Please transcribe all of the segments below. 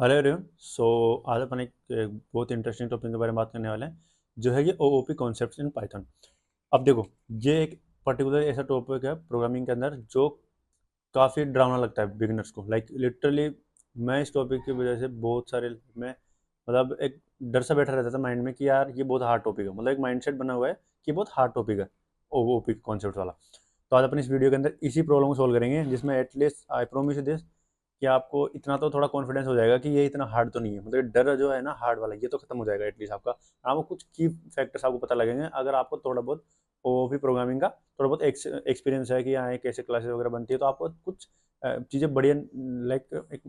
Hello everyone. सो आज अपन एक बहुत इंटरेस्टिंग टॉपिक के बारे में बात करने वाले हैं, जो है ये ओओपी कॉन्सेप्ट्स इन पाइथन। अब देखो, ये एक पर्टिकुलर ऐसा टॉपिक है प्रोग्रामिंग के अंदर जो काफ़ी डरावना लगता है बिगिनर्स को। लाइक लिटरली मैं इस टॉपिक की वजह से बहुत सारे में मतलब एक डर सा बैठा रहता था माइंड में कि यार ये बहुत हार्ड टॉपिक है। मतलब एक माइंडसेट बना हुआ है कि बहुत हार्ड टॉपिक है ओओपी कॉन्सेप्ट वाला। तो आज अपन इस वीडियो के अंदर इसी प्रॉब्लम को सॉल्व करेंगे, जिसमें एटलीस्ट आई प्रोमिस दिस कि आपको इतना तो थोड़ा कॉन्फिडेंस हो जाएगा कि ये इतना हार्ड तो नहीं है। मतलब डर जो है ना हार्ड वाला, ये तो खत्म हो जाएगा एटलीस्ट आपका। आपको कुछ की फैक्टर्स आपको पता लगेंगे अगर आपको थोड़ा बहुत ओओपी प्रोग्रामिंग का थोड़ा बहुत एक्सपीरियंस है कि यहाँ कैसे क्लासेस वगैरह बनती है। तो आपको कुछ चीज़ें बढ़िया लाइक एक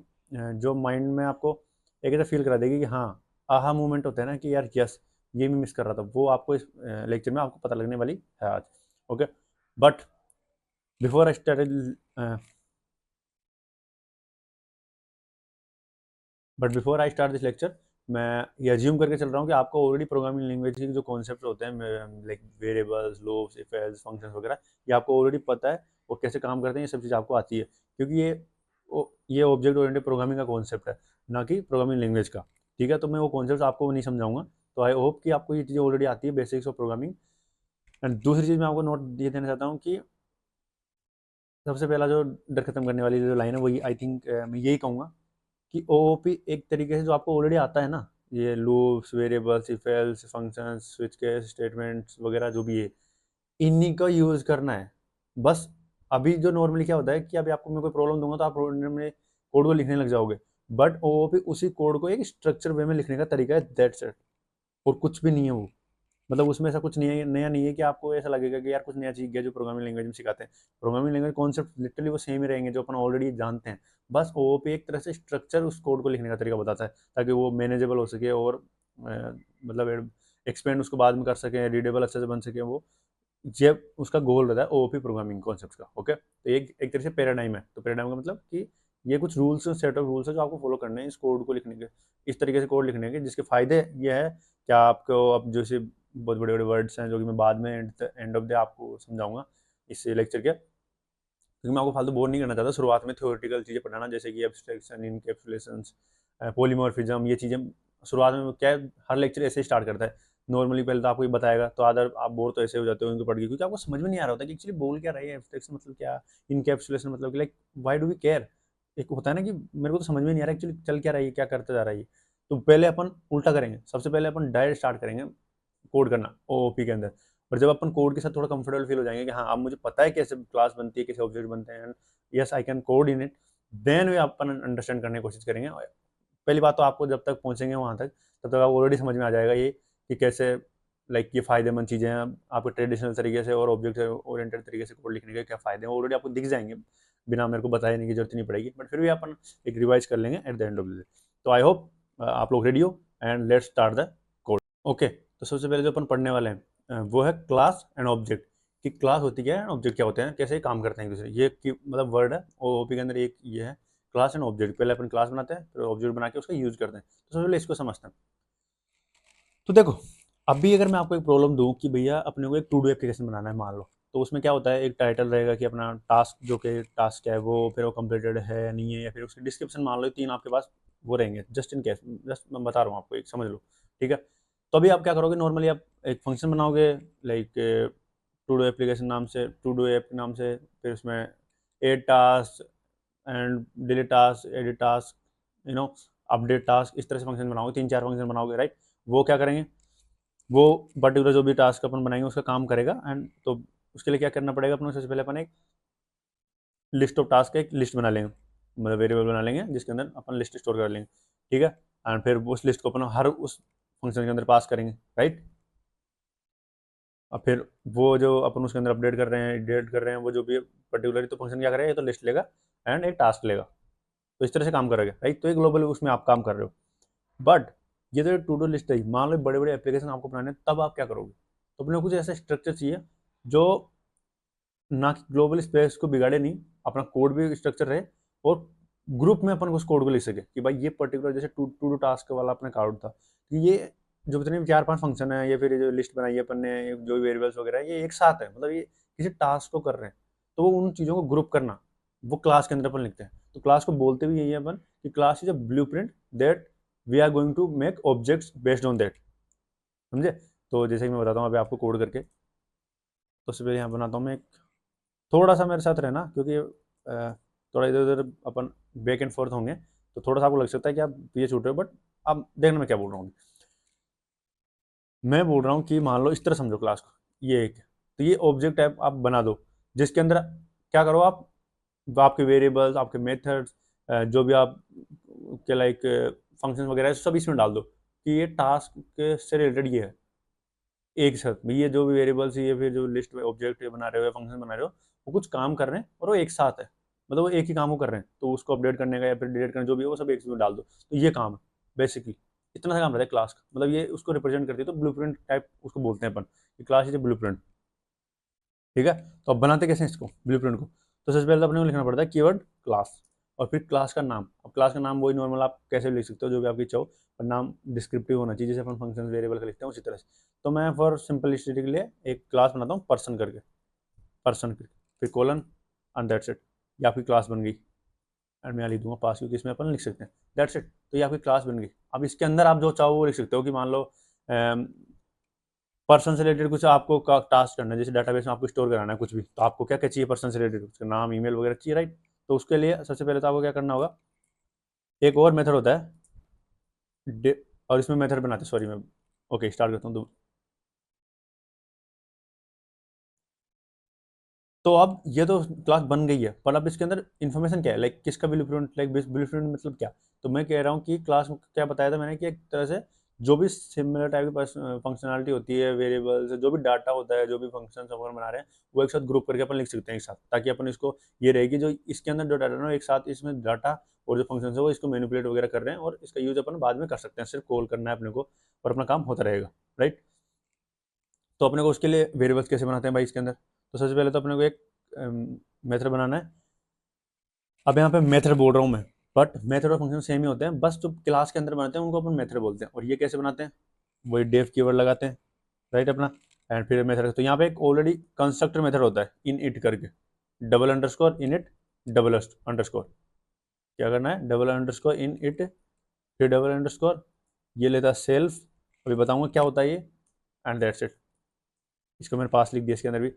जो माइंड में आपको एक ऐसा फील करा देगी कि हाँ, आहा मोमेंट होता है ना कि यार यस, ये मैं मिस कर रहा था, वो आपको इस लेक्चर में आपको पता लगने वाली है आज। Okay, but before I start this lecture, मैं ये अज्यूम करके चल रहा हूँ कि आपको ऑलरेडी प्रोग्रामिंग लैंग्वेज के जो कॉन्सेप्ट होते हैं like variables, loops, if else, functions वगैरह, ये आपको ऑलरेडी पता है और कैसे काम करते हैं ये सब चीज़ आपको आती है। क्योंकि ये ऑब्जेक्ट ओरिएंटेड प्रोग्रामिंग का कॉन्सेप्ट है, ना कि प्रोग्रामिंग लैंग्वेज का। ठीक है, तो मैं वो कॉन्सेप्ट आपको नहीं समझाऊंगा। तो आई होप कि आपको ये चीज़ें ऑलरेडी आती है, बेसिक्स ऑफ प्रोग्रामिंग। एंड दूसरी चीज़ मैं आपको नोट ये देना चाहता हूँ कि सबसे पहला जो डर खत्म करने वाली जो लाइन है वही आई थिंक मैं यही कहूँगा कि ओओपी एक तरीके से जो आपको ऑलरेडी आता है ना, ये loops, variables, if else, functions, switch case, statements वगैरह जो भी है, इन्हीं का यूज़ करना है बस। अभी जो नॉर्मली क्या होता है कि अभी आपको मैं कोई प्रॉब्लम दूंगा तो आप में कोड को लिखने लग जाओगे, बट ओओपी उसी कोड को एक स्ट्रक्चर वे में लिखने का तरीका है, दैट्स इट। और कुछ भी नहीं है वो। मतलब उसमें ऐसा कुछ नहीं है, नया नहीं है कि आपको ऐसा लगेगा कि यार कुछ नया सीख गया जो प्रोग्रामिंग लैंग्वेज में सिखाते हैं। प्रोग्रामिंग लैंग्वेज कॉन्सेप्ट लिटरली वो सेम ही रहेंगे जो अपन ऑलरेडी जानते हैं। बस ओओपी एक तरह से स्ट्रक्चर उस कोड को लिखने का तरीका बताता है, ताकि वो मैनेजेबल हो सके और मतलब एक्सपेंड उसको बाद में कर सके, रीडेबल अच्छे से बन सके वो। ये उसका गोल रहता है ओओपी प्रोग्रामिंग कॉन्सेप्ट का। ओके, तो एक तरह से पैराडाइम है। तो पैराडाइम का मतलब कि ये कुछ रूल्स, सेट ऑफ रूल्स है जो आपको फॉलो करने हैं इस कोड को लिखने के, इस तरीके से कोड लिखने के, जिसके फायदे ये है कि आपको अब जैसे बहुत बड़े बड़े वर्ड्स हैं जो कि मैं बाद में एंड ऑफ द आपको समझाऊंगा इस लेक्चर के, क्योंकि मैं आपको फालतू बोर नहीं करना चाहता। शुरुआत में थ्योरेटिकल चीज़ें पढ़ाना, जैसे कि एब्स्ट्रैक्शन, इनकैप्सुलेशंस, पॉलीमॉर्फिज्म, ये चीज़ें शुरुआत में क्या है, हर लेक्चर ऐसे ही स्टार्ट करता है। नॉर्मली पहले तो आपको ये बताएगा, तो आदर आप बोर तो ऐसे हो जाते हो इनको पढ़ के, क्योंकि आपको समझ में नहीं आ रहा होता कि एक्चुअली बोल क्या रही है, एब्स्ट्रैक्शन मतलब क्या, इनकैप्सुलेशन मतलब कि like why do we care. एक होता है ना कि मेरे को तो समझ में नहीं आ रहा एक्चुअली चल क्या रही है, क्या करता जा रहा है ये। तो पहले अपन उल्टा करेंगे, सबसे पहले अपन डायरेक्ट स्टार्ट करेंगे कोड करना ओओपी के अंदर। और जब अपन कोड के साथ थोड़ा कंफर्टेबल फील हो जाएंगे कि हाँ अब मुझे पता है कैसे क्लास बनती है, कैसे ऑब्जेक्ट बनते हैं, yes I can code in it, then वे अपन अंडरस्टैंड करने की कोशिश करेंगे। पहली बात तो आपको जब तक पहुंचेंगे वहां तक, तब तक आपको ऑलरेडी समझ में आ जाएगा ये कि कैसे लाइक ये फायदेमंद चीज़ें हैं आपको ट्रेडिशनल तरीके से और ऑब्जेक्ट ओरिएंटेड तरीके से कोड लिखने के क्या फायदे हैं, ऑलरेडी आपको दिख जाएंगे, बिना मेरे को बताने की जरूरत नहीं पड़ेगी। बट फिर भी अपन एक रिवाइज कर लेंगे at the end of the day. तो आई होप आप लोग रेडी हो and let's start the code. Okay, तो सबसे पहले जो अपन पढ़ने वाले हैं वो है क्लास एंड ऑब्जेक्ट। कि क्लास होती क्या है, ऑब्जेक्ट क्या होते हैं, कैसे काम करते हैं एक दूसरे। ये मतलब वर्ड है ओओपी के अंदर, एक ये है क्लास एंड ऑब्जेक्ट। पहले अपन क्लास बनाते हैं, फिर ऑब्जेक्ट बना के उसका यूज करते हैं। तो सबसे पहले इसको समझते हैं। तो देखो, अभी अगर मैं आपको एक प्रॉब्लम दूं कि भैया अपने को एक टू डू एप्लीकेशन बनाना है मान लो, तो उसमें क्या होता है, एक टाइटल रहेगा कि अपना टास्क जो कि टास्क क्या है वो, फिर वो कंप्लीटेड है या नहीं है, या फिर उसकी डिस्क्रिप्शन मान लो, तीन आपके पास वो रहेंगे जस्ट इन केस। जस्ट मैं बता रहा हूँ आपको, एक समझ लो। ठीक है, तो अभी आप क्या करोगे, नॉर्मली आप एक फंक्शन बनाओगे लाइक टू डू एप्लीकेशन नाम से, टू डू ऐप के नाम से, फिर उसमें add task and delete task, edit task, you know update task, इस तरह से फंक्शन बनाओगे, तीन चार फंक्शन बनाओगे, राइट। वो क्या करेंगे, वो पर्टिकुलर जो भी टास्क अपन बनाएंगे उसका काम करेगा। एंड तो उसके लिए क्या करना पड़ेगा अपने, सबसे पहले अपन एक लिस्ट ऑफ टास्क, एक लिस्ट बना लेंगे, मतलब वेरिएबल बना लेंगे जिसके अंदर अपन लिस्ट स्टोर कर लेंगे। ठीक है, एंड फिर उस लिस्ट को अपन हर उस फंक्शन के अंदर पास करेंगे, राइट। और फिर वो जो अपन उसके अंदर अपडेट कर रहे हैं, एडिट कर रहे हैं, वो जो भी पर्टिकुलर तो फंक्शन क्या करेगा, ये तो लिस्ट लेगा एंड एक टास्क लेगा। तो इस तरह से काम करेगा, राइट। तो ये ग्लोबल उसमें आप काम कर रहे हो। बट ये तो टू डू लिस्ट है, मान लो बड़े बड़े एप्लीकेशन आपको बनाने हैं, तब आप क्या करोगे। तो अपने को कुछ ऐसा स्ट्रक्चर चाहिए जो ना कि ग्लोबल स्पेस को बिगाड़े नहीं, अपना कोड भी स्ट्रक्चर रहे, और ग्रुप में अपन उस कोड को लिख सके कि भाई ये पर्टिकुलर जैसे टू टू डू टास्क वाला अपना कोड था, कि ये जो जितने चार पांच फंक्शन है, या फिर ये जो लिस्ट बनाई है अपन ने, जो वेरिएबल्स वगैरह है, ये एक साथ है, मतलब ये किसी टास्क को कर रहे हैं। तो वो उन चीज़ों को ग्रुप करना, वो क्लास के अंदर अपन लिखते हैं। तो क्लास को बोलते भी यही है अपन कि class is a blueprint that we are going to make objects based on that, समझे। तो जैसे कि मैं बताता हूँ अभी आपको कोड करके, तो उससे पहले यहाँ बनाता हूँ मैं थोड़ा सा मेरे साथ रहना, क्योंकि थोड़ा इधर उधर अपन बैक एंड फोर्थ होंगे, तो थोड़ा सा आपको लग सकता है कि आप ये छूट रहे हो, बट आप देखना मैं क्या बोल रहा हूँ। मैं बोल रहा हूँ कि मान लो इस तरह समझो क्लास को, ये एक, तो ये ऑब्जेक्ट टाइप आप बना दो, जिसके अंदर क्या करो आप, आपके वेरिएबल्स, आपके मेथड्स, जो भी आप के लाइक फंक्शन वगैरह है, सब इसमें डाल दो कि ये टास्क से रिलेटेड ये है, एक साथ भाई ये जो भी वेरिएबल्स, ये फिर जो लिस्ट में ऑब्जेक्ट बना रहे हो या फंक्शन बना रहे हो, वो कुछ काम कर रहे हैं और वो एक साथ है, मतलब वो एक ही काम को कर रहे हैं, तो उसको अपडेट करने का या फिर डिलीट करने जो भी है वो सब एक में डाल दो, तो ये काम है बेसिकली। इतना सा काम रहता है क्लास का, मतलब ये उसको रिप्रेजेंट करती है, तो ब्लूप्रिंट टाइप उसको बोलते हैं अपन, कि क्लास इज ए ब्लूप्रिंट, ठीक है। तो अब बनाते कैसे हैं इसको ब्लूप्रिंट को, तो सबसे पहले तो अपने को लिखना पड़ता है कीवर्ड क्लास, और फिर क्लास का नाम। अब क्लास का नाम वही नॉर्मल आप कैसे भी लिख सकते हो, जो भी आपकी इच्छा हो, पर नाम डिस्क्रिप्टिव होना चाहिए, जैसे अपन फंक्शन वेरिएबल का लिखते हैं उसी तरह से। तो मैं फॉर सिंपलिसिटी के लिए एक क्लास बनाता हूँ पर्सन करके, पर्सन करके, फिर कोलन एंड दैट्स इट, ये आपकी क्लास बन गई। एंड मैं यहाँ लिख दूंगा पास, क्योंकि इसमें अपन लिख सकते हैं दैट्स इट, तो ये आपकी क्लास बन गई। अब इसके अंदर आप जो चाहो वो लिख सकते हो, कि मान लो पर्सन से रिलेटेड कुछ आपको टास्क करना है, जैसे डाटाबेस में आपको स्टोर कराना है कुछ भी, तो आपको क्या क्या चाहिए पर्सन से रिलेटेड, उसका नाम ईमेल वगैरह चाहिए, राइट। तो उसके लिए सबसे पहले तो आपको क्या करना होगा, एक और मेथड होता है, और इसमें मेथड बनाते हैं, सॉरी मैं, ओके स्टार्ट करता हूँ। तो अब ये तो क्लास बन गई है, पर अब इसके अंदर इन्फॉर्मेशन क्या है, लाइक किसका ब्लूप्रिंट, लाइक ब्लूप्रिंट मतलब क्या। तो मैं कह रहा हूँ कि क्लास में क्या बताया था मैंने, कि एक तरह से जो भी सिमिलर टाइप की फंक्शनलिटी होती है, वेरिएबल्स, जो भी डाटा होता है, जो भी फंक्शन अपन बना रहे हैं, वो एक साथ ग्रुप करके अपन लिख सकते हैं एक साथ, ताकि अपन इसको ये रहेगी जो इसके अंदर जो डाटा ना एक साथ, इसमें डाटा और जो फंक्शन है वो इसको मैनिपुलेट वगैरह कर रहे हैं, और इसका यूज अपन बाद में कर सकते हैं, सिर्फ कॉल करना है अपने को और अपना काम होता रहेगा, राइट। तो अपने को उसके लिए वेरिएबल्स कैसे बनाते हैं भाई इसके अंदर, तो सबसे पहले तो अपने को एक मेथड बनाना है। अब यहाँ पे मेथड बोल रहा हूँ मैं, बट मेथड और फंक्शन सेम ही होते हैं, बस जो क्लास के अंदर बनाते हैं उनको अपन मेथड बोलते हैं। और ये कैसे बनाते हैं, वही डेफ कीवर्ड लगाते हैं, राइट अपना, एंड फिर मेथड। तो यहाँ पे एक ऑलरेडी कंस्ट्रक्टर मेथड होता है इन इट करके, double underscore in it, double underscore, क्या करना है, डबल अंडरस्कोर इन इट, फिर डबल अंडरस्कोर, ये लेता है सेल्फ, अभी बताऊंगा क्या होता है ये, एंड दैट्स इट। इसको मैंने पास लिख दिया इसके अंदर भी।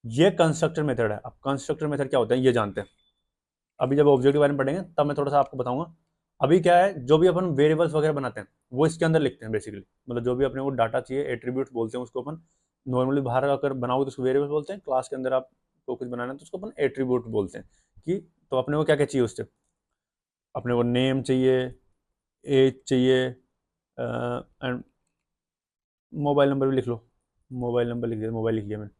ये कंस्ट्रक्टर मेथड है। अब कंस्ट्रक्टर मेथड क्या होता है ये जानते हैं, अभी जब ऑब्जेक्ट के बारे में पढ़ेंगे तब मैं थोड़ा सा आपको बताऊंगा। अभी क्या है, जो भी अपन वेरिएबल्स वगैरह बनाते हैं वो इसके अंदर लिखते हैं बेसिकली, मतलब जो भी अपने को डाटा चाहिए, एट्रीब्यूट्स बोलते हैं उसको अपन। नॉर्मली बाहर अगर बनाओगे तो उसको वेरिएबल्स बोलते हैं, क्लास के अंदर आपको कुछ बनाना है तो उसको अपन एट्रीब्यूट बोलते हैं। कि तो अपने को क्या क्या चाहिए उससे, अपने को नेम चाहिए, एज चाहिए, एंड मोबाइल नंबर भी लिख लो, मोबाइल नंबर लिख दिया, मोबाइल लिख लिया मैंने।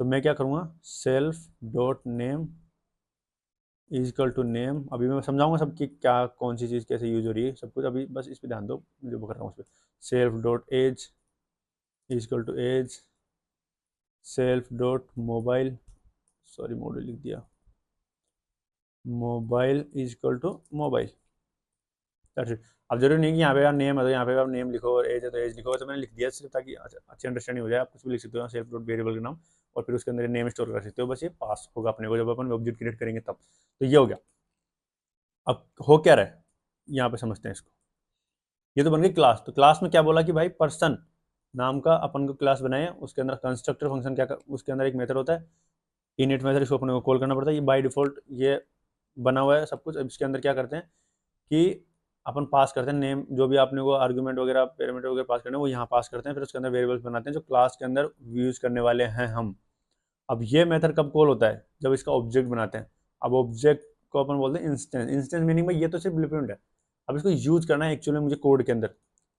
तो मैं क्या करूँगा, self dot name is equal to name, अभी मैं समझाऊंगा सब कि क्या कौन सी चीज़ कैसे यूज हो रही है सब कुछ, अभी बस इस पर ध्यान दो जो मैं कर रहा हूँ उस पर। Self dot age is equal to age, self dot mobile, sorry model लिख दिया, mobile is equal to mobile, that's it. अब जरूरी नहीं कि यहाँ पे आप नेम है तो यहाँ पे आप नेम लिखो, और एज है तो एज लिखो, तो मैंने लिख दिया सिर्फ ताकि अच्छी अंडरस्टैंडिंग हो जाए। आप कुछ भी लिख सकते हो सेल्फ डॉट वेरिएबल का नाम, और फिर उसके अंदर नेम स्टोर कर सकते हो, बस ये पास होगा अपने को जब अपन ऑब्जेक्ट क्रिएट करेंगे तब। तो ये हो गया। अब हो क्या रहा है यहाँ पे समझते हैं इसको। ये तो बन गई क्लास। तो क्लास में क्या बोला कि भाई पर्सन नाम का अपन को क्लास बनाए, उसके अंदर कंस्ट्रक्टर फंक्शन क्या उसके अंदर एक मेथड होता है इनिट मेथड, इसको अपने को कॉल करना पड़ता है। ये बाय डिफॉल्ट ये बना हुआ है सब कुछ। अब इसके अंदर क्या करते हैं कि अपन पास करते हैं नेम, जो भी आपने को आर्गूमेंट वगैरह पैरामीटर वगैरह पास करने वो यहाँ पास करते हैं, फिर उसके अंदर वेरिएबल्स बनाते हैं जो क्लास के अंदर यूज करने वाले हैं हम। अब ये मेथड कब कॉल होता है, जब इसका ऑब्जेक्ट बनाते हैं। अब ऑब्जेक्ट को अपन बोलते हैं इंस्टेंस। इंस्टेंस मीनिंग में ये तो सिर्फ ब्लूप्रिंट है, अब इसको यूज करना है एक्चुअली मुझे कोड के अंदर,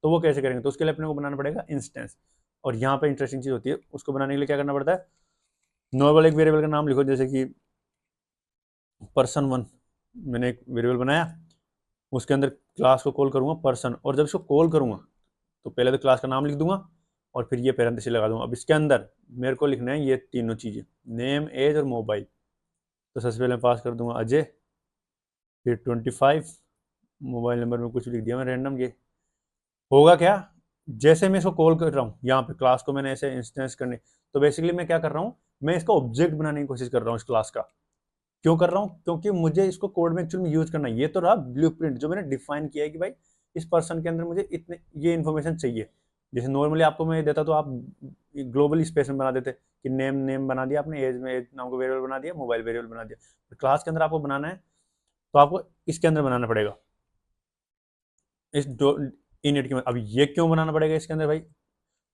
तो वो कैसे करेंगे, तो उसके लिए अपने को बनाना पड़ेगा इंस्टेंस। और यहाँ पे इंटरेस्टिंग चीज होती है, उसको बनाने के लिए क्या करना पड़ता है, नॉर्मल एक वेरिएबल का नाम लिखो, जैसे कि पर्सन 1, मैंने एक वेरिएबल बनाया, उसके अंदर क्लास को कॉल करूंगा पर्सन, और जब इसको कॉल करूंगा तो पहले तो क्लास का नाम लिख दूंगा और फिर ये पैरेंथेसिस लगा दूंगा। अब इसके अंदर मेरे को लिखना है ये तीनों चीज़ें, नेम एज और मोबाइल। तो सबसे पहले मैं पास कर दूंगा अजय, फिर 25, मोबाइल नंबर में कुछ लिख दिया मैं रैंडम। ये होगा क्या, जैसे मैं इसको कॉल कर रहा हूँ यहाँ पे क्लास को मैंने ऐसे इंस्टेंस करने, तो बेसिकली मैं क्या कर रहा हूँ, मैं इसका ऑब्जेक्ट बनाने की कोशिश कर रहा हूँ इस क्लास का। क्यों कर रहा हूँ? क्योंकि मुझे इसको कोड में एक्चुअली में यूज करना है। ये तो रहा ब्लूप्रिंट जो मैंने डिफाइन किया है कि भाई इस पर्सन के अंदर मुझे इतने ये इन्फॉर्मेशन चाहिए। जैसे नॉर्मली आपको मैं देता तो आप ग्लोबल स्पेस में बना देते कि नेम बना दिया आपने, एज में एज नाम को वेरिएबल बना दिया, मोबाइल वेरिएबल बना दिया। क्लास के अंदर आपको बनाना है तो आपको इसके अंदर बनाना पड़ेगा, इस इनिट के। अब ये क्यों बनाना पड़ेगा इसके अंदर भाई?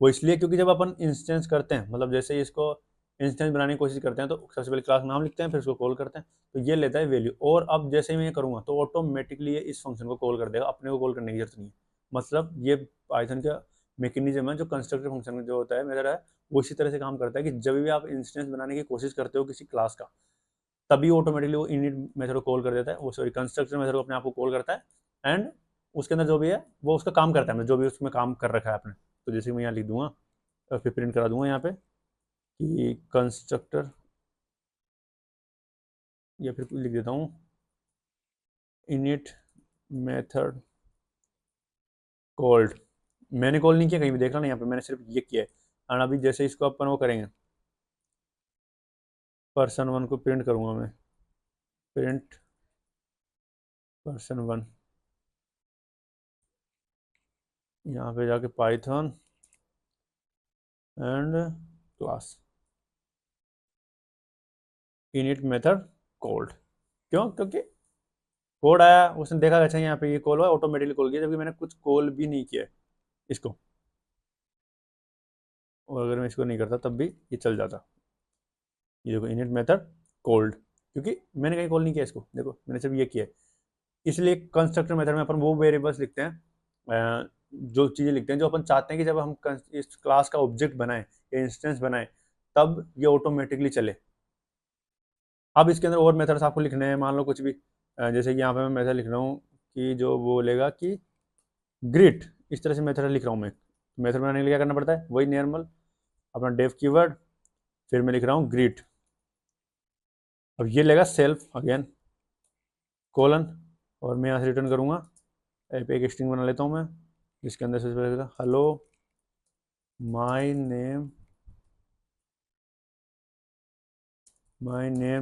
वो इसलिए क्योंकि जब अपन इंस्टेंस करते हैं, मतलब जैसे ही इसको इंस्टेंस बनाने की कोशिश करते हैं तो सबसे पहले क्लास नाम लिखते हैं, फिर उसको कॉल करते हैं, तो ये लेता है वैल्यू। और अब जैसे ही मैं ये करूँगा तो ऑटोमेटिकली ये इस फंक्शन को कॉल कर देगा, अपने को कॉल करने की जरूरत नहीं है। मतलब ये पाइथन का मैकेनिज्म है, जो कंस्ट्रक्टर फंक्शन जो होता है मेथड है, वो इसी तरह से काम करता है कि जब भी आप इंस्टेंस बनाने की कोशिश करते हो किसी क्लास का, तभी ऑटोमेटिकली वो इनिट मेथड को कॉल कर देता है, वो सॉरी कंस्ट्रक्टर मेथड को अपने आप को कॉल करता है, एंड उसके अंदर जो भी है वो उसका काम करता है, मतलब जो भी उसमें काम कर रखा है आपने। तो जैसे मैं यहाँ लिख दूंगा और फिर प्रिंट करा दूंगा यहाँ पे कि कंस्ट्रक्टर, या फिर लिख देता हूँ इनिट मेथड कॉल्ड। मैंने कॉल नहीं किया कहीं भी, देख रहा ना यहाँ पे, मैंने सिर्फ ये किया है। और अभी जैसे इसको अपन वो करेंगे, पर्सन वन को प्रिंट करूँगा मैं, प्रिंट पर्सन वन, यहाँ पे जाके Python and class init method called. क्यों? क्योंकि कोड आया, उसने देखा अच्छा यहाँ पे ये कॉल हुआ, ऑटोमेटिकली कॉल किया, जबकि मैंने कुछ कॉल भी नहीं किया है इसको। और अगर मैं इसको नहीं करता तब भी ये चल जाता। ये देखो इनिट मेथड कॉल्ड, क्योंकि मैंने कहीं कॉल नहीं किया इसको, देखो मैंने सिर्फ ये किया है। इसलिए कंस्ट्रक्टर मेथड में अपन वो वेरिएबल्स लिखते हैं, जो चीज़ें लिखते हैं जो अपन चाहते हैं कि जब हम इस क्लास का ऑब्जेक्ट बनाएं या इंस्टेंस बनाएं तब ये ऑटोमेटिकली चले। अब इसके अंदर और मेथड्स आपको लिखने हैं, मान लो कुछ भी, जैसे कि यहाँ पे मैं मेथड लिख रहा हूँ कि जो बोलेगा कि ग्रिट, इस तरह से मेथड लिख रहा हूँ मैं। मेथड बनाने के लिए क्या करना पड़ता है? वही नॉर्मल अपना डेफ कीवर्ड, फिर मैं लिख रहा हूँ ग्रिट। अब ये लेगा सेल्फ अगेन कोलन, और मैं यहाँ से रिटर्न करूँगा एक स्ट्रिंग बना लेता हूँ मैं, जिसके अंदर से हेलो माई नेम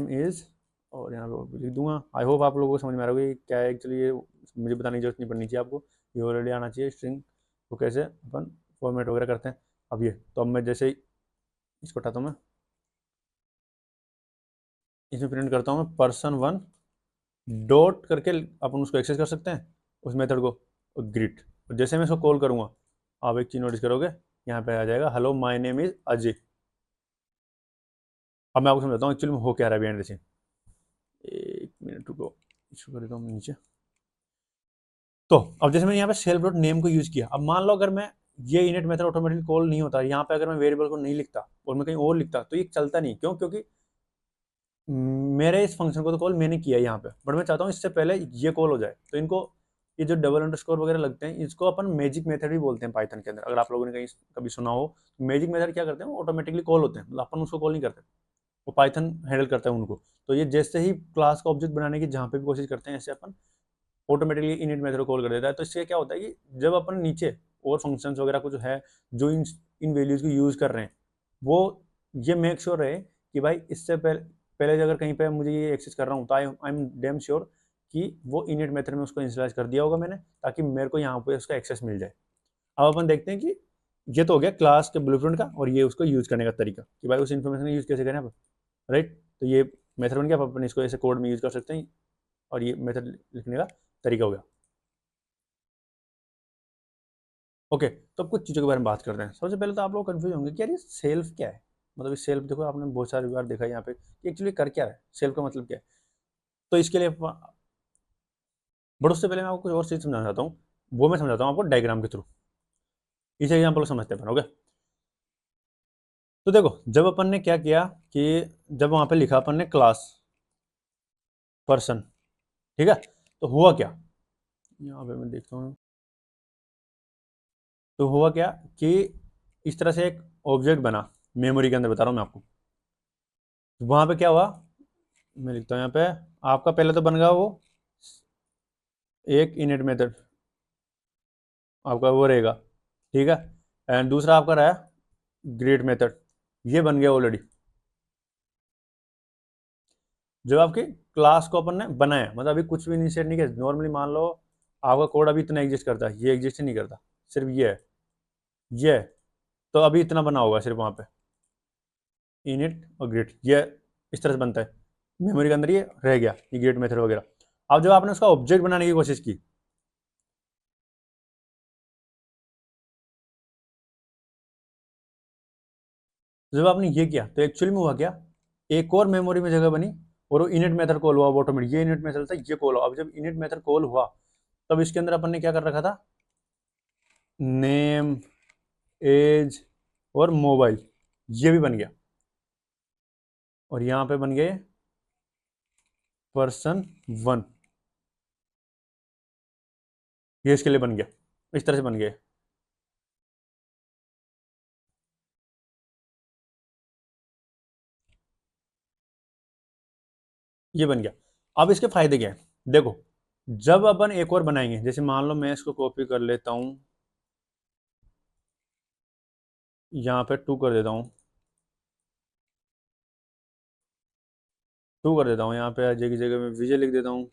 इज़, और यहाँ पे लिख दूंगा। आई होप आप लोगों को समझ में आ रहा होगा कि क्या है एक्चुअली, ये मुझे बताने की जरूरत नहीं पड़नी चाहिए आपको, ये ऑलरेडी आना चाहिए स्ट्रिंग को कैसे अपन फॉर्मेट वगैरह करते हैं। अब ये तो अब मैं जैसे ही इसको उठाता हूँ, मैं इसमें प्रिंट करता हूँ मैं पर्सन वन डॉट करके, अपन उसको एक्सेस कर सकते हैं उस मेथड को, ग्रिट। और जैसे मैं इसको कॉल करूँगा, आप एक चीज़ नोटिस करोगे, यहाँ पे आ जाएगा hello my name is Ajay. अब मैं आपको समझाता हूँ एक्चुअली में हो क्या रहा है बिहाइंड द सीन। एक मिनट रुको, इसको कर देता हूँ नीचे। तो अब जैसे मैंने यहाँ पे सेल्फ डॉट नेम को यूज किया, अब मान लो अगर मैं ये इनिट मेथड ऑटोमेटिकली कॉल नहीं होता, यहाँ पे अगर मैं वेरिएबल को नहीं लिखता और मैं कहीं और लिखता तो ये चलता नहीं। क्यों? क्योंकि मेरे इस फंक्शन को तो कॉल मैंने किया यहाँ पे, बट मैं चाहता हूँ इससे पहले ये कॉल हो जाए। तो इनको ये जो डबल अंडरस्कोर वगैरह लगते हैं, इसको अपन मैजिक मेथड भी बोलते हैं पाइथन के अंदर। अगर आप लोगों ने कहीं कभी सुना हो, मैजिक मेथड क्या करते हैं, ऑटोमेटिकली कॉल होते हैं, मतलब अपन उसको कॉल नहीं करते, वो पाइथन हैंडल करता है उनको। तो ये जैसे ही क्लास का ऑब्जेक्ट बनाने की जहाँ पे भी कोशिश करते हैं, ऐसे अपन ऑटोमेटिकली इनिट मेथड को कॉल कर देता है। तो इससे क्या होता है कि जब अपन नीचे और फंक्शंस वगैरह कुछ है जो इन वैल्यूज को यूज कर रहे हैं, वो ये मेक श्योर रहे कि भाई इससे पहले पहले अगर कहीं पे मुझे ये एक्सेस कर रहा हूँ तो आई एम डेम श्योर कि वो इनिट मेथड में उसको इंस्टॉलाइज कर दिया होगा मैंने, ताकि मेरे को यहाँ पे उसका एक्सेस मिल जाए। अब अपन देखते हैं कि ये तो हो गया क्लास के ब्लूप्रिंट का, और ये उसको यूज करने का तरीका कि भाई उस इन्फॉर्मेशन का यूज कैसे करें आप, राइट। तो ये मेथड बन गया, अपन इसको ऐसे कोड में यूज कर सकते हैं, और ये मेथड लिखने का तरीका हो गया। ओके, तो अब कुछ चीज़ों के बारे में बात करते हैं। सबसे पहले तो आप लोग कंफ्यूज होंगे कि यार ये सेल्फ क्या है। मतलब ये सेल्फ देखो, आपने बहुत सारी बार देखा है यहाँ पे कि एक्चुअली कर क्या रहा है, सेल्फ का मतलब क्या है। तो इसके लिए बट उससे पहले मैं आपको कुछ और चीज़ समझाना चाहता हूँ, वो मैं समझाता हूँ आपको डायग्राम के थ्रू। इस एग्जाम्पल को समझते हैं। ओके, तो देखो जब अपन ने क्या किया कि जब वहाँ पे लिखा अपन ने क्लास पर्सन, ठीक है, तो हुआ क्या, यहाँ पे मैं देखता हूँ, तो हुआ क्या कि इस तरह से एक ऑब्जेक्ट बना मेमोरी के अंदर, बता रहा हूँ मैं आपको। वहाँ पे क्या हुआ, मैं लिखता हूँ यहाँ पे, आपका पहले तो बन गया वो एक इनिट मेथड, आपका वो रहेगा, ठीक है। एंड दूसरा आपका रहा ग्रेड मेथड, ये बन गया ऑलरेडी। जब आपकी क्लास को अपन ने बनाया, मतलब अभी कुछ भी इनिशिएट नहीं किया। नॉर्मली मान लो आपका कोड अभी इतना एग्जिस्ट करता है, ये एग्जिस्ट ही नहीं करता, सिर्फ ये है, ये है। तो अभी इतना बना होगा सिर्फ वहाँ पे, इनिट और ग्रिड, ये इस तरह से बनता है। मेमोरी के अंदर ये रह गया, ये गेट मेथड वगैरह। अब जब आपने उसका ऑब्जेक्ट बनाने की कोशिश की, जब आपने ये किया तो एक्चुअली में हुआ क्या, एक और मेमोरी में जगह बनी और वो इनिट मेथड कॉल हुआ ऑटोमेटिक। ये इनिट मेथड था, ये कॉल हुआ। अब जब इनिट मेथड कॉल हुआ तब इसके अंदर अपन ने क्या कर रखा था, नेम, एज और मोबाइल, ये भी बन गया। और यहाँ पे बन गए पर्सन 1, ये इसके लिए बन गया, इस तरह से बन गए। ये बन गया। अब इसके फायदे क्या है, देखो, जब अपन एक और बनाएंगे, जैसे मान लो मैं इसको कॉपी कर लेता हूं, यहाँ पे 2 कर देता हूँ, 2 कर देता हूँ, यहाँ पे अजय की जगह में विजय लिख देता हूँ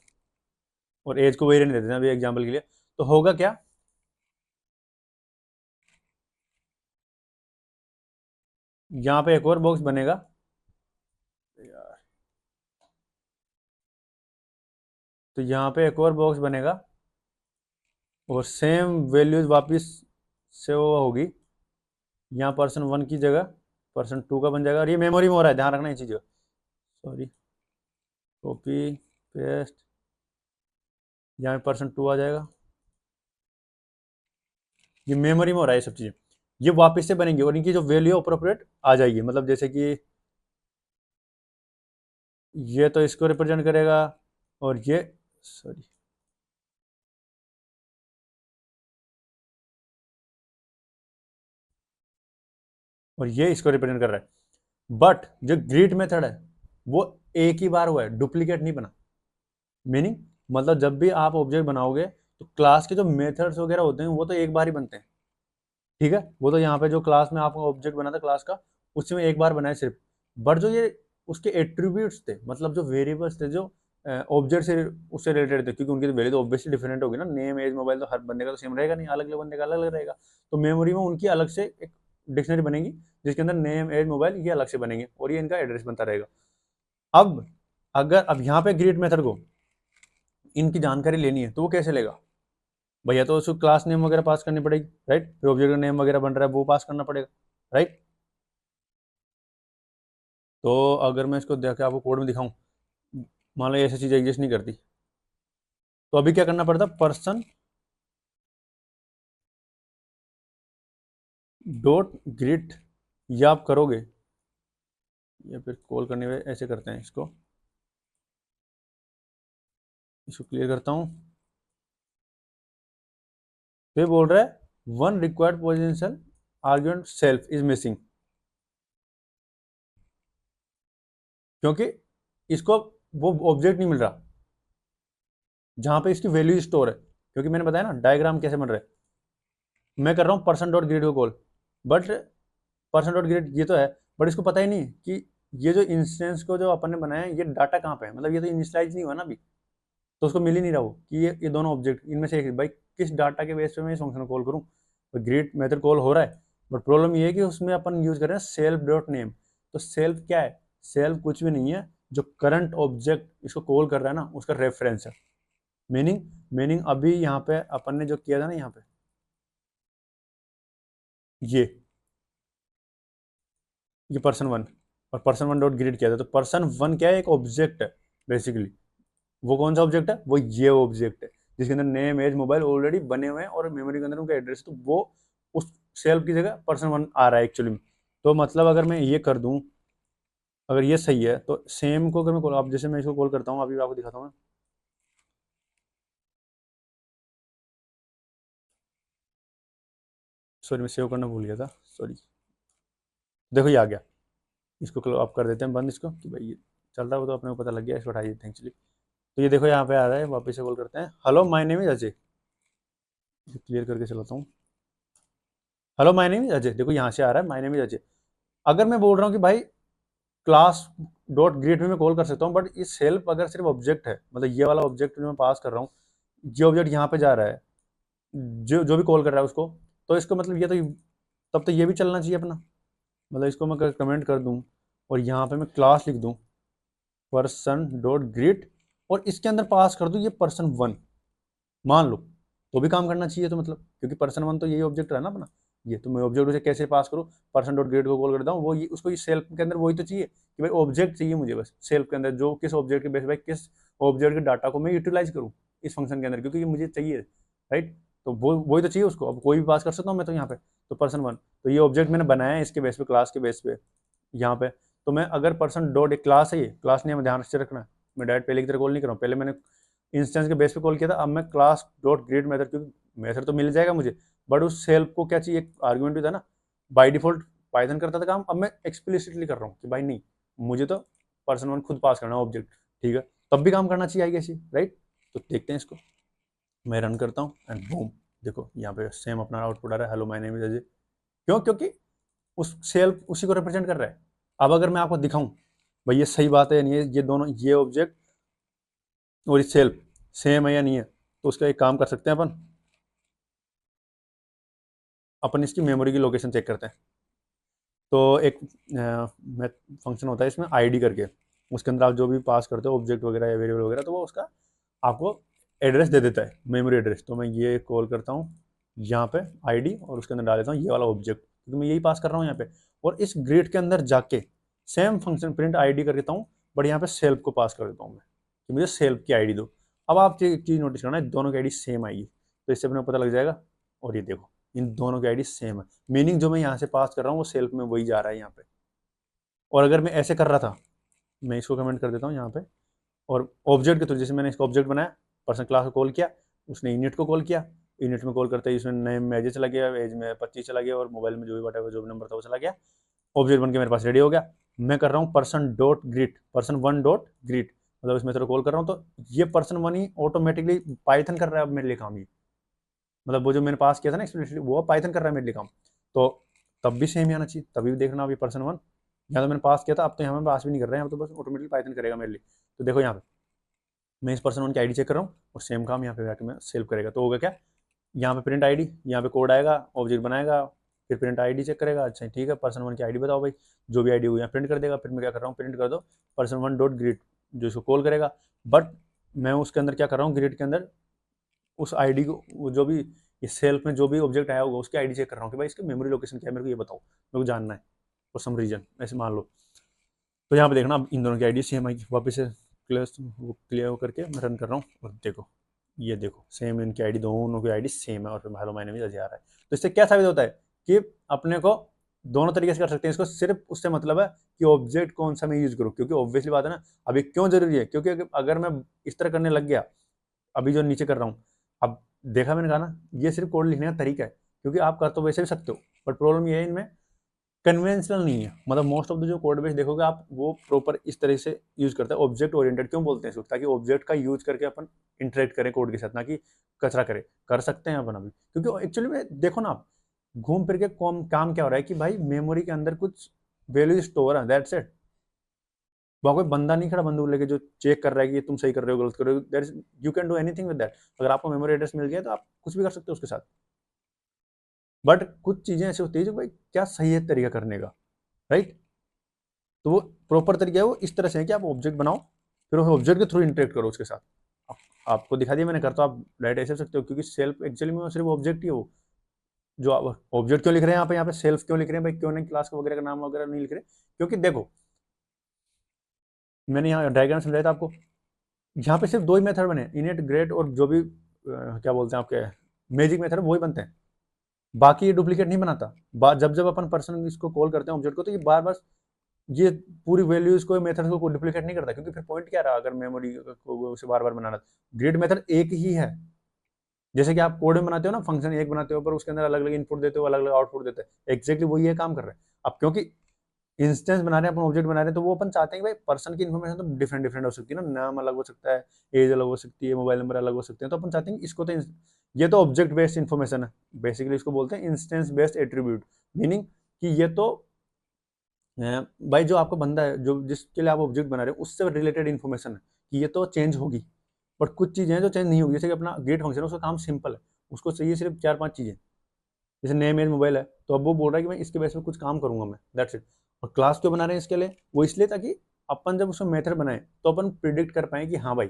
और एज को वही रहने देते हैं अभी एग्जाम्पल के लिए। तो होगा क्या, यहाँ पे एक और बॉक्स बनेगा यार, तो यहाँ पे एक और बॉक्स बनेगा और सेम वैल्यूज वापस से वो होगी, यहाँ पर्सन 1 की जगह पर्सन 2 का बन जाएगा। और ये मेमोरी में हो रहा है, ध्यान रखना ये चीज़, सॉरी, कॉपी पेस्ट, यहाँ पे पर्सन 2 आ जाएगा। ये मेमोरी में हो रहा है, ये सब चीज़ें ये वापस से बनेंगी और इनकी जो वैल्यू अप्रोप्रिएट आ जाएगी। मतलब जैसे कि ये तो इसको रिप्रेजेंट करेगा और ये, सॉरी, और ये इसको रिप्रेजेंट कर रहा है। बट जो ग्रीट मेथड है वो एक ही बार हुआ है, डुप्लीकेट नहीं बना। मीनिंग मतलब जब भी आप ऑब्जेक्ट बनाओगे तो क्लास के जो मेथड्स वगैरह होते हैं वो तो एक बार ही बनते हैं, ठीक है। वो तो यहाँ पे जो क्लास में आपका ऑब्जेक्ट बना था क्लास का, उसमें एक बार बनाए सिर्फ। बट जो ये उसके एट्रीब्यूट्स थे, मतलब जो वेरिएबल्स थे जो ऑब्जेक्ट से उससे रिलेटेड थे, क्योंकि उनकी तो वैल्यू तो ऑब्वियसली डिफरेंट होगी ना, नेम एज मोबाइल तो हर बंदे का तो सेम रहेगा नहीं, अलग अलग बंदे का अलग अलग रहेगा। तो मेमोरी में उनकी अलग से एक डिक्शनरी बनेगी जिसके अंदर नेम एज मोबाइल ये अलग से बनेंगे और ये इनका एड्रेस बनता रहेगा। अब अगर अब यहाँ पे ग्रीट मेथड को इनकी जानकारी लेनी है तो वो कैसे लेगा, भैया तो उसको क्लास नेम वगैरह पास करनी पड़ेगी, राइट। फिर ऑब्जेक्ट का नेम वगैरह बन रहा है वो पास करना पड़ेगा, राइट। तो अगर मैं इसको देख के आपको कोड में दिखाऊं, मान लो ऐसी चीज़ एग्जिस्ट नहीं करती, तो अभी क्या करना पड़ता, पर्सन डॉट ग्रिट, या आप करोगे या फिर कॉल करने में ऐसे करते हैं, इसको क्लियर करता हूँ। तो ये बोल रहा है one required positional argument self is missing, क्योंकि इसको वो ऑब्जेक्ट नहीं मिल रहा जहां पे इसकी वैल्यू स्टोर है। क्योंकि मैंने बताया ना डायग्राम कैसे बन रहा है, मैं कर रहा हूँ पर्सन डॉट ग्रिड को call, but person dot grid ये तो है, बट इसको पता ही नहीं कि ये जो इंस्टेंस को जो अपन ने बनाया है ये डाटा कहाँ पे है, मतलब ये तो इनिशियलाइज नहीं हुआ ना अभी, तो उसको मिल ही नहीं रहा वो कि ये दोनों ऑब्जेक्ट इनमें से एक, भाई किस डाटा के बेस पे मैं इस फंक्शन को कॉल करूँ। तो ग्रिड मेथड कॉल हो रहा है, बट प्रॉब्लम ये है कि उसमें अपन यूज कर रहे हैं सेल्फ डॉट नेम। तो सेल्फ क्या है, सेल्फ कुछ भी नहीं है, जो करंट ऑब्जेक्ट इसको कॉल कर रहा है ना उसका रेफरेंस है। मीनिंग मीनिंग अभी यहाँ पे अपन ने जो किया था ना, यहाँ पे ये ये पर्सन 1 और पर्सन 1 डॉट ग्रिड किया था, तो पर्सन 1 क्या है, एक ऑब्जेक्ट है बेसिकली। वो कौन सा ऑब्जेक्ट है, वो ये ऑब्जेक्ट है जिसके अंदर नेम एज मोबाइल ऑलरेडी बने हुए हैं और मेमोरी के अंदर उनका एड्रेस, तो वो उस सेल्फ की जगह पर्सन 1 आ रहा है एक्चुअली में। तो मतलब अगर मैं ये कर दूं, अगर ये सही है तो सेम को अगर मैं कॉल, अब जैसे मैं इसको कॉल करता हूँ, अभी आपको दिखाता हूँ मैं, सॉरी मैं सेव करना भूल गया था, सॉरी। देखो ये आ गया, इसको आप कर देते हैं बंद इसको, कि भाई ये चल रहा है, वो तो अपने को पता लग गया, इसको हटाइए एक्चुअली। तो ये देखो यहाँ पे आ रहा है, वापस से कॉल करते हैं, hello my name is Ajay, clear करके चलाता हूँ, hello my name is Ajay, देखो यहाँ से आ रहा है माय नेम इज अजय। अगर मैं बोल रहा हूँ कि भाई क्लास डॉट ग्रीट में मैं कॉल कर सकता हूँ, बट ये सेल्फ अगर सिर्फ ऑब्जेक्ट है, मतलब ये वाला ऑब्जेक्ट जो मैं पास कर रहा हूँ, ये ऑब्जेक्ट यहाँ पे जा रहा है, जो जो भी कॉल कर रहा है उसको, तो इसको मतलब ये तो तब तो ये भी चलना चाहिए अपना। मतलब इसको मैं कमेंट कर दूँ और यहाँ पे मैं क्लास लिख दूँ पर्सन डॉट ग्रीट और इसके अंदर पास कर दूँ ये person1, मान लो, तो भी काम करना चाहिए। तो मतलब क्योंकि person1 तो यही ऑब्जेक्ट है ना अपना, ये तो मैं ऑब्जेक्ट उसे कैसे पास करूँ, पर्सन डॉट ग्रेड को कॉल करता हूँ, वो ये उसको सेल्फ के अंदर वही तो चाहिए कि भाई ऑब्जेक्ट चाहिए मुझे बस सेल्फ के अंदर, जो किस ऑब्जेक्ट के बेस पे किस ऑब्जेक्ट के डाटा को मैं यूटिलाइज करूँ इस फंक्शन के अंदर, क्योंकि ये मुझे चाहिए, राइट। तो वो वही तो चाहिए उसको, अब कोई भी पास कर सकता हूँ मैं तो यहाँ पे। तो person1, तो ये ऑब्जेक्ट मैंने बनाया है इसके बेस पे, क्लास के बेस पे यहाँ पे। तो मैं अगर पर्सन डॉट एक क्लास है, ये क्लास नेम ध्यान से रखना, मैं डायरेक्ट पहले की तरह कॉल नहीं कर रहा हूँ, पहले मैंने इंस्टेंस के बेस पे कॉल किया था, अब मैं क्लास डॉट ग्रीट मेथड, क्योंकि मेथड तो मिल जाएगा मुझे, बट उस सेल्फ को क्या चाहिए, आर्गुमेंट भी था ना। बाय डिफॉल्ट पाइथन करता था काम, अब मैं एक्सप्लिसिटली कर रहा हूँ कि भाई नहीं, मुझे तो person1 खुद पास करना है ऑब्जेक्ट, ठीक है, तब भी काम करना चाहिए आई कैसी, राइट। तो देखते हैं इसको, मैं रन करता हूँ एंड बूम, देखो यहाँ पे सेम अपना आउटपुट आ रहा है, hello my name is Ajay. क्यों? क्योंकि उस सेल्फ उसी को रिप्रेजेंट कर रहा है। अब अगर मैं आपको दिखाऊं भाई ये सही बात है या नहीं है, ये दोनों, ये ऑब्जेक्ट और ये सेल्फ सेम है या नहीं है, तो उसका एक काम कर सकते हैं अपन इसकी मेमोरी की लोकेशन चेक करते हैं। तो एक फंक्शन होता है इसमें आईडी करके, उसके अंदर आप जो भी पास करते हो ऑब्जेक्ट वगैरह या वेरिएबल वगैरह, तो वो उसका आपको एड्रेस दे देता है, मेमोरी एड्रेस। तो मैं ये कॉल करता हूँ यहाँ पे आईडी और उसके अंदर डाल देता हूँ ये वाला ऑब्जेक्ट, क्योंकि मैं यही पास कर रहा हूँ यहाँ पे। और इस ग्रिड के अंदर जाके सेम फंक्शन प्रिंट आईडी कर देता हूँ, बट यहाँ पे सेल्फ को पास कर देता हूँ मैं कि मुझे सेल्फ की आईडी दो। अब आप एक चीज़ नोटिस करना है, दोनों की आईडी सेम आएगी, तो इससे अपने पता लग जाएगा। और ये देखो इन दोनों की आईडी सेम है, मीनिंग जो मैं यहाँ से पास कर रहा हूँ वो सेल्फ में वही जा रहा है यहाँ पे। और अगर मैं ऐसे कर रहा था, मैं इसको कमेंट कर देता हूँ यहाँ पे, और ऑब्जेक्ट के थ्रू, जैसे मैंने इसका ऑब्जेक्ट बनाया, पर्सन क्लास को कॉल किया, उसने इनिट को कॉल किया, इनिट में कॉल करते ही उसमें नेम में एज चला गया, एज में 25 चला गया, और मोबाइल में जो भी वटेवर जो भी नंबर था वो चला गया, ऑब्जेक्ट बन के मेरे पास रेडी हो गया। मैं कर रहा हूँ person dot greet, person1 dot greet, मतलब इस मेथड को कॉल कर रहा हूँ, तो ये person1 ही ऑटोमेटिकली पाइथन कर रहा है अब मेरे लिए काम, ये मतलब वो जो मैंने पास किया था ना एक्सप्लिसिटली, वो पाइथन कर रहा है मेरे लिए काम। तो तब भी सेम ही आना चाहिए, तभी देखना अभी person1, यहाँ तो मैंने पास किया था, अब तो यहाँ में पास भी नहीं कर रहे हैं, अब तो बस ऑटोमेटिकली पाइथन करेगा मेरे लिए। तो देखो यहाँ पे मैं इस person1 की आईडी चेक कर रहा हूँ और सेम काम यहाँ पे जाके मैं सेव करेगा, तो होगा क्या, यहाँ पे प्रिंट आईडी, यहाँ पे कोड आएगा, ऑब्जेक्ट बनाएगा, फिर प्रिंट आईडी चेक करेगा, अच्छा ठीक है person1 की आईडी बताओ भाई, जो भी आईडी हो यहाँ प्रिंट कर देगा। फिर मैं क्या कर रहा हूँ, प्रिंट कर दो person1 डॉट ग्रीट, जो इसको कॉल करेगा, बट मैं उसके अंदर क्या कर रहा हूँ, ग्रीट के अंदर उस आईडी को, वो जो भी इस सेल्फ में जो भी ऑब्जेक्ट आया होगा उसकी आईडी चेक कर रहा हूँ कि भाई इसकी मेमोरी लोकेशन क्या है, मेरे को ये बताओ, मेरे को जानना है फॉर सम रीजन, ऐसे मान लो। तो यहाँ पे देखना अब इन दोनों की आईडी सेम आएगी, वापस से क्लियर करके मैं रन कर रहा हूँ और देखो, ये देखो सेम इनकी आईडी, दोनों की आईडी सेम है, और फिर hello my name is Ajay आ रहा है। तो इससे क्या साबित होता है कि अपने को दोनों तरीके से कर सकते हैं इसको, सिर्फ उससे मतलब है कि ऑब्जेक्ट कौन सा मैं यूज करूँ, क्योंकि ऑब्वियसली बात है ना, अभी क्यों जरूरी है, क्योंकि अगर मैं इस तरह करने लग गया, अभी जो नीचे कर रहा हूँ, अब देखा मैंने कहा ना, ये सिर्फ कोड लिखने का तरीका है, क्योंकि आप कर तो वैसे भी सकते हो, बट प्रॉब्लम ये है इनमें कन्वेंशनल नहीं है, मतलब मोस्ट ऑफ द जो कोड बेस देखोगे आप वो प्रॉपर इस तरह से यूज करता है, ऑब्जेक्ट ओरिएंटेड क्यों बोलते हैं इसको, ताकि ऑब्जेक्ट का यूज करके अपन इंटरेक्ट करें कोड के साथ, ना कि कचरा करें, कर सकते हैं अपन अभी, क्योंकि एक्चुअली में देखो ना आप, घूम फिर के काम क्या हो रहा है कि भाई मेमोरी के अंदर कुछ वैल्यू स्टोर है, दैट्स इट। वहाँ कोई बंदा नहीं खड़ा बंदूक लेके जो चेक कर रहा है कि तुम सही कर रहे हो गलत कर रहे हो, that is you can do anything with that. अगर आपको मेमोरी एड्रेस मिल गया तो आप कुछ भी कर सकते हो उसके साथ, बट कुछ चीजें ऐसी होती है जो भाई क्या सही है तरीका करने का, राइट। तो वो प्रॉपर तरीका है, वो इस तरह से है कि आप ऑब्जेक्ट बनाओ, फिर उस ऑब्जेक्ट के थ्रू इंटरेक्ट करो उसके साथ। आपको दिखा दिया मैंने, कर तो आप डायरेक्ट ऐसे सकते हो, क्योंकि सेल्फ एक्चुअली में सिर्फ ऑब्जेक्ट ही है वो, जो आप ऑब्जेक्ट क्यों लिख रहे हैं यहाँ पे सेल्फ क्यों लिख रहे हैं भाई, क्यों नहीं क्लास वगैरह का नाम वगैरह नहीं लिख रहे, क्योंकि देखो मैंने यहाँ डायग्राम समझाया था आपको, यहाँ पे सिर्फ दो ही मेथड बने, इनिट ग्रेट और जो भी क्या बोलते हैं आपके मैजिक मेथड वही बनते हैं, बाकी ये डुप्लीकेट नहीं बनाता। जब जब अपन पर्सन इसको कॉल करते हैं ऑब्जेक्ट को, तो ये बार बार ये पूरी वैल्यूज को मेथड को डुप्लीकेट नहीं करता, क्योंकि फिर पॉइंट क्या रहा अगर मेमोरी को उसे बार बार बनाना। ग्रिड मेथड एक ही है, जैसे कि आप कोड में बनाते हो ना, फंक्शन एक बनाते हो पर उसके अंदर अलग अलग इनपुट देते हो, अलग अलग आउटपुट देते हैं, एक्जैक्टली वही है काम कर रहे हैं। अब क्योंकि इंस्टेंस बना रहे हैं अपन, ऑब्जेक्ट बना रहे हैं, तो वो अपन चाहते हैं कि भाई पर्सन की इन्फॉर्मेशन तो डिफरेंट डिफरेंट हो सकती है ना, नाम अलग हो सकता है, एज अलग हो सकती है, मोबाइल नंबर अलग हो सकते हैं, तो अपन चाहते हैं कि इसको तो ये तो ऑब्जेक्ट बेस्ड इन्फॉर्मेशन है, बेसिकली इसको बोलते हैं इंस्टेंस बेस्ड एट्रीब्यूट, मीनिंग कि ये तो भाई जो आपका बंदा है, जो जिसके लिए आप ऑब्जेक्ट बना रहे हो, उससे रिलेटेड इन्फॉर्मेशन है कि ये तो चेंज होगी, बट कुछ चीज़ें हैं जो चेंज नहीं होगी। जैसे कि अपना गेट फंक्शन है, उसका काम सिंपल है, उसको चाहिए सिर्फ 4-5 चीज़ें। जैसे नेम एज मोबाइल है, तो अब वो बोल रहा है कि मैं इसके बेस पे कुछ काम करूंगा मैं, दैट्स इट। और क्लास क्यों बना रहे हैं इसके लिए? वो इसलिए ताकि अपन जब उसमें मेथड बनाए तो अपन प्रिडिक्ट कर पाए कि हाँ भाई,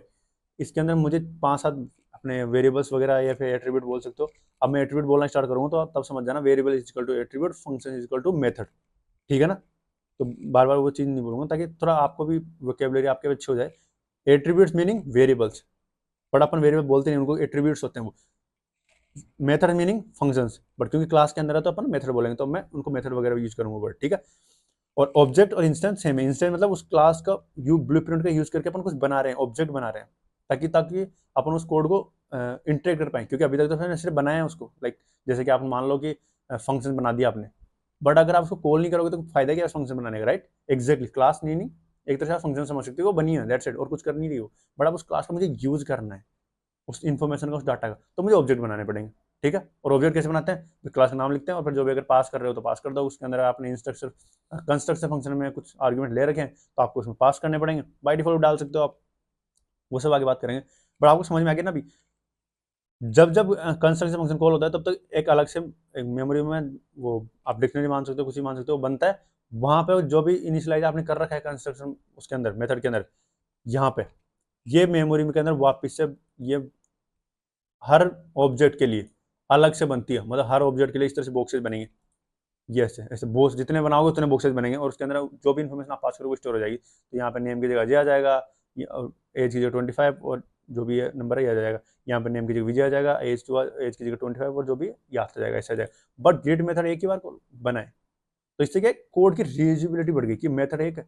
इसके अंदर मुझे 5-7 अपने वेरिएबल्स वगैरह या फिर एट्रीब्यूट बोल सकते हो। अब मैं एट्रीब्यूट बोलना स्टार्ट करूंगा तो आप तब समझ जाना, variable is equal to attribute, function is equal to method. ठीक है ना? तो बार बार वो चीज़ नहीं बोलूंगा, ताकि थोड़ा आपको भी वोकेबलरी आपके अच्छी हो जाए। Attributes meaning variables, but upon variable बोलते नहीं, उनको एट्रीब्यूट्स होते हैं वो। मेथड मीनिंग फंक्शंस, बट क्योंकि क्लास के अंदर है तो अपन मेथड बोलेंगे, तो मैं उनको मेथड वगैरह यूज करूंगा वर्ड, ठीक है। और ऑब्जेक्ट और इंस्टेंस सेम है। इंस्टेंस मतलब उस क्लास का ब्लूप्रिंट का यूज करके अपन कुछ बना रहे हैं, ऑब्जेक्ट बना रहे हैं, ताकि ताकि अपन उस कोड को इंटरेक्ट कर पाए, क्योंकि अभी तक तो फिर सिर्फ बनाया है उसको, लाइक जैसे कि आप मान लो कि फंक्शन बना दिया आपने, बट अगर आप उसको कॉल नहीं करोगे तो फायदा क्या है फंक्शन बनाने का, राइट? एग्जैक्टली, क्लास नहीं, एक तरह से आप फंक्शन समझ सकते हो, वो बनी है, दैट्स इट, और कुछ कर नहीं रही हो। बट आप उस क्लास को मुझे यूज करना है, उस इन्फॉर्मेशन का, उस डाटा का, तो मुझे ऑब्जेक्ट बनाने पड़ेंगे। ठीक है। और ऑब्जेक्ट कैसे बनाते हैं? तो क्लास का नाम लिखते हैं, और फिर जो भी अगर पास कर रहे हो तो पास कर दो, उसके अंदर आपने इंस्ट्रक्टर कंस्ट्रक्टर फंक्शन में कुछ आर्ग्यूमेंट ले रखे हैं तो आपको उसमें पास करने पड़ेंगे। बाय डिफॉल्ट डाल सकते हो आप, वो सब आगे बात करेंगे। बट आपको समझ में आ गया ना अभी? जब जब कंस्ट्रक्शन फंक्शन कॉल होता है तब तक एक अलग से एक मेमोरी में, वो आप डिक्शनरी मान सकते हो, कुछ ही मान सकते हो, बनता है। वहां पे जो भी इनिशियलाइज आपने कर रखा है कंस्ट्रक्शन उसके अंदर, मेथड के अंदर, यहाँ पे ये मेमोरी के अंदर वापस से ये हर ऑब्जेक्ट के लिए अलग से बनती है। मतलब हर ऑब्जेक्ट के लिए इस तरह से बॉक्सेस बनेंगे, ये ऐसे ऐसे बॉक्स जितने बनाओगे उतने बॉक्सेस बनेंगे, और उसके अंदर जो भी इन्फॉर्मेशन आप पास करोगे स्टोर हो जाएगी। तो यहाँ पे नेम की जगह जे आ जाएगा, एज की जगह 25, और जो भी नंबर है ये आ जाएगा। यहाँ पे नेम की जगह विजय आ जाएगा, एज की जगह 25, और जो भी ये आ जाएगा, ऐसा आ जाएगा। बट गेट मेथड एक ही बार बनाए, तो इससे क्या कोड की रीयूजेबिलिटी बढ़ गई, कि मेथड एक है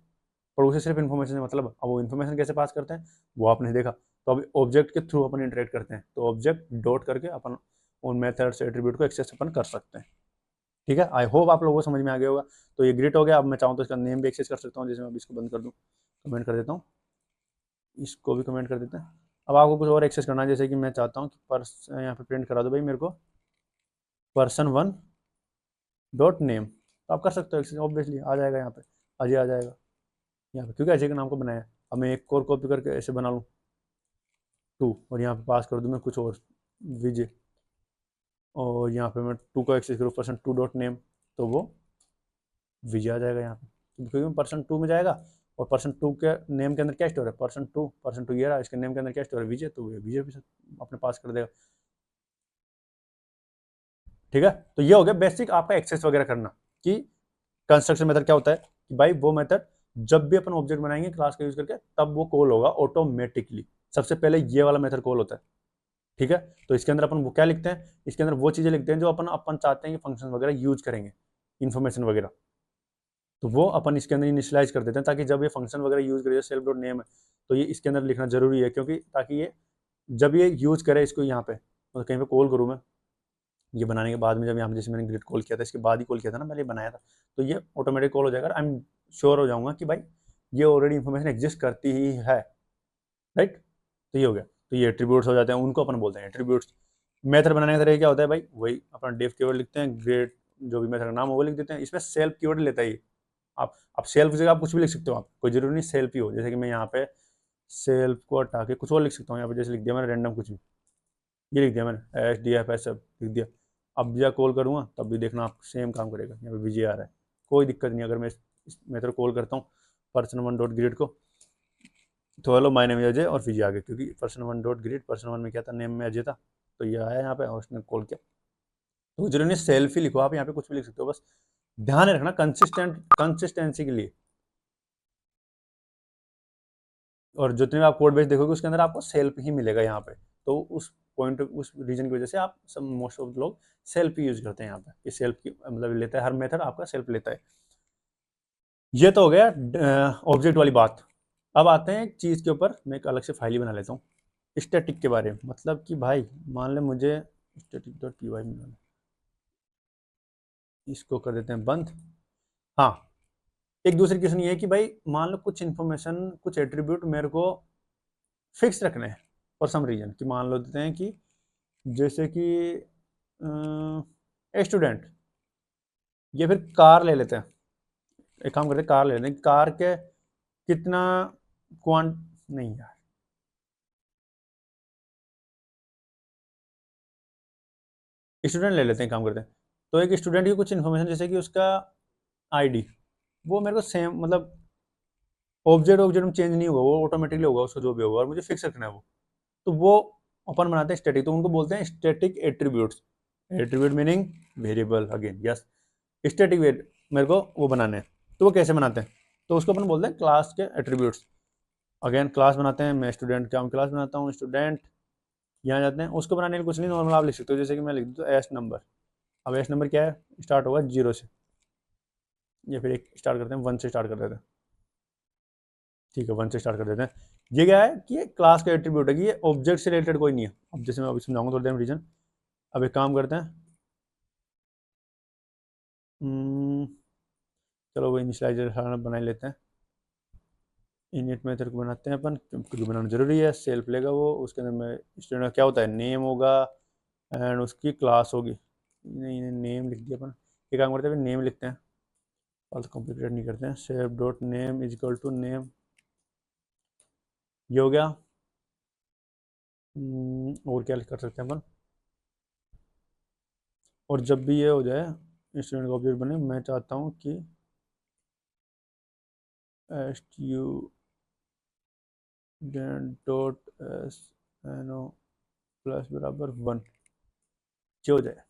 पर उसे सिर्फ इन्फॉर्मेशन मतलब, अब वो इन्फॉर्मेशन कैसे पास करते हैं वो आपने देखा। तो अब ऑब्जेक्ट के थ्रू अपन इंटरेक्ट करते हैं, तो ऑब्जेक्ट डॉट करके अपन उन मेथड्स एट्रीब्यूट को एक्सेस अपन कर सकते हैं। ठीक है, आई होप आप लोगों को समझ में आ गया होगा। तो ये ग्रिड हो गया। अब मैं चाहूँ तो इसका नेम भी एक्सेस कर सकता हूँ, जैसे मैं अभी इसको बंद कर दूँ, कमेंट कर देता हूँ, इसको भी कमेंट कर देते हैं। अब आपको कुछ और एक्सेस करना है, जैसे कि मैं चाहता हूँ कि यहाँ पे प्रिंट करा दो भाई मेरे को person1.name, तो आप कर सकते हो एक्सेस, ऑब्वियसली आ जाएगा यहाँ पे, अजय आ जाएगा यहाँ पे, क्योंकि अजय के नाम को बनाया है। अब मैं एक और कॉपी करके ऐसे बना लूँ 2, और यहाँ पे पास कर दूँ मैं कुछ और विजय, और यहाँ पे मैं 2 का एक्सेस करूँ person2.name, तो वो विजय आ जाएगा यहाँ पे, क्योंकि person2 में जाएगा। और person2 के नेम के अंदर क्या स्टोर है? person2 ये रहा, इसके नेम के अंदर क्या स्टोर है? विजय, तो विजय भी अपने पास कर देगा। ठीक है, तो ये हो गया बेसिक आपका एक्सेस वगैरह करना, कि कंस्ट्रक्शन मेथड क्या होता है, कि भाई वो मेथड जब भी अपन ऑब्जेक्ट बनाएंगे क्लास का यूज करके, तब वो कॉल होगा ऑटोमेटिकली। सबसे पहले ये वाला मेथड कॉल होता है। ठीक है, तो इसके अंदर अपन वो क्या लिखते हैं? इसके अंदर वो चीजें लिखते हैं जो अपन अपन चाहते हैं कि फंक्शन वगैरह यूज करेंगे, इन्फॉर्मेशन वगैरह, तो वो अपन इसके अंदर इनिशियलाइज कर देते हैं, ताकि जब ये फंक्शन वगैरह यूज करे, सेल्फ डॉट नेम है तो ये इसके अंदर लिखना जरूरी है, क्योंकि ताकि ये जब ये यूज करे इसको यहाँ पे, तो कहीं पे कॉल करूँ मैं, ये बनाने के बाद में, जब यहाँ पे जैसे मैंने ग्रिड कॉल किया था, इसके बाद ही कॉल किया था ना, पहले बनाया था, तो ये ऑटोमेटिक कॉल हो जाएगा। आई एम श्योर हो जाऊंगा कि भाई ये ऑलरेडी इन्फॉर्मेशन एग्जिस्ट करती ही है, राइट? तो ये हो गया। तो ये एट्रीब्यूट्स हो जाते हैं, उनको अपन बोलते हैं एट्रीब्यूट्स। मेथड बनाने का तरीका क्या होता है भाई? वही अपना डेफ कीवर्ड लिखते हैं, ग्रेड जो भी मेथड का नाम हो वो लिख देते हैं। इसमें सेल्फ कीवर्ड लेता है ये। आप सेल्फ की जगह आप कुछ भी लिख सकते हो, आप कोई जरूरी नहीं सेल्फ ही हो। जैसे कि मैं यहाँ पे सेल्फ को हटा के कुछ और लिख सकता हूँ, यहाँ पे जैसे लिख दिया मैंने रैंडम कुछ भी, ये लिख दिया मैंने एच डी एफ एस लिख दिया। अब जब कॉल करूँगा तब भी देखना आप सेम काम करेगा, यहाँ पे विजय आ रहा है, कोई दिक्कत नहीं। अगर मैं इस मेथड कॉल करता हूँ person1.greet को, तो हेलो माय नेम है अजय, और विजय आ गया, क्योंकि person1.greet, person1 में क्या था, नेम में अजय था, तो ये आया यहाँ पे और उसने कॉल किया। तो जरूरी नहीं सेल्फ ही लिखो, आप यहाँ पे कुछ भी लिख सकते हो, बस ध्यान रखना कंसिस्टेंसी के लिए। और जितने भी आप कोड बेस देखोगे उसके अंदर आपको सेल्फ ही मिलेगा यहाँ पे, तो उस पॉइंट उस रीजन की वजह से आप सब मोस्ट ऑफ लोग सेल्फ ही यूज करते हैं यहाँ पे, कि सेल्फ की मतलब लेता है, हर मेथड आपका सेल्फ लेता है। ये तो हो गया ऑब्जेक्ट वाली बात। अब आते हैं एक चीज के ऊपर, मैं एक अलग से फाइल ही बना लेता हूँ स्टैटिक के बारे में। मतलब कि भाई मान ले मुझे स्टैटिक डॉट पी वाई मिला, इसको कर देते हैं बंद। हाँ, एक दूसरी क्वेश्चन ये है कि भाई मान लो कुछ इन्फॉर्मेशन, कुछ एट्रीब्यूट मेरे को फिक्स रखने हैं फॉर सम रीजन, कि मान लो देते हैं कि जैसे कि स्टूडेंट, या फिर कार ले लेते हैं, एक काम करते हैं, कार ले लेते हैं। कार के कितना क्वांट नहीं यार, स्टूडेंट ले लेते हैं, काम करते हैं। तो एक स्टूडेंट की कुछ इन्फॉर्मेशन, जैसे कि उसका आईडी, वो मेरे को सेम मतलब ऑब्जेक्ट ऑब्जेक्ट में चेंज नहीं होगा, वो ऑटोमेटिकली होगा उसका जो भी होगा, और मुझे फिक्स रखना है वो। तो वो अपन बनाते हैं स्टैटिक, तो उनको बोलते हैं static attributes. Attribute meaning variable, again yes. Static मेरे को वो बनाने हैं, तो वो कैसे बनाते हैं, तो उसको अपन बोलते हैं क्लास के एट्रीब्यूट्स। अगेन क्लास बनाते हैं, मैं स्टूडेंट का क्लास बनाता हूँ, स्टूडेंट यहाँ जाते हैं। उसको बनाने के लिए कुछ नहीं, नॉर्मल आप लिख सकते हो, जैसे कि मैं लिख दूँ एस नंबर। अब एस नंबर क्या है, स्टार्ट होगा 0 से, या फिर एक स्टार्ट करते हैं 1 से स्टार्ट कर देते हैं। ठीक है, 1 से स्टार्ट कर देते हैं। ये क्या है कि ये क्लास का एट्रीब्यूट है, कि ये ऑब्जेक्ट से रिलेटेड कोई नहीं है। अब जैसे मैं अभी समझाऊंगा थोड़ी देर में रीजन। अब एक काम करते हैं, हम्म, चलो वो इनिशियलाइजर बना ही लेते हैं। इनिट मेथड को बनाते हैं अपन, क्योंकि बनाना जरूरी है। सेल्फ लेगा वो, उसके अंदर में स्टूडेंट का क्या होता है, नेम होगा एंड उसकी क्लास होगी। नहीं नेम लिख दिया अपन। एक काम करते हैं, नेम लिखते हैं, और तो कॉम्प्लिकेटेड नहीं करते हैं। Self dot name is equal to name, ये हो गया। और क्या कर सकते हैं अपन, और जब भी ये हो जाए स्टूडेंट का ऑब्जेक्ट बने, मैं चाहता हूँ कि student dot S N O plus बराबर 1 ये हो जाए।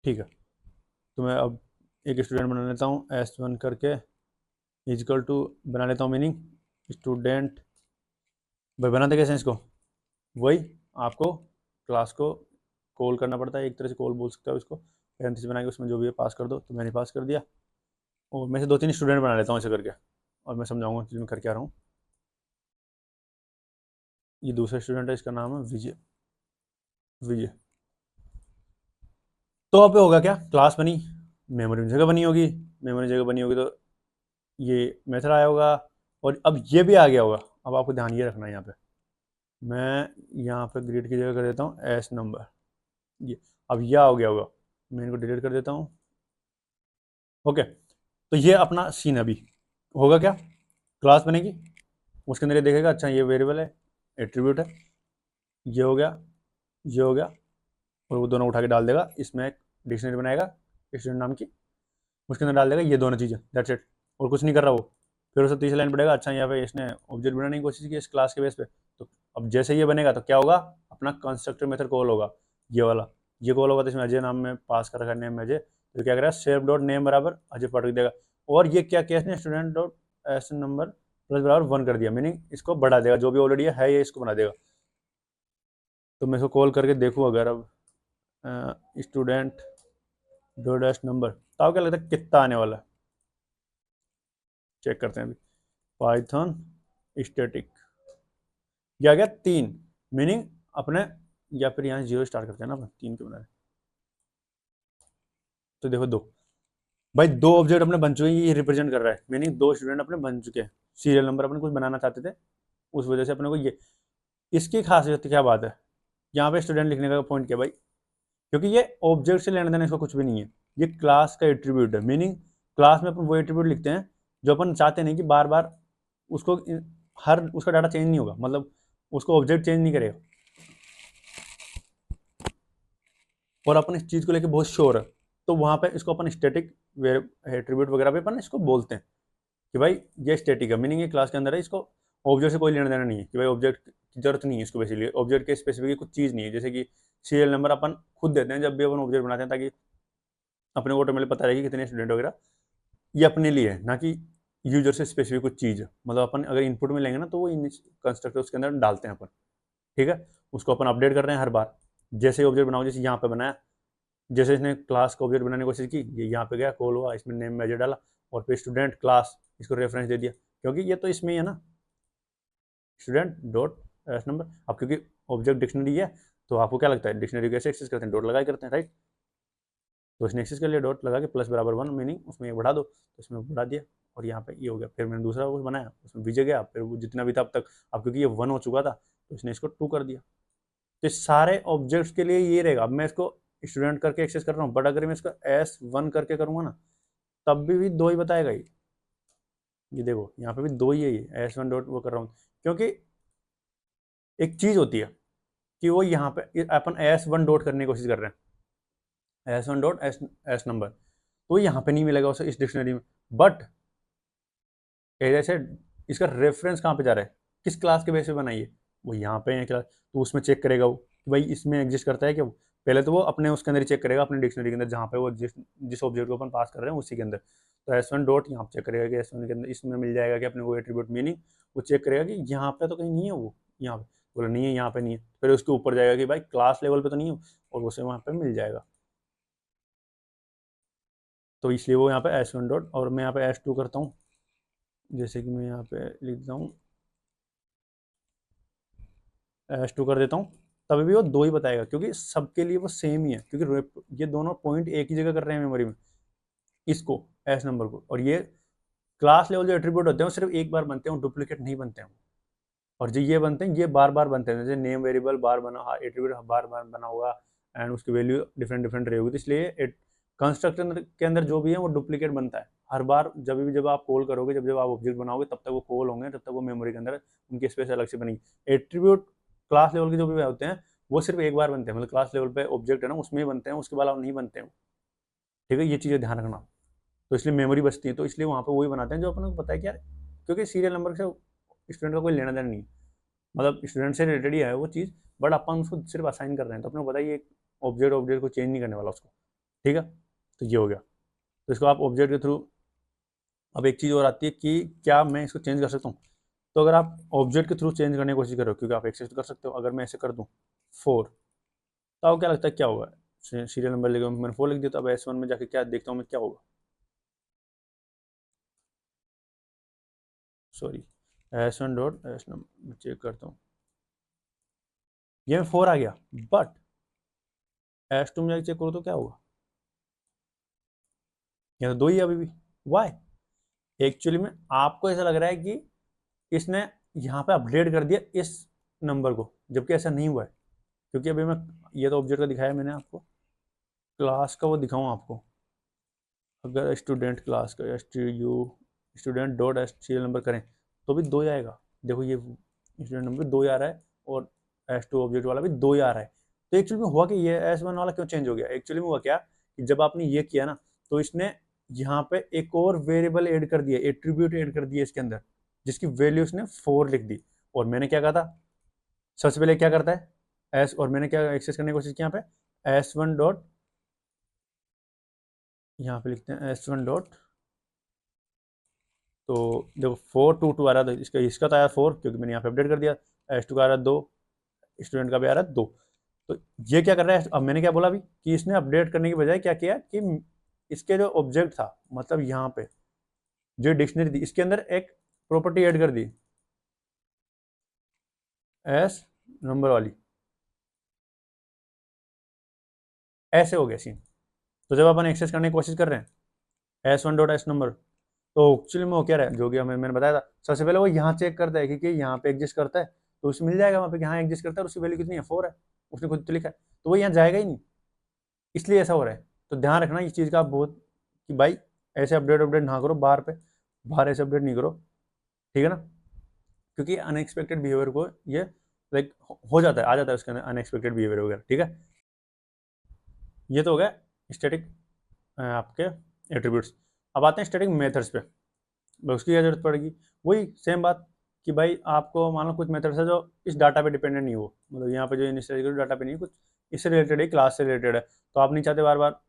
ठीक है, तो मैं अब एक स्टूडेंट बना लेता हूँ, S1 करके इजकल टू बना लेता हूँ मीनिंग स्टूडेंट। भाई बनाते कैसे हैं इसको, वही आपको क्लास को कॉल करना पड़ता है, एक तरह से कॉल बोल सकते हो इसको। पैरेंथेसिस बना के उसमें जो भी है पास कर दो, तो मैंने पास कर दिया। और मैं से 2-3 स्टूडेंट बना लेता हूँ ऐसे करके, और मैं समझाऊंगा कि मैं कर क्या रहा हूँ। ये दूसरा स्टूडेंट है, इसका नाम है विजय। विजय, तो अब होगा क्या, क्लास बनी, मेमोरी में जगह बनी होगी, मेमोरी जगह बनी होगी तो ये मेथड आया होगा, और अब ये भी आ गया होगा। अब आपको ध्यान ये रखना है, यहाँ पे मैं यहाँ पे ग्रेड की जगह कर देता हूँ एस नंबर। ये अब यह हो गया होगा, मैं इनको डिलीट कर देता हूँ। ओके, तो ये अपना सीन अभी होगा क्या, क्लास बनेगी, उसके अंदर ये देखेगा अच्छा ये वेरिएबल है, एट्रीब्यूट है, ये हो गया, ये हो गया, और वो दोनों उठा के डाल देगा इसमें, एक डिक्शनरी बनाएगा स्टूडेंट नाम की, उसके अंदर डाल देगा ये दोनों चीज़ें, दैट्स इट, और कुछ नहीं कर रहा वो। फिर उसे तीसरी लाइन पड़ेगा, अच्छा यहाँ पे इसने ऑब्जेक्ट बनाने की कोशिश की इस क्लास के बेस पे, तो अब जैसे ये बनेगा तो क्या होगा, अपना कंस्ट्रक्टर मेथड कॉल होगा, ये वाला, ये कॉल होगा, तो इसमें अजय नाम में पास कर रखा है, नेम अजय, तो क्या करेगा, सेव डॉट नेम बराबर अजय पट देगा। और ये क्या किया इसने, student dot S number plus बराबर 1 कर दिया, मीनिंग इसको बढ़ा देगा, जो भी ऑलरेडी है ये इसको बना देगा। तो मैं इसको कॉल करके देखूँ अगर, अब स्टूडेंट डॉट एस नंबर, तो आपको क्या लगता है कितना आने वाला है, चेक करते हैं अभी। पाइथन स्टैटिक, ये आ गया 3, मीनिंग अपने, या फिर यहाँ 0 स्टार्ट करते हैं ना अपन, 3 क्यों बना रहे, तो देखो 2, भाई 2 ऑब्जेक्ट अपने बन चुके हैं, ये रिप्रेजेंट कर रहा है, मीनिंग 2 स्टूडेंट अपने बन चुके हैं। सीरियल नंबर अपने कुछ बनाना चाहते थे, उस वजह से अपने को ये, इसकी खासियत क्या बात है, यहाँ पे स्टूडेंट लिखने का पॉइंट क्या भाई, क्योंकि ये ऑब्जेक्ट से लेने देने इसका कुछ भी नहीं है, ये क्लास का एट्रीब्यूट है, मीनिंग क्लास में अपन वो एट्रीब्यूट लिखते हैं जो अपन चाहते नहीं कि बार बार उसको, हर उसका डाटा चेंज नहीं होगा, मतलब उसको ऑब्जेक्ट चेंज नहीं करेगा, और अपन इस चीज़ को लेके बहुत श्योर है, तो वहाँ पे इसको अपन स्टैटिक एट्रीब्यूट वगैरह पे अपन इसको बोलते हैं कि भाई ये स्टैटिक है, मीनिंग ये क्लास के अंदर है, इसको ऑब्जेक्ट से कोई लेना देना नहीं है, कि भाई ऑब्जेक्ट की जरूरत नहीं है इसको, बेसिकली ऑब्जेक्ट के स्पेसिफिक कुछ चीज़ नहीं है, जैसे कि सीरियल नंबर अपन खुद देते हैं जब भी अपन ऑब्जेक्ट बनाते हैं, ताकि अपने को ऑटोमेटिक पता रहेगी कितने स्टूडेंट वगैरह, ये अपने लिए है, ना कि यूजर से स्पेसिफिक कुछ चीज़ है, मतलब अपन अगर इनपुट में लेंगे ना, तो वो कंस्ट्रक्टर उसके अंदर डालते हैं अपन। ठीक है, उसको अपन अपडेट कर रहे हैं हर बार, जैसे ही ऑब्जेक्ट बनाओ, जैसे यहाँ पे बनाया, जैसे इसने क्लास का ऑब्जेक्ट बनाने की कोशिश की, ये यहाँ पे गया, कॉल हुआ, इसमें नेम मेजर डाला, और फिर स्टूडेंट क्लास इसको रेफरेंस दे दिया, क्योंकि ये तो इसमें ही है ना, स्टूडेंट डॉट एस नंबर। अब क्योंकि ऑब्जेक्ट डिक्शनरी है, तो आपको क्या लगता है डिक्शनरी कैसे एक्सेस करते हैं, डॉट लगा करते हैं, राइट। तो इसने एक्सेस कर लिया, डॉट लगा के प्लस बराबर 1, मीनिंग उसमें ये बढ़ा दो, तो इसमें बढ़ा दिया, और यहाँ पे ये हो गया। फिर मैंने दूसरा कुछ बनाया, उसमें विजय गया, फिर वो जितना भी था अब तक, अब क्योंकि ये 1 हो चुका था, तो इसने इसको 2 कर दिया। तो सारे ऑब्जेक्ट्स के लिए ये रहेगा। अब मैं इसको स्टूडेंट करके एक्सेस कर रहा हूँ, बट अगर मैं इसका S1 करके करूँगा ना तब भी 2 ही बताएगा ये देखो यहाँ पे भी 2 ही है, ये S1 डॉट वो कर रहा हूँ, क्योंकि एक चीज़ होती है कि वो यहाँ पे अपन S1 डॉट करने की कोशिश कर रहे हैं, S1 डॉट एस नंबर, तो यहाँ पे नहीं मिलेगा उसे इस डिक्शनरी में, बट जैसे इसका रेफरेंस कहाँ पे जा रहा है, किस क्लास के बेस पे बनाई है, वो यहाँ पे है क्लास, तो उसमें चेक करेगा वो कि भाई इसमें एग्जिस्ट करता है क्या, पहले तो वो अपने उसके अंदर ही चेक करेगा, अपने डिक्शनरी के अंदर जहाँ पे वो जिस ऑब्जेक्ट को अपन पास कर रहे हैं उसी के अंदर, तो S1 डॉट यहाँ चेक करेगा कि S1 के अंदर इसमें मिल जाएगा कि अपने को एट्रीब्यूट मीनिंग, वो चेक करेगा कि यहाँ पे तो कहीं नहीं है, वो यहाँ पे बोला नहीं है, यहाँ पे नहीं है, फिर उसके ऊपर जाएगा कि भाई क्लास लेवल पे तो नहीं हो, और उसे वहाँ पे मिल जाएगा, तो इसलिए वो यहाँ पे S1 डॉट, और मैं यहाँ पे S2 करता हूँ, जैसे कि मैं यहाँ पे लिख देता हूँ S2 कर देता हूँ, तभी भी वो 2 ही बताएगा, क्योंकि सबके लिए वो सेम ही है, क्योंकि ये दोनों पॉइंट एक ही जगह कर रहे हैं मेमोरी में, इसको S नंबर को, और ये क्लास लेवल जो एट्रीब्यूट होते हैं वो सिर्फ एक बार बनते हैं, डुप्लीकेट नहीं बनते हैं, और जो ये बनते हैं ये बार बार बनते हैं, जैसे नेम वेरिएबल बार बना, एट्रीब्यूट बार बार बना होगा, एंड उसकी वैल्यू डिफरेंट डिफरेंट रहेगी, तो इसलिए कंस्ट्रक्टर के अंदर जो भी है वो डुप्लीकेट बनता है हर बार, जब आप कॉल करोगे, जब जब आप ऑब्जेक्ट बनाओगे तब तक वो कॉल होंगे, तब तक वो मेमोरी के अंदर उनकी स्पेस अलग से बनेगी। एट्रीब्यूट क्लास लेवल के जो भी होते हैं वो सिर्फ एक बार बनते हैं, मतलब क्लास लेवल पे ऑब्जेक्ट है ना उसमें ही बनते हैं, उसके बाद नहीं बनते हैं, ठीक है, ये चीज़ें ध्यान रखना, तो इसलिए मेमोरी बचती है, तो इसलिए वहाँ पे वही बनाते हैं जो अपन को पता है कि यार, क्योंकि सीरियल नंबर से स्टूडेंट का कोई लेना देना नहीं है, मतलब स्टूडेंट से रिलेटेड ही है वो चीज़, बट अपन उसको सिर्फ असाइन कर रहे हैं, तो अपने को पता है ये ऑब्जेक्ट को चेंज नहीं करने वाला उसको, ठीक है, तो ये हो गया, तो इसको आप ऑब्जेक्ट के थ्रू, अब एक चीज़ और आती है कि क्या मैं इसको चेंज कर सकता हूँ, तो अगर आप ऑब्जेक्ट के थ्रू चेंज करने की कोशिश करो, क्योंकि आप एक्सेस कर सकते हो, अगर मैं ऐसे कर दूँ 4, तो आपको क्या लगता है क्या होगा, सीरियल नंबर लिखा मैंने 4 लिख दिया, तो अब S1 में जाके क्या देखता हूँ मैं, क्या होगा, sorry S1 dot S number check करता हूँ, ये 4 आ गया, बट S2 में जाके चेक करो तो क्या होगा, ये तो 2 ही है अभी भी, वाई, एक्चुअली में आपको ऐसा लग रहा है कि इसने यहाँ पे अपडेट कर दिया इस नंबर को, जबकि ऐसा नहीं हुआ है, क्योंकि अभी मैं ये तो ऑब्जेक्ट का दिखाया मैंने आपको, क्लास का वो दिखाऊँ आपको, अगर स्टूडेंट क्लास का स्टूडेंट डॉट सीरियल नंबर करें तो भी 2 ही आएगा, देखो ये स्टूडेंट नंबर 2 ही आ रहा है, और S2 ऑब्जेक्ट वाला भी 2 ही आ रहा है, तो एक्चुअली में हुआ कि ये S1 वाला क्यों चेंज हो गया, एक्चुअली में हुआ क्या कि जब आपने ये किया ना, तो इसने यहाँ पे एक और वेरिएबल ऐड कर दिया, एट्रीब्यूट ऐड कर दिया इसके अंदर, जिसकी वैल्यू उसने 4 लिख दी, और मैंने क्या कहा था, सबसे पहले क्या करता है एस, और मैंने क्या एक्सेस करने की कोशिश की यहाँ पे S1 डॉट, यहाँ पे लिखते हैं S1 डॉट, तो देखो 422 आ रहा था, इसका तो आया 4, क्योंकि मैंने यहाँ पे अपडेट कर दिया, S2 का आ रहा है 2, स्टूडेंट का भी आ रहा है 2, तो ये क्या कर रहा है, अब मैंने क्या बोला अभी कि इसने अपडेट करने की बजाय क्या किया कि इसके जो ऑब्जेक्ट था, मतलब यहाँ पे जो डिक्शनरी थी इसके अंदर एक प्रॉपर्टी ऐड कर दी S नंबर वाली, ऐसे हो गया सीन, तो जब अपन एक्सेस करने की कोशिश कर रहे हैं S1 डॉट एस नंबर, तो एक्चुअली में वो क्या रहा है, जो कि मैंने बताया था, सबसे पहले वो यहाँ चेक करता है कि यहाँ पे एग्जिस्ट करता है, तो उसे मिल जाएगा वहाँ पे यहाँ एग्जिस्ट करता है, और उसकी वैल्यू कितनी है 4 है, उसने खुद तो लिखा है, तो वो यहाँ जाएगा ही नहीं, इसलिए ऐसा हो रहा है, तो ध्यान रखना इस चीज़ का आप बहुत, कि भाई ऐसे अपडेट ना करो बाहर पे, बाहर ऐसे अपडेट नहीं करो, ठीक है ना, क्योंकि अनएक्सपेक्टेड बिहेवियर को ये लाइक हो जाता है, आ जाता है उसके अंदर अनएक्सपेक्टेड बिहेवियर वगैरह, ठीक है, ये तो हो गया स्टैटिक आपके एट्रीब्यूट्स। अब आते हैं स्टैटिक मेथड्स पे, उसकी क्या जरूरत पड़ेगी, वही सेम बात कि भाई आपको मान लो कुछ मेथड्स है जो इस डाटा पे डिपेंडेंट नहीं हो, मतलब यहाँ पे जो इनिशियलाइज डाटा पे नहीं, कुछ इससे रिलेटेड है, क्लास से रिलेटेड है, तो आप नहीं चाहते बार बार,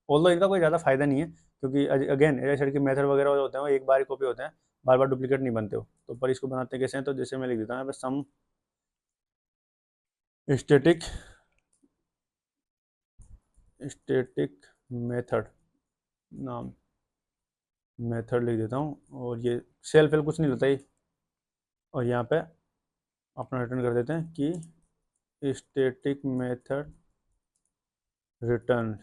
ऑल्दो इनका कोई ज़्यादा फायदा नहीं है, क्योंकि अगेन एज के मेथड वगैरह होते हैं वो एक बार ही कॉपी होते हैं, बार बार डुप्लीकेट नहीं बनते हो, तो पर इसको बनाते कैसे हैं, तो जैसे मैं लिख देता हूँ यहाँ पे सम स्टैटिक मेथड नाम मेथड लिख देता हूँ, और ये सेल्फ कुछ नहीं होता ये, और यहाँ पे अपना रिटर्न कर देते हैं कि स्टैटिक मेथड रिटर्न,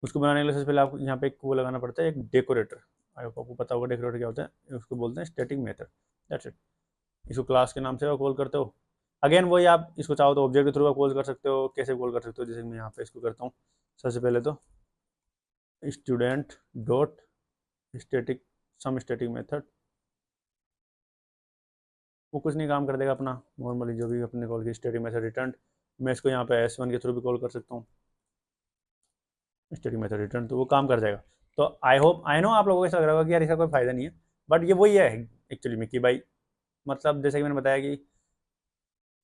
उसको बनाने के लिए सबसे पहले आपको यहाँ पे एक वो लगाना पड़ता है, एक डेकोरेटर, आपको पता होगा डेकोरेटर क्या होता है, उसको बोलते हैं स्टैटिक मेथड, दैट्स इट, इसको क्लास के नाम से कॉल करते हो। अगेन वही, आप इसको चाहो तो ऑब्जेक्ट के थ्रू कॉल कर सकते हो, कैसे कॉल कर सकते हो, जैसे मैं यहाँ पे इसको करता हूँ। सबसे पहले तो स्टूडेंट डॉट स्टैटिक सम स्टैटिक मेथड, वो कुछ नहीं काम कर देगा अपना नॉर्मली जो भी अपने कॉल की स्टैटिक मेथड रिटर्न। मैं इसको यहाँ पे S1 के थ्रू भी कॉल कर सकता हूँ, स्टैटिक मेथड रिटर्न, तो वो काम कर जाएगा। तो आई नो आप लोगों को ऐसा लग रहा होगा कि यार इसका कोई फायदा नहीं है, बट ये वही है एक्चुअली में कि भाई, मतलब जैसे कि मैंने बताया कि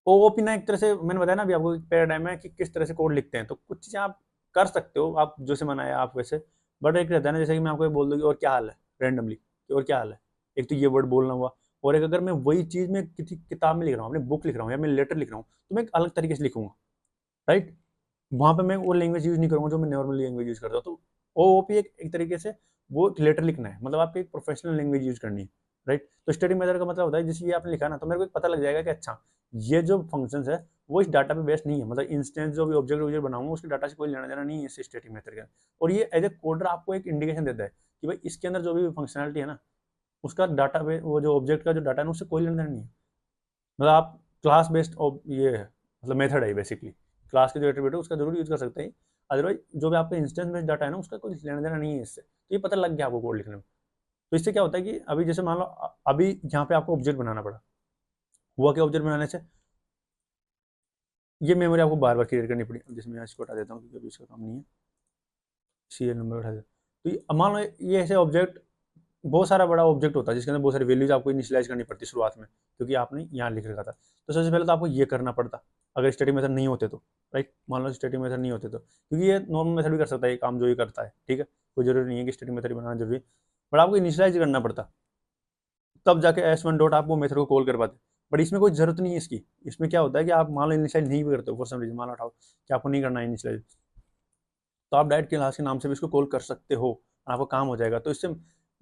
ओओपी ना एक तरह से, मैंने बताया ना अभी आपको पैराडाइम है कि किस तरह से कोड लिखते हैं, तो कुछ चीज़ें आप कर सकते हो, आप जैसे मनाया आप वैसे, बट एक रहता है ना, जैसे कि मैं आपको बोल दूँ कि और क्या हाल है रेंडमली, कि और क्या हाल है, एक तो ये वर्ड बोलना हुआ, और एक अगर मैं वही चीज़ में किसी किताब में लिख रहा हूँ, अपनी बुक लिख रहा हूँ या मैं लेटर लिख रहा हूँ, तो मैं एक अलग तरीके से लिखूंगा, राइट। वहाँ पे मैं वो लैंग्वेज यूज़ नहीं करूँगा जो मैं नॉर्मल लैंग्वेज यूज़ करता हूँ। तो ओओपी एक तरीके से वो एक लेटर लिखना है, मतलब आपको एक प्रोफेशनल लैंग्वेज यूज़ करनी है, राइट। तो स्टडी मेथड का मतलब होता है जैसे ये आपने लिखा ना, तो मेरे को एक पता लग जाएगा कि अच्छा ये जो फंक्शंस है वो इस डाटा पे बेस्ड नहीं है, मतलब इंस्टेंस जो भी ऑब्जेक्ट बनाऊंगा उसके डाटा से कोई लेना देना नहीं है इस स्टैटिक मेथड का। और ये एज ए कोडर आपको एक इंडिकेशन देता है कि भाई इसके अंदर जो भी फंक्शनलिटी है ना, उसका डाटा वो जो ऑब्जेक्ट का जो डाटा है ना उससे कोई लेना देना नहीं है। मतलब आप क्लास बेस्ड ये है, मतलब मेथड है बेसिकली, क्लास के जो एट्रीब्यूट है उसका जरूर यूज कर सकते हैं, अदरवाइज जो भी आपका इंस्टेंस बेस्ड डाटा है ना उसका कोई लेना देना नहीं है इससे। तो ये पता लग गया आपको कोड लिखने में। तो इससे क्या होता है कि अभी जैसे मान लो अभी यहाँ पे आपको ऑब्जेक्ट बनाना पड़ा, हुआ क्या ऑब्जेक्ट बनाने से, ये मेमोरी आपको बार बार क्रिएट करनी पड़ी। जिसमें मैं इसको हटा देता हूँ क्योंकि अभी इसका काम नहीं है, सीरियल नंबर उठा देता। तो मान लो ये ऐसे ऑब्जेक्ट, बहुत सारा बड़ा ऑब्जेक्ट होता है जिसके अंदर बहुत सारी वैल्यूज आपको इनिशियलाइज करनी पड़ती शुरुआत में, क्योंकि आपने यहाँ लिख रखा था। तो सबसे पहले तो आपको ये करना पड़ता, अगर स्टैटिक मेथड नहीं होते तो, राइट। मान लो स्टैटिक मेथड नहीं होते तो, क्योंकि ये नॉर्मल मेथड भी कर सकता है ये काम जो ये करता है, ठीक है, कोई जरूरी नहीं है कि स्टैटिक मेथड बनाना जरूरी, बट आपको इनिशियलाइज करना पड़ता, तब जाके S1 डॉट आप वो मेथड को कॉल कर पाते। बट इसमें कोई जरूरत नहीं है इसकी। इसमें क्या होता है कि आप मान लो इनिशियलाइज नहीं भी करते हो फॉर सम रीजन, मान लो उठाओ कि आपको नहीं करना है इनिशियलाइज, तो आप डायरेक्ट क्लास के नाम से भी इसको कॉल कर सकते हो, आपका काम हो जाएगा। तो इससे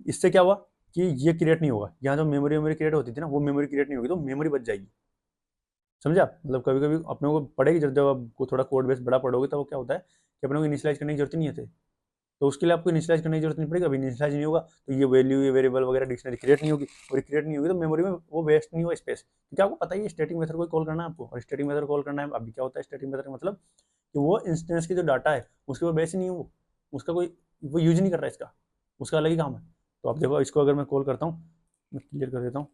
इससे क्या हुआ कि ये क्रिएट नहीं होगा, यहाँ जो मेमोरी मेमोरी क्रिएट होती थी ना, वो मेमोरी क्रिएट नहीं होगी, तो मेमोरी बच जाएगी। समझे आप, मतलब कभी कभी अपने को पड़ेगी जब आप थोड़ा कोड बेस बड़ा पढ़ोगे तो वो क्या होता है कि अपने को इनिशियलाइज करने की जरूरत नहीं है, तो उसके लिए आपको इनिशियलाइज करने की जरूरत नहीं पड़ेगी। अभी इनिशियलाइज नहीं होगा तो ये वैल्यू ये वेरिएबल वगैरह डिक्शनरी क्रिएट नहीं होगी, और क्रिएट नहीं होगी तो मेमोरी में वो वेस्ट नहीं हुआ स्पेस, क्योंकि आपको पता ही है स्टैटिक मेथड को कॉल करना है आपको, और स्टैटिक मेथड कॉल करना है। अभी क्या होता है स्टैटिक मेथड का मतलब कि वो इंस्टेंस की जो डाटा है उसके ऊपर बेस ही नहीं है, वो उसका कोई वो यूज नहीं कर रहा है इसका, उसका अलग ही काम है। तो आप देखो इसको अगर मैं कॉल करता हूँ, मैं क्लियर कर देता हूँ,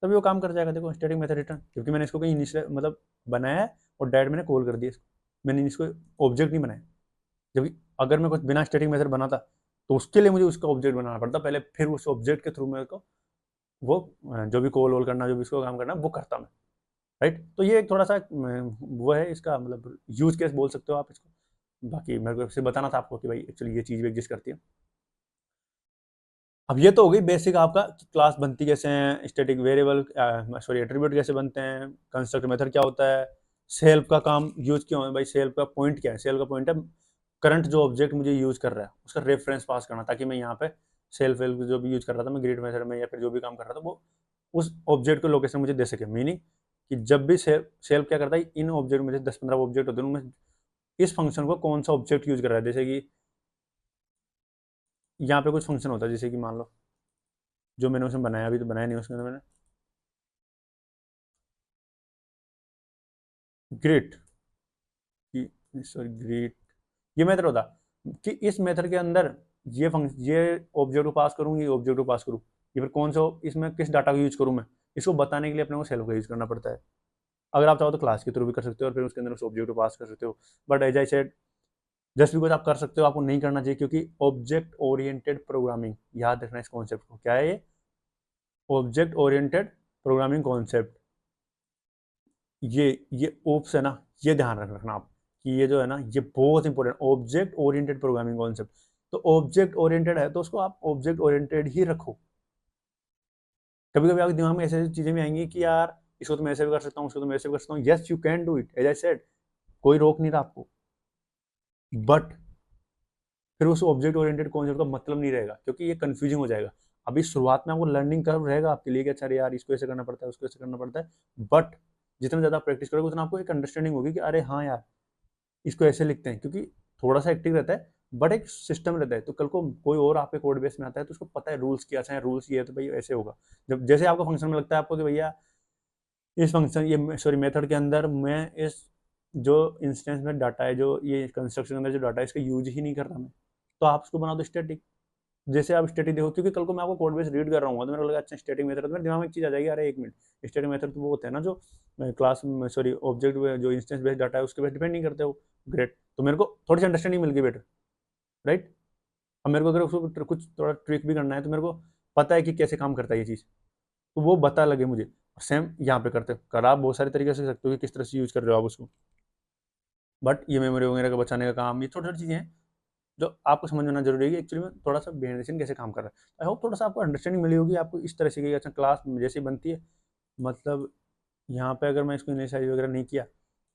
तभी वो काम कर जाएगा। देखो स्टैटिक मेथड रिटर्न, क्योंकि मैंने इसको कहीं इनिशियल मतलब बनाया है और डायरेक्ट मैंने कॉल कर दिया इसको, मैंने इसको ऑब्जेक्ट नहीं बनाया। जबकि अगर मैं कुछ बिना स्टैटिक मेथड बनाता तो उसके लिए मुझे उसका ऑब्जेक्ट बनाना पड़ता पहले, फिर उस ऑब्जेक्ट के थ्रू मेरे को वो जो भी कॉल वॉल करना जो भी इसको काम करना वो करता मैं, राइट। तो ये एक थोड़ा सा वो है इसका मतलब यूज केस बोल सकते हो आप इसको। बाकी मेरे को सिर्फ बताना था आपको कि भाई एक्चुअली ये चीज़ भी एग्जिस्ट करती है। अब ये तो हो गई बेसिक आपका क्लास बनती कैसे हैं, स्टैटिक वेरिएबल सॉरी एट्रीब्यूट कैसे बनते हैं, कंस्ट्रक्ट मेथड क्या होता है, सेल्फ का काम यूज क्यों है भाई, सेल्फ का पॉइंट क्या है, सेल्फ का पॉइंट है करंट जो ऑब्जेक्ट मुझे यूज कर रहा है उसका रेफरेंस पास करना, ताकि मैं यहाँ पे सेल्फ वेल्फ जो भी यूज कर रहा था मैं ग्रिड मेथड में या फिर जो भी काम कर रहा था वो उस ऑब्जेक्ट को लोकेशन मुझे दे सके। मीनिंग कि जब भी सेल्फ क्या करता है, इन ऑब्जेक्ट में 10-15 ऑब्जेक्ट होते हैं उनमें इस फंक्शन को कौन सा ऑब्जेक्ट यूज कर रहा है, जैसे कि यहाँ पे कुछ फंक्शन होता है, जैसे कि मान लो जो मैंने उसमें बनाया, अभी तो बनाया नहीं उसके अंदर मैंने ग्रेट की सॉरी ग्रेट, ये मेथड होता कि इस मेथड के अंदर ये फंक्शन ये ऑब्जेक्ट को पास करूँ, ये ऑब्जेक्ट को पास करूँ, या फिर कौन सा इसमें किस डाटा को यूज करूँ मैं, इसको बताने के लिए अपने को सेल्फ का यूज करना पड़ता है। अगर आप चाहो तो क्लास के थ्रू भी कर सकते हो और फिर उसके अंदर उस ऑब्जेक्ट को पास कर सकते हो, but as I said just because आप कर सकते हो आपको नहीं करना चाहिए, क्योंकि ऑब्जेक्ट ओरिएंटेड प्रोग्रामिंग, याद रखना इस कॉन्सेप्ट को, क्या है ये ऑब्जेक्ट ओरिएंटेड प्रोग्रामिंग कॉन्सेप्ट, ये ओप्स है ना, ये ध्यान रखना आप कि ये जो है ना ये बहुत important object oriented programming concept. तो ऑब्जेक्ट ओरिएंटेड है तो उसको आप ऑब्जेक्ट ओरिएंटेड ही रखो। कभी कभी आपके दिमाग में ऐसी चीजें भी आएंगी कि यार इसको तो मैं ऐसे भी कर सकता हूँ, उसको तो मैं ऐसे भी कर सकता हूँ, yes you can do it as I said, कोई रोक नहीं रहा आपको, बट फिर उस ऑब्जेक्ट ओरिएंटेड कॉन्सेप्ट का मतलब नहीं रहेगा, क्योंकि ये कंफ्यूजिंग हो जाएगा। अभी शुरुआत में आपको लर्निंग कर्व रहेगा आपके लिए कि अच्छा यार इसको ऐसे करना पड़ता है उसको ऐसे करना पड़ता है, बट जितना ज़्यादा प्रैक्टिस करोगे उतना आपको एक अंडरस्टैंडिंग होगी कि अरे हाँ यार इसको ऐसे लिखते हैं, क्योंकि थोड़ा सा एक्टिव रहता है बट एक सिस्टम रहता है। तो कल को कोई और आपके कोड बेस में आता है तो उसको पता है रूल्स क्या है, रूल्स ये है तो भाई ऐसे होगा। जब जैसे आपको फंक्शन में लगता है आपको कि भैया इस फंक्शन ये सॉरी मेथड के अंदर मैं इस जो इंस्टेंस में डाटा है, जो ये कंस्ट्रक्शन के अंदर जो डाटा है, इसका यूज ही नहीं कर रहा मैं, तो आप उसको बना दो स्टैटिक। जैसे आप स्टैटिक देखो, क्योंकि कल को मैं आपको कोड बेस रीड कर रहा हूँ तो मेरे को लगा अच्छा स्टैटिक मेथड, तो मेरे दिमाग में एक चीज़ आ जाएगी, अरे एक मिनट, स्टैटिक मेथड तो वो होते हैं ना जो क्लास सॉरी ऑब्जेक्ट जो इंस्टेंस बेस्ड डाटा है उसके बेस डिपेंड नहीं करते हो। ग्रेट, तो मेरे को थोड़ी सी अंडरस्टैंडिंग मिल गई बेटर, राइट। अब मेरे को अगर उसको कुछ थोड़ा ट्रिक भी करना है तो मेरे को पता है कि कैसे काम करता है ये चीज़, तो वो बता लगे मुझे। सेम यहाँ पे करते हो, कर आप बहुत सारे तरीके से सकते हो कि किस तरह से यूज कर रहे हो आप उसको, बट ये मेमोरी वगैरह का बचाने का काम, ये छोटी छोटी चीज़ें हैं जो आपको समझ में आना जरूरी है कि एक्चुअली में थोड़ा सा बिहाइंड द सीन कैसे काम कर रहा है। आई होप थोड़ा सा आपको अंडरस्टैंडिंग मिली होगी आपको इस तरह से कि अच्छा क्लास जैसे बनती है, मतलब यहाँ पे अगर मैं इसको इनिशियलाइज वगैरह नहीं किया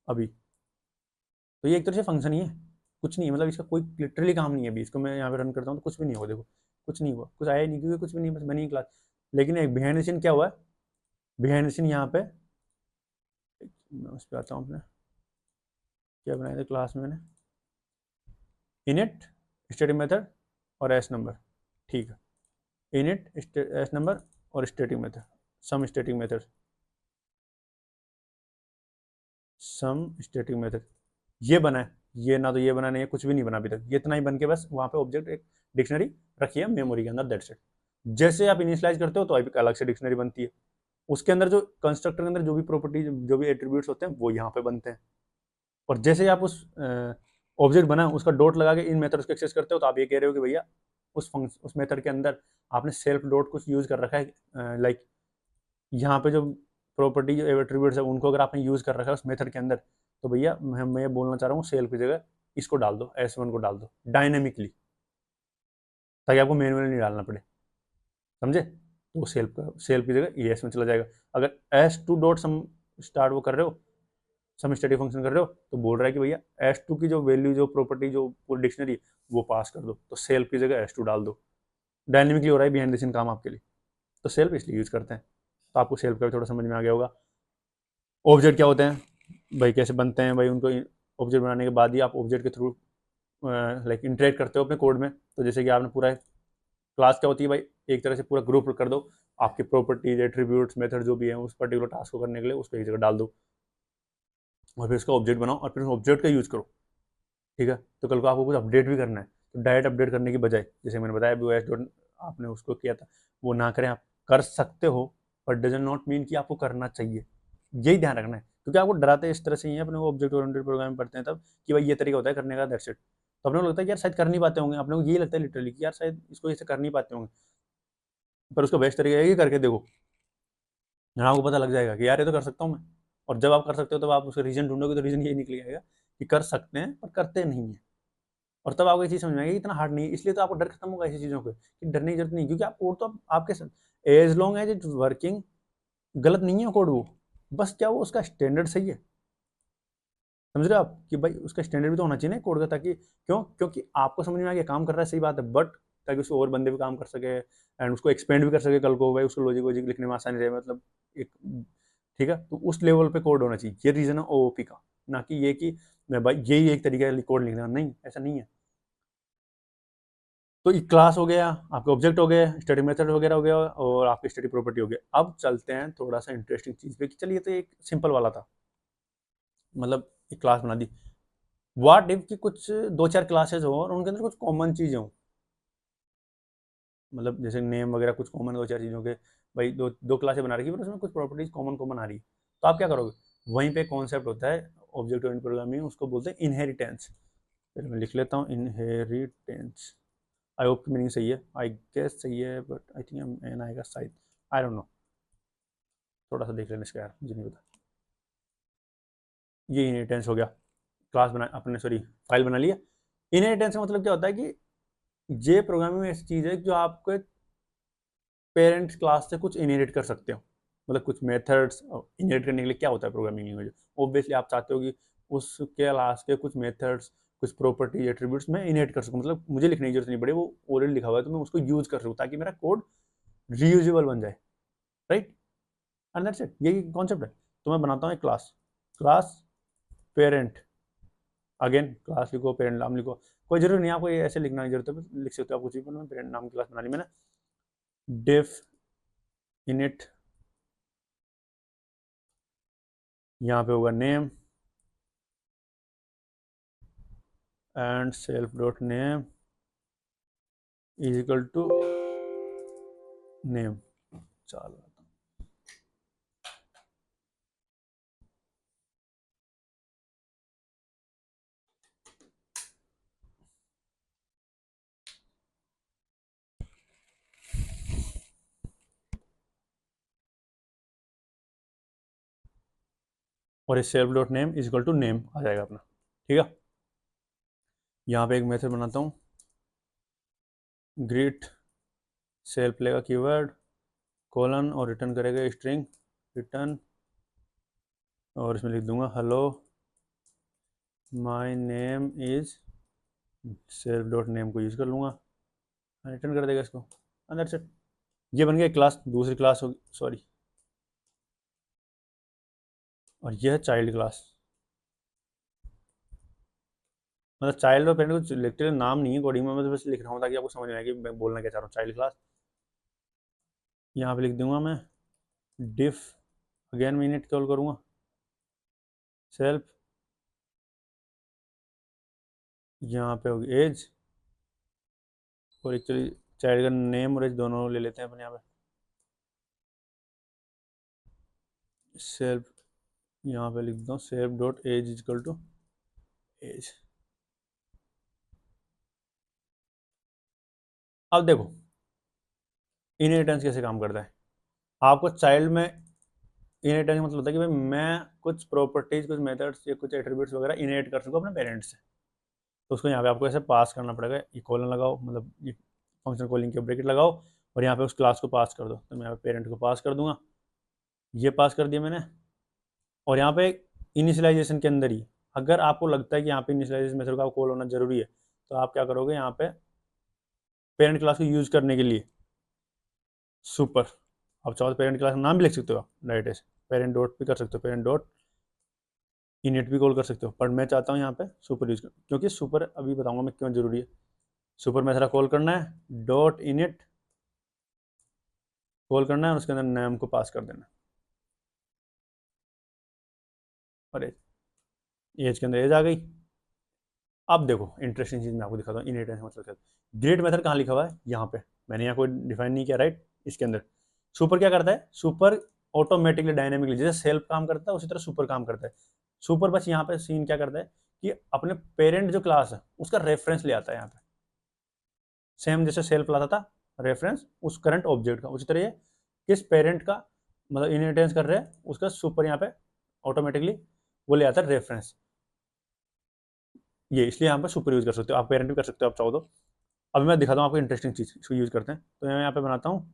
अभी, तो ये एक तरह से फंक्शन ही है, कुछ नहीं है, मतलब इसका कोई लिटरली काम नहीं है। अभी इसको मैं यहाँ पे रन करता हूँ तो कुछ भी नहीं हुआ, देखो कुछ नहीं हुआ, कुछ आया ही नहीं, क्योंकि कुछ भी नहीं, बस बनी क्लास। लेकिन एक बिहाइंड द सीन क्या हुआ है, बिहाइंड द सीन यहाँ पे मैं उस पर आता हूँ अपने, क्या बनाया था क्लास में मैंने, इनिट स्टैटिक मेथड और एस नंबर, ठीक है, इनिट एस नंबर और स्टैटिक मेथड, सम स्टैटिक मेथड, सम स्टैटिक मेथड, ये बना है। ये ना तो ये बना नहीं है, कुछ भी नहीं बना अभी तक, ये इतना ही बन के बस वहाँ पे ऑब्जेक्ट एक डिक्शनरी रखी है मेमोरी के अंदर, दैट्स इट। जैसे आप इनिशियलाइज करते हो तो एक अलग से डिक्शनरी बनती है, उसके अंदर जो कंस्ट्रक्टर के अंदर जो भी प्रॉपर्टी जो भी एट्रीब्यूट्स होते हैं वो यहाँ पे बनते हैं। और जैसे ही आप उस ऑब्जेक्ट बना उसका डॉट लगा के इन मेथड्स को एक्सेस करते हो, तो आप ये कह रहे हो कि भैया उस मेथड के अंदर आपने सेल्फ डॉट कुछ यूज कर रखा है, लाइक यहाँ पे जो प्रॉपर्टी जो एट्रीब्यूट्स है उनको अगर आपने यूज कर रखा है उस मेथड के अंदर, तो भैया मैं ये बोलना चाह रहा हूँ सेल्फ की जगह इसको डाल दो, S1 को डाल दो डायनेमिकली, ताकि आपको मैनुअली नहीं डालना पड़े, समझे। तो सेल्फ की जगह ES में चला जाएगा। अगर S2 डॉट सम स्टार्ट वो कर रहे हो, सम स्टैटिक फंक्शन कर रहे हो, तो बोल रहा है कि भैया S2 की जो वैल्यू जो प्रॉपर्टी जो पूरी डिक्शनरी वो पास कर दो, तो सेल्फ की जगह S2 डाल दो। डायनेमिकली हो रहा है बिहाइंड द सीन काम आपके लिए, तो सेल्फ इसलिए यूज करते हैं। तो आपको सेल्फ का भी थोड़ा समझ में आ गया होगा। ऑब्जेक्ट क्या होते हैं भाई, कैसे बनते हैं भाई, उनको ऑब्जेक्ट बनाने के बाद ही आप ऑब्जेक्ट के थ्रू लाइक इंटरेक्ट करते हो अपने कोड में। तो जैसे कि आपने पूरा क्लास क्या होती है भाई, एक तरह से पूरा ग्रुप कर दो, आपकी प्रॉपर्टीज एट्रीब्यूट्स मेथड जो भी है उस पर्टिकुलर टास्क को करने के लिए उसको एक जगह डाल दो, और फिर उसका ऑब्जेक्ट बनाओ और फिर ऑब्जेक्ट का यूज करो, ठीक है। तो कल को आपको कुछ अपडेट भी करना है, तो डायरेक्ट अपडेट करने की बजाय जैसे मैंने बताया OS डॉट आपने उसको किया था, वो ना करें। आप कर सकते हो, बट डजन नॉट मीन कि आपको करना चाहिए, यही ध्यान रखना है। क्योंकि आपको डराते इस तरह से ही है, अपने को ऑब्जेक्ट ओरिएंटेड प्रोग्रामिंग पढ़ते हैं तब कि भाई ये तरीका होता है करने का, दैट्स इट। तो अपने को लगता है कि यार शायद कर नहीं पाते होंगे, अपने को यही लगता है लिटरली कि यार शायद इसको ऐसे कर नहीं पाते होंगे, पर उसका बेस्ट तरीका है कि करके देखो, यहाँ आपको पता लग जाएगा कि यार ये तो कर सकता हूँ मैं। और जब आप कर सकते हो तब आप उसका रीजन ढूंढोगे तो रीजन यही निकल आएगा कि कर सकते हैं पर करते नहीं है। और तब आपको ये चीज़ समझ में आएगी इतना हार्ड नहीं है, इसलिए तो आपको डर खत्म होगा ऐसी चीज़ों को कि डरने की जरूरत नहीं, क्योंकि आप कोड तो आपके साथ as long as it working, गलत नहीं है कोड वो, बस क्या वो उसका स्टैंडर्ड सही है, समझ रहे हो आप कि भाई उसका स्टैंडर्ड भी तो होना चाहिए ना कोड का, ताकि क्यों, क्योंकि आपको समझ में आ गया काम कर रहा है सही बात है, बट ताकि उसको और बंदे भी काम कर सके एंड उसको एक्सपेंड भी कर सके कल को, भाई उसको लॉजिक वॉजिक लिखने में आसानी रहे, मतलब एक, ठीक है। तो उस लेवल पे कोड होना चाहिए, ये रीजन है OOP का, ना कि ये कि मैं भाई यही एक तरीका है कोड लिखना, नहीं ऐसा नहीं है। तो एक क्लास हो गया, आपके ऑब्जेक्ट हो गए, स्टैटिक मेथड वगैरह हो गया और आपकी स्टैटिक प्रॉपर्टी हो गया। अब चलते हैं थोड़ा सा इंटरेस्टिंग चीज पे कि चलिए तो एक सिंपल वाला था, मतलब एक क्लास बना दी। व्हाट इफ की कुछ दो चार क्लासेस हो और उनके अंदर कुछ कॉमन चीजें हो, मतलब जैसे नेम वगैरह कुछ कॉमन दो चार चीज़ों के, भाई दो दो क्लासें बना रखी है पर उसमें कुछ प्रॉपर्टीज कॉमन कॉमन आ रही है, तो आप क्या करोगे, वहीं पे कॉन्सेप्ट होता है ऑब्जेक्ट ओरिएंटेड प्रोग्रामिंग, उसको बोलते हैं इनहेरिटेंस। फिर मैं लिख लेता हूँ इनहेरिटेंस, आई होप की मीनिंग सही है, आई गेस सही है, बट आई थिंक एन आएगा शायद, आई डोंट नो, थोड़ा सा देख लेने इसका यार, मुझे नहीं पता। ये इनहेरिटेंस हो गया, क्लास बना अपने सॉरी फाइल बना लिया। इनहेरिटेंस का मतलब क्या होता है कि ये प्रोग्रामिंग में ऐसी चीज़ है जो आपको पेरेंट्स क्लास से कुछ इनहेरिट कर सकते हो, मतलब कुछ मेथड्स इनहेरिट करने के लिए क्या होता है प्रोग्रामिंग लैंग्वेज, ऑब्वियसली आप चाहते हो कि उसके क्लास के कुछ मेथड्स कुछ प्रॉपर्टी एट्रीब्यूट्स मैं इनहेरिट कर सकूं, मतलब मुझे लिखने की जरूरत नहीं पड़े, वो ऑलरेडी लिखा हुआ है तो मैं उसको यूज कर सकूं ताकि मेरा कोड रीयूजेबल बन जाए, राइट। एंड दैट्स इट, यही कॉन्सेप्ट है। तो मैं बनाता हूँ एक class, class parent, again class लिखो पेरेंट नाम लिखो, कोई जरूरी नहीं आपको ये ऐसे लिखना की जरूरत है, लिख सकते हो आप कुछ भी, मैं पेरेंट नाम की क्लास बना ली मैंने, डिफ इनिट यहाँ पे होगा name and self dot name is equal to name. चलो और इस self dot name is equal to name आ जाएगा अपना। ठीक है, यहाँ पे एक मेथड बनाता हूँ, ग्रीट सेल्फ लेगा कीवर्ड कोलन और रिटर्न करेगा स्ट्रिंग रिटर्न, और इसमें लिख दूंगा hello my name is self dot name को यूज़ कर लूँगा, रिटर्न कर देगा इसको, अंदर से ये बन गया क्लास, दूसरी क्लास होगी, सॉरी, और यह है चाइल्ड क्लास। मतलब चाइल्ड और पेरेंट को लिटरली नाम नहीं है कोडिंग में, मैं तो बस लिख रहा हूँ ताकि आपको समझ में आए कि मैं बोलना क्या चाह रहा हूँ। चाइल्ड क्लास यहाँ पे लिख दूंगा मैं डिफ, अगेन मैं इनिट कॉल करूँगा सेल्फ, यहाँ पे होगी एज, और एक्चुअली चाइल्ड का नेम और एज दोनों ले लेते हैं अपन यहाँ पे, सेल्फ यहाँ पे लिख दूँ self dot age is equal to age. अब देखो इनहेरिटेंस कैसे काम करता है। आपको चाइल्ड में इनहेरिटेंस मतलब होता है कि भाई मैं कुछ प्रॉपर्टीज, कुछ मेथड्स या कुछ एट्रीब्यूट्स वगैरह इनहेरिट कर सकूँ अपने पेरेंट्स से, तो उसको यहाँ पे आपको ऐसे पास करना पड़ेगा, ये कॉलन लगाओ, मतलब ये फंक्शन कॉलिंग के ब्रैकेट लगाओ और यहाँ पे उस क्लास को पास कर दो। तो मैं यहाँ पे पेरेंट को पास कर दूंगा, ये पास कर दिया मैंने, और यहाँ पे इनिशियलाइजेशन के अंदर ही अगर आपको लगता है कि यहाँ पे इनिशियलाइजेशन मेथड का कॉल होना जरूरी है, तो आप क्या करोगे, यहाँ पे पेरेंट क्लास को यूज करने के लिए सुपर, आप चाहो तो पेरेंट क्लास का नाम भी लिख सकते हो आप डायरेक्ट ऐसे, पेरेंट डॉट भी कर सकते हो, पेरेंट डॉट इनिट भी कॉल कर सकते हो, पर मैं चाहता हूँ यहाँ पे सुपर यूज कर, क्योंकि सुपर अभी बताऊंगा मैं क्यों जरूरी है। सुपर मेथड कॉल करना है, डॉट इनिट कॉल करना है और उसके अंदर नेम को पास कर देना, और एज के अंदर एज आ गई। अब देखो इंटरेस्टिंग चीज मैं आपको दिखाता हूँ इनहेरिटेंस मतलब क्या। ग्रेड मेथड कहाँ लिखा हुआ है, यहाँ पे मैंने यहाँ कोई डिफाइन नहीं किया, राइट। इसके अंदर सुपर क्या करता है, सुपर ऑटोमेटिकली डायनेमिकली जैसे सेल्फ काम करता है उसी तरह सुपर काम करता है। सुपर बस यहाँ पे सीन क्या करता है कि अपने पेरेंट जो क्लास है उसका रेफरेंस ले आता है यहाँ पे, सेम जैसे सेल्फ लाता था रेफरेंस उस करंट ऑब्जेक्ट का, उसी तरह ये किस पेरेंट का मतलब इनहेरिटेंस कर रहे हैं उसका सुपर यहाँ पे ऑटोमेटिकली वो ले आता है रेफरेंस। ये इसलिए यहाँ पे सुपर यूज कर सकते हो, आप पेरेंट भी कर सकते हो आप चाहो तो। अभी मैं दिखाता हूँ आपको इंटरेस्टिंग चीज़, इसको यूज़ करते हैं। तो मैं यहाँ पे बनाता हूँ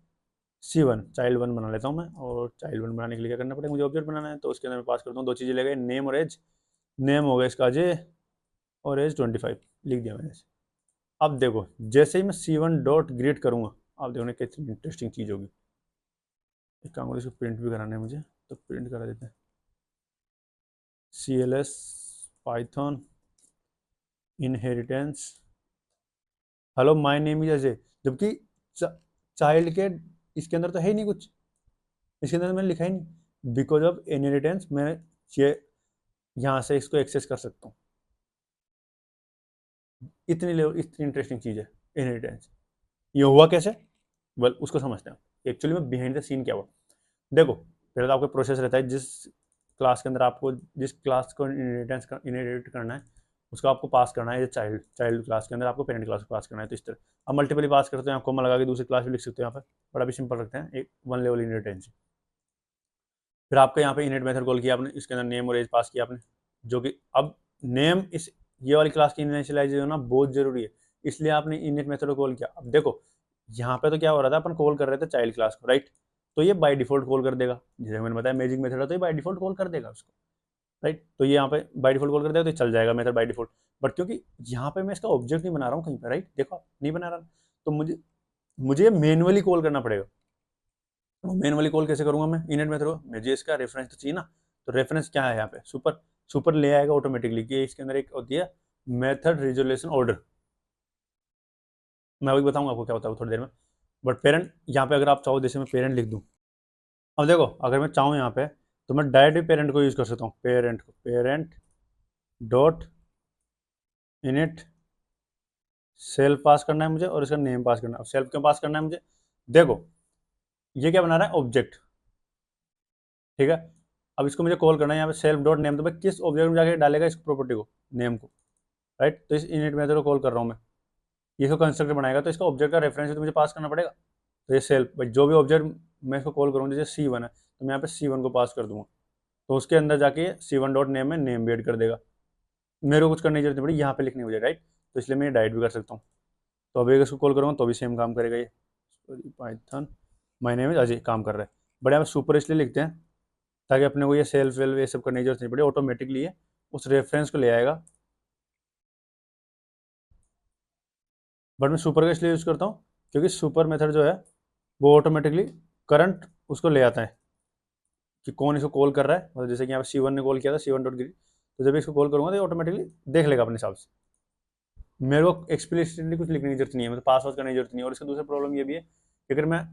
C1 चाइल्ड 1 बना लेता हूँ मैं, और चाइल्ड 1 बनाने के लिए क्या करना पड़ेगा, मुझे ऑब्जेक्ट बनाना है, तो उसके अंदर मैं पास करता हूँ दो चीज़ें ले गए, नेम और एज। नेम हो गया इसका अजय और एज 25 लिख दिया मैंने। अब देखो जैसे ही मैं C1 डॉट ग्रीट करूँगा, आप देखो कितनी इंटरेस्टिंग चीज़ होगी। एक काम करो, इसको प्रिंट भी कराना है मुझे, तो प्रिंट करा देते हैं, CLS Python inheritance hello my name is Ajay, जबकि चाइल्ड के इसके अंदर तो है ही नहीं कुछ, इसके अंदर मैंने लिखा ही नहीं, बिकॉज ऑफ इनहेरिटेंस मैं ये यहाँ से इसको एक्सेस कर सकता हूँ। इतनी इंटरेस्टिंग चीज़ है इनहेरिटेंस। ये हुआ कैसे, वेल उसको समझते हैं एक्चुअली में बिहाइंड द सीन क्या हुआ। देखो पहले तो आपका प्रोसेस रहता है, जिस क्लास के अंदर आपको जिस क्लास को इनहेरिट करना है उसको आपको पास करना है, चाइल्ड चाइल्ड क्लास के अंदर आपको पेरेंट क्लास को पास करना है। तो इस तरह अब मल्टीपली पास करते हैं, आप कॉमा लगा के दूसरी क्लास भी लिख सकते हो, यहाँ पर बड़ा भी सिंपल रखते हैं, एक वन लेवल इनहेरिटेंस। फिर आपका यहाँ पे इनिट मेथड कॉल किया आपने, इसके अंदर नेम और एज पास किया आपने, जो कि अब नेम इस ये वाली क्लास की इनिशियलाइज होना बहुत जरूरी है, इसलिए आपने इनिट मेथड कॉल किया। अब देखो यहाँ पे तो क्या हो रहा था, अपन कॉल कर रहे थे चाइल्ड क्लास को, राइट, तो ये बाय डिफॉल्ट कॉल कर देगा, जैसे मैंने बताया मैजिक मेथड है तो ये बाय डिफॉल्ट कॉल कर देगा उसको, राइट। तो ये यहाँ पे बाय डिफॉल्ट कॉल कर देगा तो चल जाएगा मेथड बाय डिफॉल्ट। बट क्योंकि यहाँ पे मैं इसका ऑब्जेक्ट नहीं बना रहा हूँ कहीं पे, राइट, देखो नहीं बना रहा, तो मुझे मैनुअली कॉल करना पड़ेगा। तो मैनुअली कॉल कैसे करूंगा मैं इनिट मेथड को, मुझे इसका रेफरेंस तो चाहिए ना, तो रेफरेंस क्या है यहाँ पे, सुपर, सुपर ले आएगा ऑटोमेटिकली कि इसके अंदर एक होती है मेथड रिजोल्यूशन ऑर्डर, मैं अभी बताऊंगा आपको क्या होता है थोड़ी देर में। बट पेरेंट यहाँ पे अगर आप चाहो जैसे मैं पेरेंट लिख दूँ, अब देखो अगर मैं चाहूँ यहाँ पे तो मैं डायरेक्टली पेरेंट को यूज़ कर सकता हूँ, पेरेंट डॉट इनिट सेल्फ पास करना है मुझे और इसका नेम पास करना है। सेल्फ क्यों पास करना है मुझे, देखो ये क्या बना रहा है, ऑब्जेक्ट, ठीक है। अब इसको मुझे कॉल करना है यहाँ पे सेल्फ डॉट नेम, तो मैं किस ऑब्जेक्ट में जाके डालेगा इस प्रॉपर्टी को, नेम को, राइट। तो इस इनिट मेथड को कॉल कर रहा हूँ मैं, ये इसको कंस्ट्रक्टर बनाएगा, तो इसका ऑब्जेक्ट का रेफरेंस तो मुझे पास करना पड़ेगा। तो ये सेल्फ, भाई जो भी ऑब्जेक्ट मैं इसको कॉल करूँगा, जैसे C1 है तो मैं यहाँ पे C1 को पास कर दूंगा, तो उसके अंदर जाके C1 डॉट नेम में नेम भी एड कर देगा। मेरे को कुछ करने की जरूरत नहीं पड़ी, यहाँ पे लिखनी हो जाए, राइट। तो इसलिए मैं ये डायरेक्ट भी कर सकता हूँ। तो अभी अगर इसको कॉल करूँगा तो भी सेम काम करेगा ये, sorry Python my name is Ajay काम कर रहा है। बट यहाँ पे सुपर इसलिए लिखते हैं ताकि अपने को ये सेल्फ वेल्फ ये सब करने की जरूरत नहीं पड़े, ऑटोमेटिकली ये उस रेफरेंस को ले आएगा। बट मैं सुपर का इसलिए यूज़ करता हूँ क्योंकि सुपर मेथड जो है वो ऑटोमेटिकली करंट उसको ले आता है कि कौन इसको कॉल कर रहा है। मतलब जैसे कि यहाँ पे C1 ने कॉल किया था, C1 डॉट गिरी, तो जब इसको कॉल करूँगा तो ऑटोमेटिकली देख लेगा अपने हिसाब से। मेरे को एक्सप्लिसिटली कुछ लिखने की जरूरत नहीं है, मतलब पासवर्ड करने की जरूरत नहीं है। और इसका दूसरा प्रॉब्लम ये भी है कि अगर मैं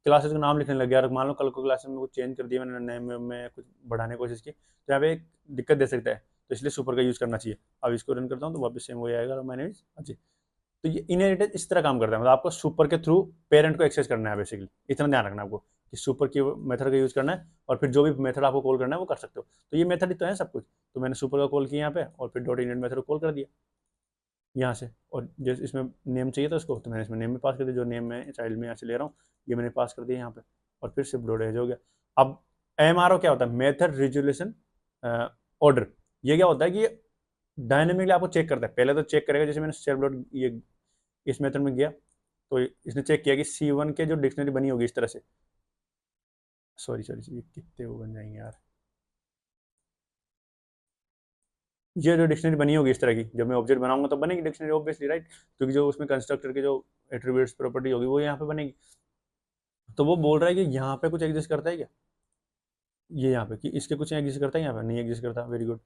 क्लासेस का नाम लिखने लग गया और मान लो कल को क्लासेस में कुछ चेंज कर दिया, मैंने नए में कुछ बढ़ाने की कोशिश की, तो यहाँ पे एक दिक्कत दे सकता है। तो इसलिए सुपर का यूज़ करना चाहिए। अब इसको रन करता हूँ तो वापस सेम हो जाएगा और मैंने अच्छी। तो ये इनहेरिटेंस इस तरह काम करता है, मतलब आपको सुपर के थ्रू पेरेंट को एक्सेस करना है बेसिकली। इतना ध्यान रखना है आपको कि सुपर की मेथड का यूज़ करना है और फिर जो भी मेथड आपको कॉल करना है वो कर सकते हो। तो ये मेथड ही तो है सब कुछ। तो मैंने सुपर का कॉल किया यहाँ पे और फिर डॉट इनहेरिट मेथड को कॉल कर दिया यहाँ से। और जैसे इसमें नेम चाहिए था उसको, तो मैंने इसमें नेम में पास कर दिया, जो नेम मैं चाइल्ड में यहाँ से ले रहा हूँ ये मैंने पास कर दिया यहाँ पे। और फिर सिर्फ डॉट एज हो गया। अब MRO क्या होता है, मेथड रिजोल्यूशन ऑर्डर। ये क्या होता है कि डायनेमिकली आपको चेक करता है। पहले तो चेक करेगा, जैसे मैंने सेल्फ डॉट ये इस मेथड में गया तो इसने चेक किया कि C1 के जो डिक्शनरी बनी होगी इस तरह से, सॉरी ये कितने वो बन जाएंगे यार, ये जो डिक्शनरी बनी होगी इस तरह की, जब मैं ऑब्जेक्ट बनाऊंगा तो बनेगी डिक्शनरी ऑब्वियसली, राइट। क्योंकि जो उसमें कंस्ट्रक्टर के जो एट्रीब्यूट्स प्रॉपर्टी होगी वो यहाँ पे बनेगी। तो वो बोल रहा है कि यहाँ पे कुछ एग्जिस्ट करता है क्या, ये यहाँ पे कि इसके कुछ एग्जिस्ट करता है, यहाँ पे नहीं एग्जिस्ट करता, वेरी गुड।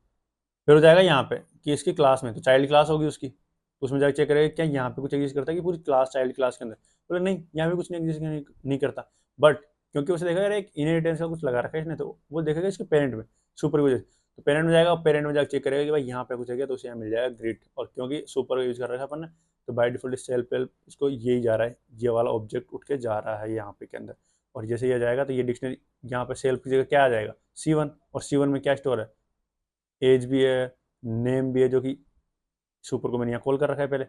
फिर हो जाएगा यहाँ पे कि इसकी क्लास में, तो चाइल्ड क्लास होगी उसकी, तो उसमें जाकर चेक करेगा क्या यहाँ पे कुछ एग्जिस्ट करता है कि पूरी क्लास चाइल्ड क्लास के अंदर। बोले नहीं, यहाँ पे कुछ नहीं एग्जिस्ट नहीं करता। बट क्योंकि उसे देखा यार एक इनहेरिटेंस का कुछ लगा रखा है इसने, तो वो देखेगा इसके पेरेंट में, सुपर की वजह से। तो पेरेंट में जाएगा, पेरेंट में जाकर चेक करेगा कि भाई यहाँ पे कुछ है क्या, तो उसे यहाँ मिल जाएगा ग्रेट। और क्योंकि सुपर का यूज कर रखा है अपन ने, तो बाय डिफॉल्ट सेल्फ हेल्प इसको यही जा रहा है, ये वाला ऑब्जेक्ट उठ के जा रहा है यहाँ पे के अंदर। और जैसे ये जाएगा तो ये डिक्शनरी यहाँ पे सेल्फ की जगह क्या आ जाएगा, C1। और C1 में क्या स्टोर है, एज भी है, नेम भी है, जो कि सुपर को मैंने यहाँ कॉल कर रखा है पहले,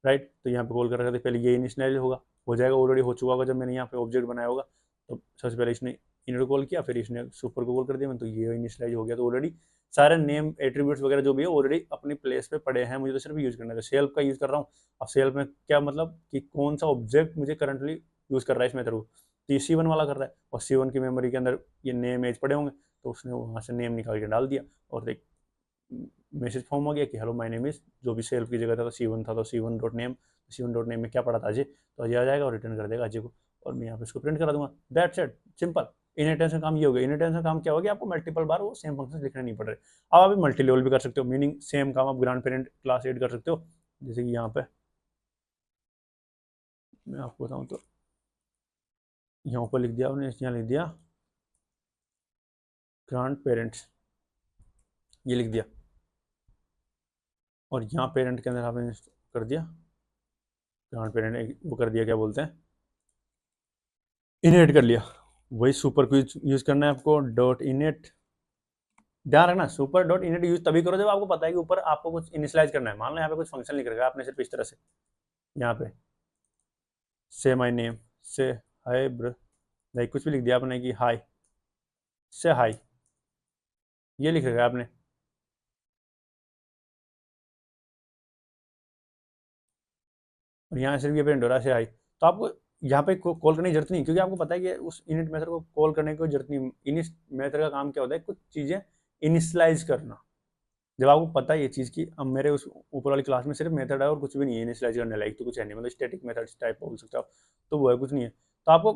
राइट। तो यहाँ पे कॉल कर रखा है तो पहले ये इनिशियलाइज होगा, हो जाएगा, ऑलरेडी हो चुका होगा जब मैंने यहाँ पे ऑब्जेक्ट बनाया होगा। तो सबसे पहले इसने इनर कॉल किया, फिर इसने सुपर को कॉल कर दिया मैंने, तो ये इनिशियलाइज हो गया। तो ऑलरेडी सारे नेम एट्रीब्यूट्स वगैरह जो भी है ऑलरेडी अपनी प्लेस पे पड़े हैं, मुझे तो सिर्फ यूज करना है। तो सेल्फ का यूज कर रहा हूँ। अब सेल्फ में क्या मतलब कि कौन सा ऑब्जेक्ट मुझे करंटली यूज कर रहा है इस मेथड को, तो ये C1 वाला कर रहा है। और C1 की मेमोरी के अंदर ये नेम एज पड़े होंगे, तो उसने वहाँ से नेम निकाल के डाल दिया और देख मैसेज फॉर्म हो गया कि हेलो माय नेम इज, जो भी सेल्फ की जगह था तो C1 था, तो C1 dot name, C1 dot name में क्या पड़ा था अजय, तो अजय आ जाएगा और रिटर्न कर देगा अजय को। और मैं यहाँ पे इसको प्रिंट करा दूंगा, दैट्स इट, सिंपल। इनहेरिटेंस का काम ये हो गया। इनहेरिटेंस का काम क्या हो गया, आपको मल्टीपल बार वो सेम फंक्शन लिखने नहीं पड़ रहे। अब आप मल्टी लेवल भी कर सकते हो, मीनिंग सेम काम आप ग्रांड पेरेंट क्लास एड कर सकते हो। जैसे कि यहाँ पे मैं आपको बताऊँ तो यहाँ ऊपर लिख दिया आपने, यहाँ लिख दिया ग्रांड पेरेंट्स, ये लिख दिया। और यहाँ पेरेंट के अंदर आपने कर दिया ग्रांड पेरेंट, वो कर दिया क्या बोलते हैं, इनहेरिट कर लिया। वही सुपर को यूज करना है आपको, डॉट इनहेट। ध्यान रखना सुपर डॉट इनहेट यूज तभी करो जब आपको पता है कि ऊपर आपको कुछ इनिशियलाइज करना है। मान लो यहाँ पे कुछ फंक्शन लिख रखा है आपने सिर्फ इस तरह से, यहाँ पे से माय नेम, से हाय ब्र, लाइक कुछ भी लिख दिया आपने कि हाय, से हाय, ये लिख रखा है आपने। और यहाँ सिर्फ ये प्रिंट हो रहा है से हाय, तो आपको यहाँ पे कॉल करने की जरूरत नहीं, क्योंकि आपको पता है कि उस इनिट मेथड को कॉल करने की कोई जरूरत नहीं। इनिट मेथड का काम क्या होता है, कुछ चीजें इनिशियलाइज करना। जब आपको पता है ये चीज़ की अब मेरे उस ऊपर वाली क्लास में सिर्फ मेथड है और कुछ भी नहीं है इनिशियलाइज करने लायक, तो कुछ है नहीं, मतलब स्टैटिक मेथड टाइप बोल सकते हो आप, तो वो है, कुछ नहीं है। तो आपको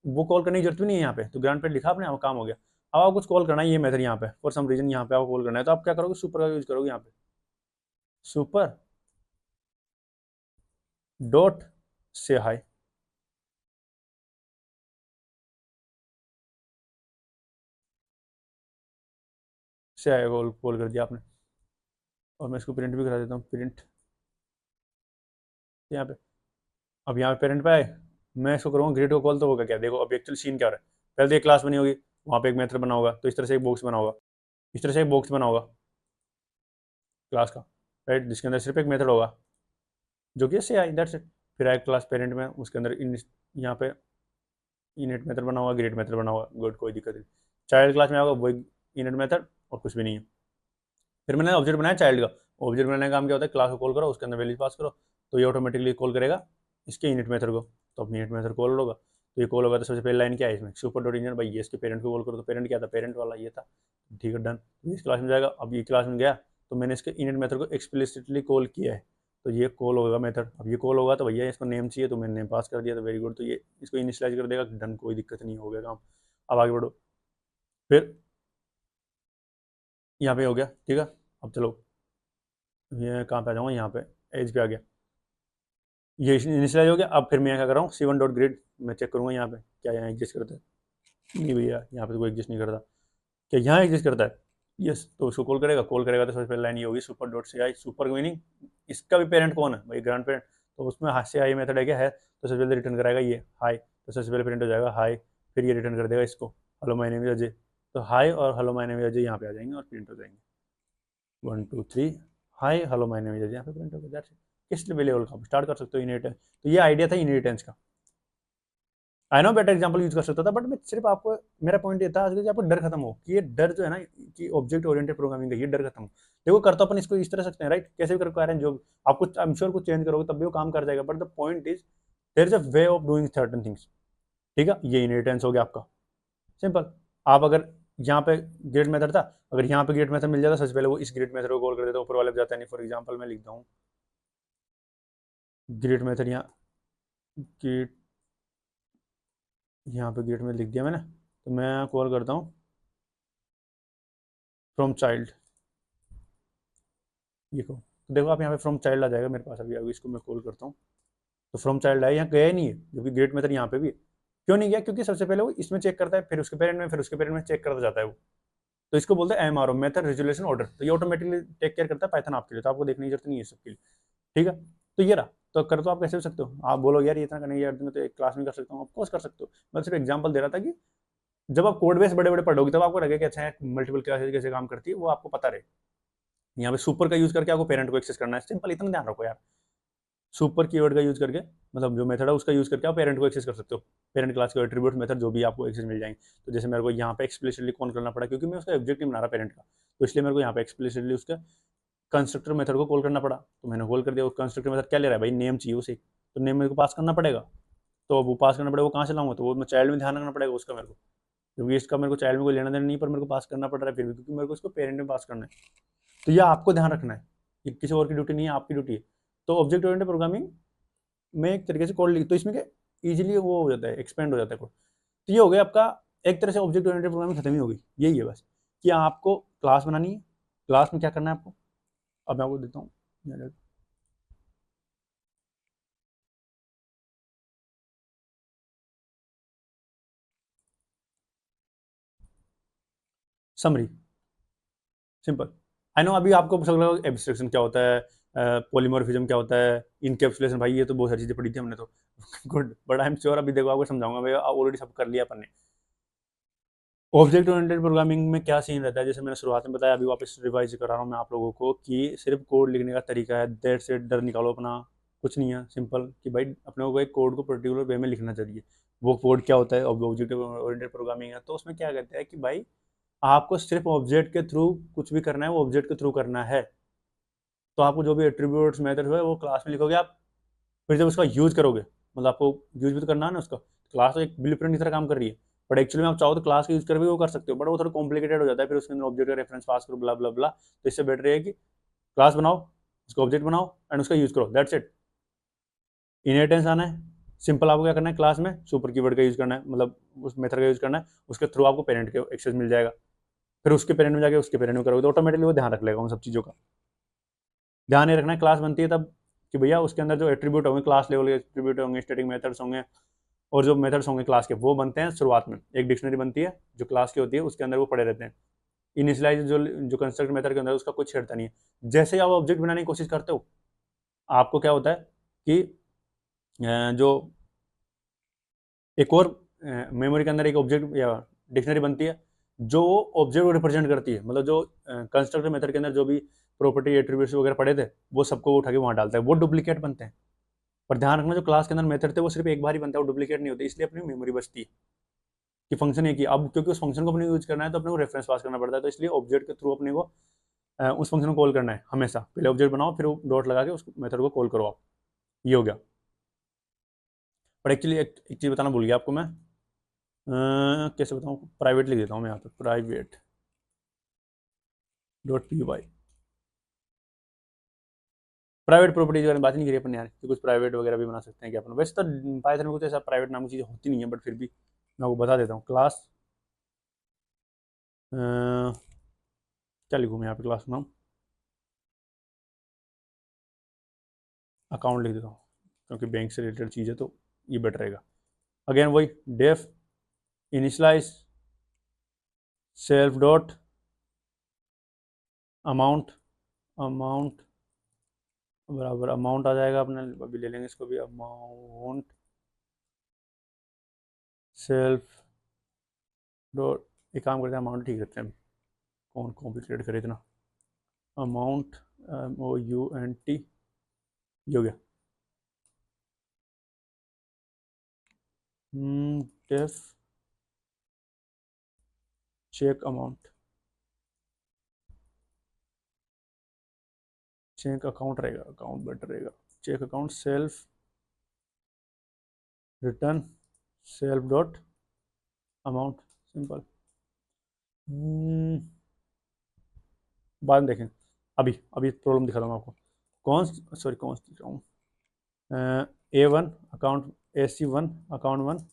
वो कॉल करने की जरूरत भी नहीं है यहाँ पे, तो ग्रांड पे लिखा आपने, आपका काम हो गया। अब आपको कुछ कॉल करना है ये मेथड यहाँ पे, फॉर सम रीजन यहाँ पे आपको कॉल करना है, तो आप क्या करोगे, सुपर का यूज करोगे यहाँ पे, सुपर डॉट से हाई। से आएगा, कॉल कर दिया आपने, और मैं इसको प्रिंट भी करा देता हूँ, प्रिंट यहाँ पे। अब यहाँ पे पेरेंट पे आए, मैं इसको करूँगा ग्रेड को कॉल, तो होगा क्या, देखो अब एक्चुअल सीन क्या हो रहा है। पहले तो एक क्लास बनी होगी, वहाँ पे एक मेथड बना होगा, तो इस तरह से एक बॉक्स बना होगा, इस तरह से एक बॉक्स बना होगा क्लास का, राइट, जिसके अंदर सिर्फ एक मेथड होगा जो कि से आई, दैट्स इट। फिर आए क्लास पेरेंट में, उसके अंदर यहाँ पे इनिट मेथड बना होगा, ग्रेड मेथड बना होगा, गुड, कोई दिक्कत नहीं। चाइल्ड क्लास में आएगा वो इनिट मेथड और कुछ भी नहीं है। फिर मैंने ऑब्जेक्ट बनाया चाइल्ड का, ऑब्जेक्ट बनाने का काम क्या होता है, क्लास को कॉल करो, उसके अंदर वैल्यू पास करो, तो ये ऑटोमेटिकली कॉल करेगा इसके इनिट मेथड को। तो अब इनिट मेथड कॉल होगा, तो ये कॉल होगा, तो सबसे पहले लाइन क्या है इसमें, सुपर डॉट इंजन, भाई ये इसके पेरेंट को कॉल करो, तो पेरेंट क्या था, पेरेंट वाला ये था, ठीक है, डन। इस क्लास में जाएगा, अब ये क्लास में गया, तो मैंने इसके इनिट मेथड को एक्सप्लिसिटली कॉल किया है, तो ये कॉल होगा मेथड। अब ये कॉल होगा तो भैया इसको नेम चाहिए, तो मैंने नेम पास कर दिया, तो वेरी गुड, तो ये इसको इनिशियलाइज कर देगा, डन, कोई दिक्कत नहीं, हो गया काम। अब आगे बढ़ो, फिर यहाँ पे हो गया, ठीक है। अब चलो ये कहाँ पे आ जाऊँगा, यहाँ पे एज पे आ गया, ये इनिशियलाइज हो गया। अब फिर मैं क्या कर रहा हूँ, C1 डॉट ग्रिड, मैं चेक करूँगा यहाँ पे क्या यहाँ एग्जिस्ट करता है, नहीं भैया यहाँ पे तो कोई एग्जिस्ट नहीं करता, क्या यहाँ एग्जिस्ट करता है, यस, तो उसको कॉल करेगा, कॉल करेगा तो सबसे पहले लाइन ये होगी, सुपर डॉट से आई, सुपर मीनिंग इसका भी पेरेंट कौन है भाई, ग्रैंड पेरेंट, तो उसमें हाथ से आई मेथड है क्या है, तो सबसे पहले रिटर्न कराएगा ये हाई, तो सबसे पहले प्रिंट हो जाएगा हाई, फिर ये रिटर्न कर देगा इसको, hello my name is Ajay, तो हाई और hello my name is Ajay यहाँ पे आ जाएंगे और प्रिंट हो जाएंगे, 1 2 3, hi hello my name is Ajay, यहाँ पे प्रिंट हो गया, दैट्स इट। किस लेवल का आप स्टार्ट कर सकते हो इनहेरिटेंस, तो ये आइडिया था इनहेरिटेंस का। I know better example use कर सकता था, बट मैं सिर्फ आपको, मेरा पॉइंट ये था आज कि आपको डर खत्म हो, कि ये डर जो है ना कि ऑब्जेक्ट ओरिएंटेड प्रोग्रामिंग का, ये डर खत्म हो। देखो कर तो अपन इसको इस तरह सकते हैं, राइट, कैसे भी कर पा रहे हैं, जो आपको आई एम श्योर कुछ चेंज करोगे तब भी वो काम कर जाएगा, but the point is there is a way of doing certain things, ठीक है। ये इनहेरिटेंस हो गया आपका, सिंपल। आप अगर यहाँ पे गेट मेथड था, अगर यहाँ पे गेट मेथड मिल जाता, सबसे पहले वो इस गेट मेथड को कॉल कर देता, ऊपर वाले पे जाता नहीं। फॉर एग्जाम्पल मैं लिखता हूँ गेट मेथड, यहाँ गेट, यहाँ पे गेट में लिख दिया मैंने, तो मैं कॉल करता हूँ फ्रॉम चाइल्ड, ये को, तो देखो आप यहाँ पे फ्रॉम चाइल्ड आ जाएगा मेरे पास, अभी इसको मैं कॉल करता हूँ, तो फ्रॉम चाइल्ड आया, यहाँ गया ही नहीं है, जबकि गेट मेथड यहाँ पे भी है। क्यों नहीं गया, क्योंकि सबसे पहले वो इसमें चेक करता है, फिर उसके पेरेंट में, फिर उसके पेरेंट में चेक करता जाता है वो, तो इसको बोलते हैं MRO, मेथड रिजोल्यूशन ऑर्डर, तो ये ऑटोमेटिकली टेक केयर करता है पाइथन आपके लिए, तो आपको देखने की जरूरत नहीं है सबके लिए, ठीक है। तो ये रहा, तो कर तो आप कैसे हो सकते हो, आप बोलो यार ये इतना करने की यार मैं तो एक क्लास में कर सकता हूँ, ऑफकोर्स कर सकते हो। मैं सिर्फ एग्जांपल दे रहा था कि जब आप कोड बेस बड़े बड़े पढ़ोगे तब आपको लगे कि अच्छा है मल्टीपल क्लासेस कैसे काम करती है, वो आपको पता रहे। यहाँ पे सुपर का यूज करके आपको पेरेंट को एक्सेस करना है, सिंपल, इतना ध्यान रखो यार। सुपर कीवर्ड का यूज करके, मतलब जो मेथड है उसका यूज करके आप पेरेंट को एक्सेस कर सकते हो, पेरेंट क्लास के एट्रीब्यूट मेथड जो भी आपको एक्सेस मिल जाएंगे। तो जैसे मेरे को यहाँ पे एक्सप्लिसिटली कॉल करना पड़ा, क्योंकि मैं उसका ऑब्जेक्ट नहीं बना रहा पेरेंट का, तो इसलिए मेरे को यहाँ पे एक्सप्लिसिटली उसका कंस्ट्रक्टर मेथड को कॉल करना पड़ा, तो मैंने कॉल कर दिया। कंस्ट्रक्टर मेथड क्या ले रहा है भाई, नेम चाहिए उसे, तो नेम मेरे को पास करना पड़ेगा, तो वो पास करना पड़ेगा, वो कहाँ से लाऊंगा, तो वो मैं चाइल्ड में ध्यान रखना पड़ेगा उसका मेरे को, क्योंकि इसका मेरे को चाइल्ड में कोई लेना देना नहीं, पर मेरे को पास करना पड़ रहा है फिर भी, क्योंकि मेरे को इसको पेरेंट में पास करना है। तो यह आपको ध्यान रखना है, ये किसी और की ड्यूटी नहीं है, आपकी ड्यूटी है। तो ऑब्जेक्ट ओरिएंटेड प्रोग्रामिंग में एक तरीके से कोड लिख, तो इसमें क्या इजीली वो हो जाता है, एक्सपेंड हो जाता है कोड। तो ये हो गया आपका एक तरह से ऑब्जेक्ट ओरिएंटेड प्रोग्रामिंग खत्म ही हो गई, यही है बस, कि आपको क्लास बनानी है, क्लास में क्या करना है आपको, अब मैं आपको देता हूँ समरी, सिंपल। आई नो अभी आपको समझ लगा एब्स्ट्रैक्शन क्या होता है, पॉलीमॉर्फिज्म क्या होता है, इनकैप्सुलेशन, भाई ये तो बहुत सारी चीज़ें पढ़ी थी हमने तो good, but I am sure अभी देखो आपको समझाऊंगा, भाई ऑलरेडी सब कर लिया अपन ने। ऑब्जेक्ट ओरिएंटेड प्रोग्रामिंग में क्या सीन रहता है, जैसे मैंने शुरुआत में बताया, अभी वापस रिवाइज करा रहा हूँ मैं आप लोगों को, कि सिर्फ कोड लिखने का तरीका है, देर से डर निकालो अपना, कुछ नहीं है, सिंपल, कि भाई अपने को एक कोड को पर्टिकुलर वे में लिखना चाहिए। वो कोड क्या होता है, ऑब्जेक्ट ओरिएंटेड प्रोग्रामिंग है, तो उसमें क्या कहते हैं कि भाई आपको सिर्फ ऑब्जेक्ट के थ्रू कुछ भी करना है, वो ऑब्जेक्ट के थ्रू करना है, तो आपको जो भी एट्रीब्यूट्स मेथड है वो क्लास में लिखोगे आप, फिर जब उसका यूज करोगे, मतलब आपको यूज भी तो करना है ना उसका, क्लास तो एक ब्लूप्रिंट की तरह काम कर रही है, बट एक्चुअली में आप चाहो तो क्लास का यूज कर भी वो कर सकते हो, बट वो थोड़ा कॉम्प्लिकेटेड हो जाता है, फिर उसके अंदर ऑब्जेक्ट का रेफरेंस पास करो, ब्ला ब्ला ब्ला, तो इससे बेटर है कि क्लास बनाओ, उसका ऑब्जेक्ट बनाओ एंड उसका यूज करो, दैट्स इट। इनहेरिटेंस आना है, सिंपल, आपको क्या करना है, क्लास में सुपर कीवर्ड का यूज करना है, मतलब उस मेथड का यूज करना है, उसके थ्रू आपको पेरेंट के एक्सेस मिल जाएगा, फिर उसके पेरेंट में जाके उसके पेरेंट में करोगे तो ऑटोमेटिकली वो ध्यान रख लेगा उन सब चीज़ों का। ध्यान ये रखना है क्लास बनती है तब कि भैया उसके अंदर जो एट्रीब्यूट होंगे, क्लास लेवल के एट्रीब्यूट होंगे, स्टैटिक मेथड्स होंगे, और जो मेथड्स होंगे क्लास के वो बनते हैं शुरुआत में, एक डिक्शनरी बनती है जो क्लास की होती है, उसके अंदर वो पड़े रहते हैं, इनिशियलाइज जो कंस्ट्रक्ट मेथड के अंदर उसका कुछ छेड़ता नहीं है। जैसे ही आप ऑब्जेक्ट बनाने की कोशिश करते हो, आपको क्या होता है कि जो एक और मेमोरी के अंदर एक ऑब्जेक्ट या डिक्शनरी बनती है जो ऑब्जेक्ट को रिप्रेजेंट करती है, मतलब जो कंस्ट्रक्टर मेथड के अंदर जो भी प्रॉपर्टी एट्रीब्यूट्स वगैरह पड़े थे वो सबको उठा के वहाँ डालता है, वो डुप्लीकेट बनते हैं। पर ध्यान रखना जो क्लास के अंदर मेथड थे वो सिर्फ एक बार ही बनता है, वो डुप्लीकेट नहीं होते, इसलिए अपनी मेमोरी बचती है कि फंक्शन एक ही। अब क्योंकि उस फंक्शन को अपने यूज करना है तो अपने को रेफरेंस पास करना पड़ता है, तो इसलिए ऑब्जेक्ट के थ्रू अपने को उस फंक्शन को कॉल करना है हमेशा। पहले ऑब्जेक्ट बनाओ फिर डॉट लगा के उस मेथड को कॉल करो आप, ये हो गया। पर एक्चुअली एक चीज़ बताना भूल गया आपको मैं, कैसे बताऊँ, प्राइवेट लिख देता हूँ मैं यहाँ पे, private dot P Y. Private properties के बारे में बात नहीं करी अपन यार, कि कुछ प्राइवेट वगैरह भी बना सकते हैं क्या अपन। वैसे तो पाइथन में कुछ ऐसा प्राइवेट नाम की चीज़ होती नहीं है, बट फिर भी मैं आपको बता देता हूँ। क्लास क्या लिखूँ मैं यहाँ पे, क्लास नाम अकाउंट लिख देता हूँ, क्योंकि बैंक से रिलेटेड चीज़ है तो ये बेटर रहेगा। अगेन वही def initialize self dot amount, amount बराबर अमाउंट आ जाएगा अपने, अभी ले लेंगे इसको भी, अमाउंट सेल्फ डॉट, एक काम करते हैं अमाउंट ठीक रखते हैं, कौन कॉम्प्लिकेट करे इतना। अमाउंट MOUNT, ये हो गया। Def check amount, check account रहेगा, अकाउंट बेटर रहेगा, check account self return self dot amount, simple. बाद में देखें, अभी अभी प्रॉब्लम दिखा दूँ आपको। कौन सॉरी कौन दिख रहा हूँ, A1 अकाउंट AC1 अकाउंट 1,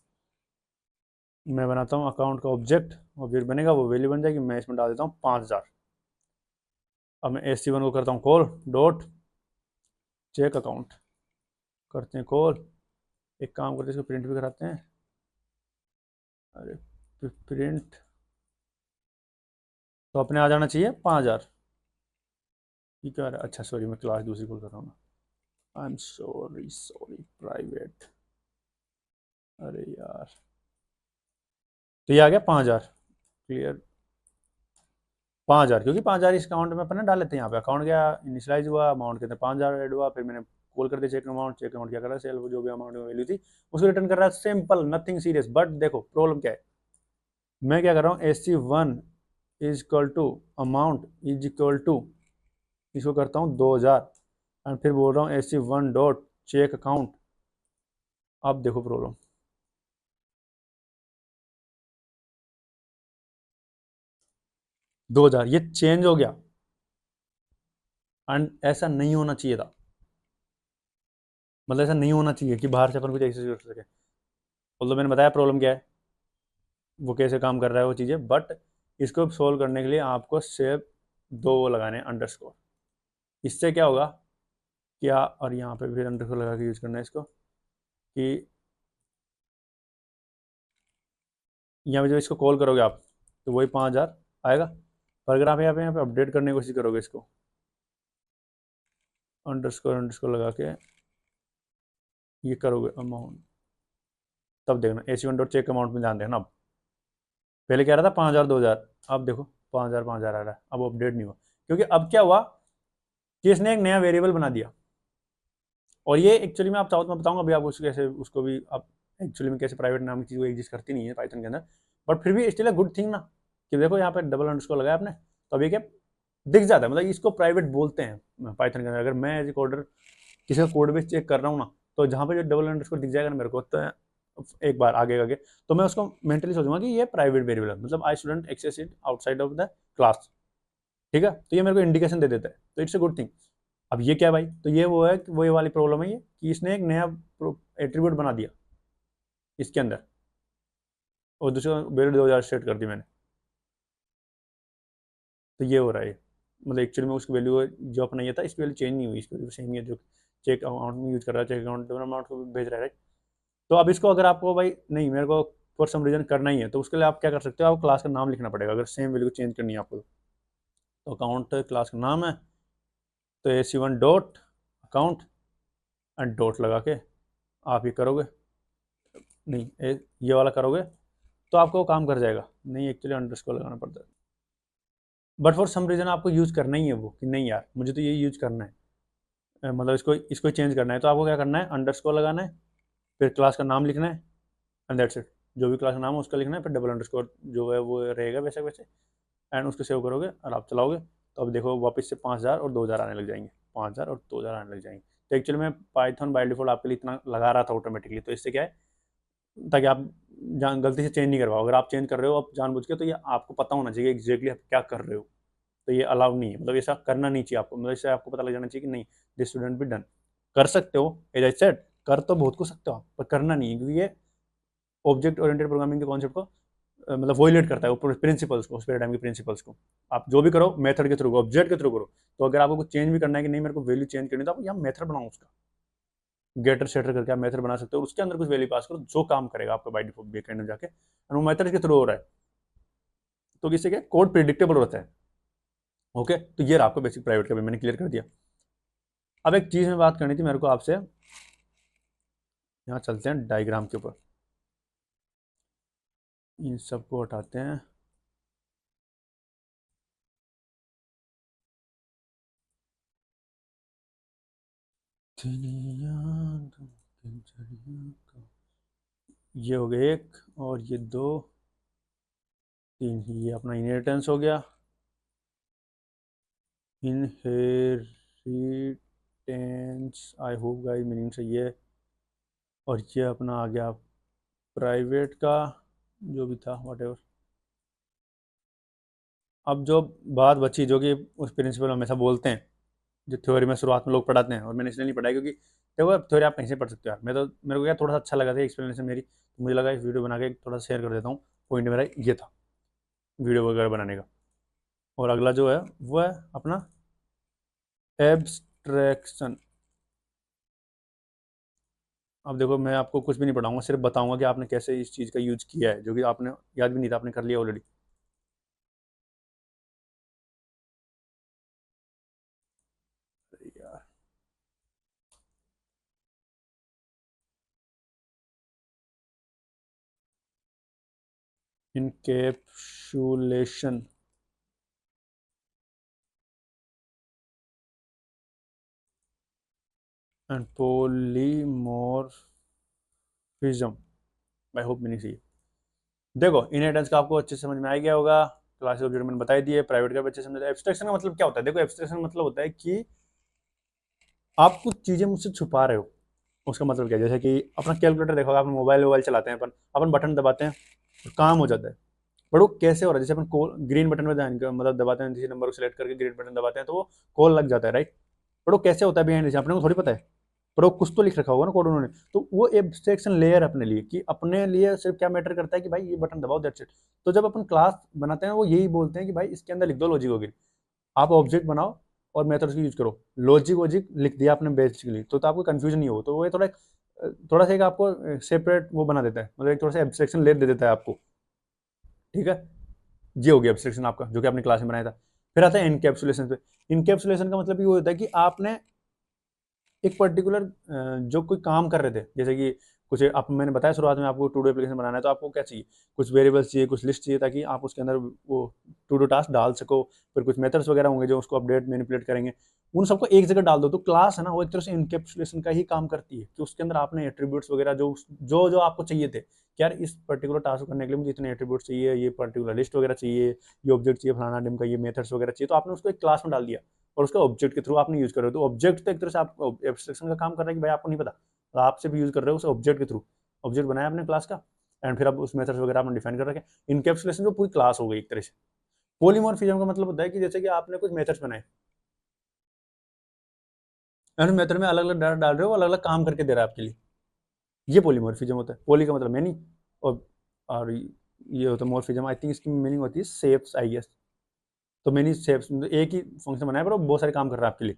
मैं बनाता हूँ अकाउंट का ऑब्जेक्ट, ऑब्जेक्ट बनेगा वो वैल्यू बन जाएगी, मैं इसमें डाल देता हूँ 5000। अब मैं AC1 को करता हूँ कॉल डॉट चेक अकाउंट, करते हैं कॉल, एक काम करते हैं इसको प्रिंट भी कराते हैं, अरे प्रिंट तो अपने आ जाना चाहिए 5000। ठीक है, अच्छा सॉरी मैं क्लास दूसरी कॉल कर रहा हूँ ना, I am sorry sorry private, अरे यार, तो ये आ गया 5000, क्लियर 5000, क्योंकि 5000 इस अकाउंट में अपन ने डाल लेते हैं। यहाँ पे अकाउंट क्या इनिशियलाइज हुआ, अमाउंट के अंदर 5000 ऐड हुआ, फिर मैंने कॉल कर दिया चेक अमाउंट, चेक अमाउंट क्या कर रहा है, सेल जो भी अमाउंट में वैल्यू थी उसको रिटर्न कर रहा है, सिंपल नथिंग सीरियस। बट देखो प्रॉब्लम क्या है, मैं क्या कर रहा हूँ, AC1 is equal to amount is equal to, इसको करता हूँ 2000 एंड फिर बोल रहा हूँ AC1 डॉट चेक अकाउंट। अब देखो प्रॉब्लम, 2000 ये चेंज हो गया एंड ऐसा नहीं होना चाहिए था, मतलब ऐसा नहीं होना चाहिए कि बाहर से अपन कुछ एक्सेस कर सके। मतलब मैंने बताया प्रॉब्लम क्या है, वो कैसे काम कर रहा है वो चीज़ें, बट इसको सोल्व करने के लिए आपको सिर्फ दो वो लगाने हैं अंडरस्कोर। इससे क्या होगा क्या, और यहाँ पे फिर अंडरस्कोर लगा के यूज करना है इसको, कि यहाँ पे जब इसको कॉल करोगे आप तो वही 5000 आएगा। पर अगर आप यहाँ पे अपडेट करने की कोशिश करोगे इसको, अंडरस्कोर अंडरस्कोर लगा के ये करोगे अमाउंट, तब देखना AC1 डॉट चेक अमाउंट में ध्यान देखना। अब पहले क्या रहा था 5000 2000, अब देखो 5000 आ रहा है, अब अपडेट नहीं हुआ, क्योंकि अब क्या हुआ कि इसने एक नया वेरिएबल बना दिया। और ये एक्चुअली में आप चाहो तो मैं बताऊंगा अभी आपको कैसे, उसको भी आप एक्चुअली में कैसे प्राइवेट नाम की चीज़ एग्जिस्ट करती नहीं है पाइथन के अंदर, बट फिर भी स्टिल अ गुड थिंग ना, कि देखो यहाँ पे डबल अंडरस्कोर लगाया आपने तो अभी क्या दिख जाता है, मतलब इसको प्राइवेट बोलते हैं पाइथन के अंदर। अगर मैं एज ए कोडर किसी का कोड बेस चेक कर रहा हूँ ना, तो जहाँ पे जो डबल अंडरस्कोर दिख जाएगा ना मेरे को, तो एक बार आगे आगे तो मैं उसको मेंटली सोचूंगा कि ये प्राइवेट वेरिएबल है, मतलब I shouldn't access it outside of the class. ठीक है, तो ये मेरे को इंडिकेशन दे देता है, तो इट्स अ गुड थिंग। अब ये क्या है भाई, तो ये वो है कि वही वाली प्रॉब्लम है ये, कि इसने एक नया एट्रीब्यूट बना दिया इसके अंदर, और दूसरा वैल्यू 2000 सेट कर दी मैंने, तो ये हो रहा है। मतलब एक्चुअली में उसकी वैल्यू जो अपना ये था इसकी वैल्यू चेंज नहीं हुई, इसकी वैल्यू सेम ही है जो चेक अमाउंट में यूज कर रहा है, चेक अकाउंट अमाउंट को भेज रहा है। तो अब इसको अगर आपको भाई नहीं मेरे को फॉर सम रीजन करना ही है, तो उसके लिए आप क्या कर सकते हो, आपको क्लास का नाम लिखना पड़ेगा अगर सेम वैल्यू को चेंज करनी है आपको। तो अकाउंट क्लास का नाम है, तो AC1 dot account and dot लगा के आप ये करोगे, नहीं ये वाला करोगे तो आपको वो काम कर जाएगा। नहीं, एक्चुअली अंडरस्कोर लगाना पड़ता है, बट फॉर सम रीज़न आपको यूज़ करना ही है वो, कि नहीं यार मुझे तो ये यूज़ करना है, मतलब इसको चेंज करना है, तो आपको क्या करना है, अंडरस्कोर लगाना है, फिर क्लास का नाम लिखना है एंड दैट्स इट। जो भी क्लास का नाम है उसका लिखना है, फिर डबल अंडरस्कोर जो है वो रहेगा वैसे वैसे, एंड उसको सेव करोगे और आप चलाओगे, तो अब देखो वापस से 5000 और 2000 आने लग जाएंगे, 5000 और 2000 आने लग जाएंगे। तो एक्चुअली मैं पाइथन बाय डिफॉल्ट आपके लिए इतना लगा रहा था ऑटोमेटिकली, तो इससे क्या है, ताकि आप गलती से चेंज नहीं करवाओ। अगर आप चेंज कर रहे हो आप जानबूझ के, तो ये आपको पता होना चाहिए एग्जैक्टली आप क्या कर रहे हो, तो ये अलाउ नहीं है, मतलब ऐसा करना नहीं चाहिए आपको, मतलब इससे आपको पता लग जाना चाहिए कि नहीं दिस स्टूडेंट बी डन। कर सकते हो एज आई सेड, कर तो बहुत कुछ सकते हो आप, पर करना नहीं है, क्योंकि ये ऑब्जेक्ट ओरिएंटेड प्रोग्रामिंग के कॉन्सेप्ट को मतलब वॉयलेट करता है, वो प्रिंसिपल्स को, उस पैराडाइम के प्रिंसिपल्स को। आप जो भी करो मेथड के थ्रू, ऑब्जेक्ट के थ्रू करो। तो अगर आपको कुछ चेंज भी करना है कि नहीं मेरे को वैल्यू चेंज करनी है, तो आप यहाँ मेथड बनाओ, उसका गेटर सेटर करके आप मेथड बना सकते हो, उसके अंदर कुछ वैल्यू पास करो जो काम करेगा आपका बाय डिफॉल्ट बैकएंड में जाके, और वो मेथड के थ्रू हो रहा है, तो किससे क्या कोड प्रिडिक्टेबल होता है। ओके, तो ये रहा आपको बेसिक प्राइवेट का भी मैंने क्लियर कर दिया। अब एक चीज में बात करनी थी मेरे को आपसे, यहाँ चलते हैं डायग्राम के ऊपर, इन सबको हटाते हैं। ये हो गया एक, और ये दो, तीन, ये अपना इनहेरिटेंस हो गया, inheritance I hope guys meaning सही है। और ये अपना आ गया प्राइवेट का, जो भी था वट। अब जो बात बची, जो कि उस प्रिंसिपल हमेशा बोलते हैं, जो थ्योरी में शुरुआत में लोग पढ़ाते हैं, और मैंने इसलिए नहीं पढ़ाई क्योंकि देखो थ्योरी आप कहीं से पढ़ सकते हो यार, मैं तो मेरे को क्या थोड़ा सा अच्छा लगा था एक्सप्लेनेशन मेरी, तो मुझे लगा इस वीडियो बना के थोड़ा शेयर कर देता हूँ। पॉइंट मेरा ये था वीडियो वगैरह बनाने का। और अगला जो है वो है अपना एब्स्ट्रैक्शन। अब देखो मैं आपको कुछ भी नहीं पढ़ाऊंगा, सिर्फ बताऊंगा कि आपने कैसे इस चीज़ का यूज किया है, जो कि आपने याद भी नहीं था, आपने कर लिया ऑलरेडी। यार encapsulation, and polymorphism, I hope meaning सही है। देखो इनहेरिटेंस का आपको अच्छे से समझ में आ गया होगा, क्लासेस ऑब्जेक्ट मैंने बता दिए, प्राइवेट का भी अच्छे से समझ। एब्स्ट्रैक्शन का मतलब क्या होता है, देखो एब्स्ट्रैक्शन मतलब होता है कि आप कुछ चीजें मुझसे छुपा रहे हो। उसका मतलब क्या है, जैसे कि अपना कैलकुलेटर देखो, आप मोबाइल वोबाइल चलाते हैं, अपन अपन बटन दबाते हैं तो काम हो जाता है, बट वो कैसे हो रहा है, जैसे अपन कॉल ग्रीन बटन में मतलब दबाते हैं, किसी नंबर को सिलेक्ट करके ग्रीन बटन दबाते हैं तो वो कॉल लग जाता है, राइट। बट वो कैसे होता है बिहाइंड, अपने को थोड़ी पता है, पर वो कुछ तो लिख रखा होगा ना कोड उन्होंने, तो वो एब्स्ट्रैक्शन लेयर अपने लिए, कि अपने लिए सिर्फ क्या मैटर करता है कि भाई ये बटन दबाओ, दैट्स इट। तो जब अपन क्लास बनाते हैं वो यही बोलते हैं कि भाई इसके अंदर लिख दो लॉजिक वगैरह, आप ऑब्जेक्ट बनाओ और मेथड्स की यूज करो, लॉजिक वॉजिक लिख दिया आपने बेसिकली, तो आपको कंफ्यूजन नहीं हो। तो वो थोड़ा सा एक आपको सेपरेट वो बना देता है, मतलब एक थोड़ा सा एब्स्ट्रैक्शन लेयर दे देता है आपको, ठीक है। ये हो गया एब्स्ट्रैक्शन आपका, जो कि आपने क्लास में बनाया था। फिर आता है इनकैप्सुलेशन पे। इनकैप्सुलेशन का मतलब ये होता है कि आपने एक पर्टिकुलर जो कोई काम कर रहे थे, जैसे कि कुछ आप, मैंने बताया शुरुआत में आपको टू डू एप्लीकेशन बनाना है, तो आपको क्या चाहिए, कुछ वेरिएबल्स चाहिए, कुछ लिस्ट चाहिए, ताकि आप उसके अंदर वो टू डू टास्क डाल सको। फिर कुछ मेथड्स वगैरह होंगे जो उसको अपडेट मैनिपुलेट करेंगे, उन सबको एक जगह डाल दो। तो क्लास है ना, वो एक तरह से इनकैप्सुलेशन का ही काम करती है, कि उसके अंदर आपने एट्रीब्यूट्स वगैरह जो जो जो आपको चाहिए थे, कि यार इस पर्टिकुलर टास्क करने के लिए मुझे इतने एट्रीब्यूट्स चाहिए, ये पर्टिकुलर लिस्ट वगैरह चाहिए, ये ऑब्जेक्ट चाहिए फलाना डिम का, ये मेथड्स वगैरह चाहिए, तो आपने उसको एक क्लास में डाल दिया और उसका ऑब्जेक्ट के थ्रू आपने यूज कर रहे हो। तो ऑब्जेक्ट तो एक तरह से आप एब्स्ट्रैक्शन का काम कर रहे हैं कि भाई आपको नहीं पता, तो आपसे भी यूज कर रहे हो उस ऑब्जेक्ट के थ्रू। ऑब्जेक्ट बनाया आपने क्लास का, एंड फिर अब उस मेथड्स वगैरह आपने डिफाइन कर रखे। इनकैप्सुलेशन जो पूरी क्लास हो गई एक तरह से। पॉलीमॉर्फिज्म का मतलब होता है कि जैसे कि आपने कुछ मेथड्स बनाए, एंड मेथड में अलग अलग डाटा डाल रहे हो, अलग अलग काम करके दे रहा है आपके लिए, ये पॉलीमॉर्फिज्म होता है। पॉली का मतलब मैनी, और ये होता है मॉर्फिज्म, आई थिंक इसकी मीनिंग होती है शेप्स आई गेस। तो मैनी शेप्स, एक ही फंक्शन बनाया पर वो बहुत सारे काम कर रहा है आपके लिए,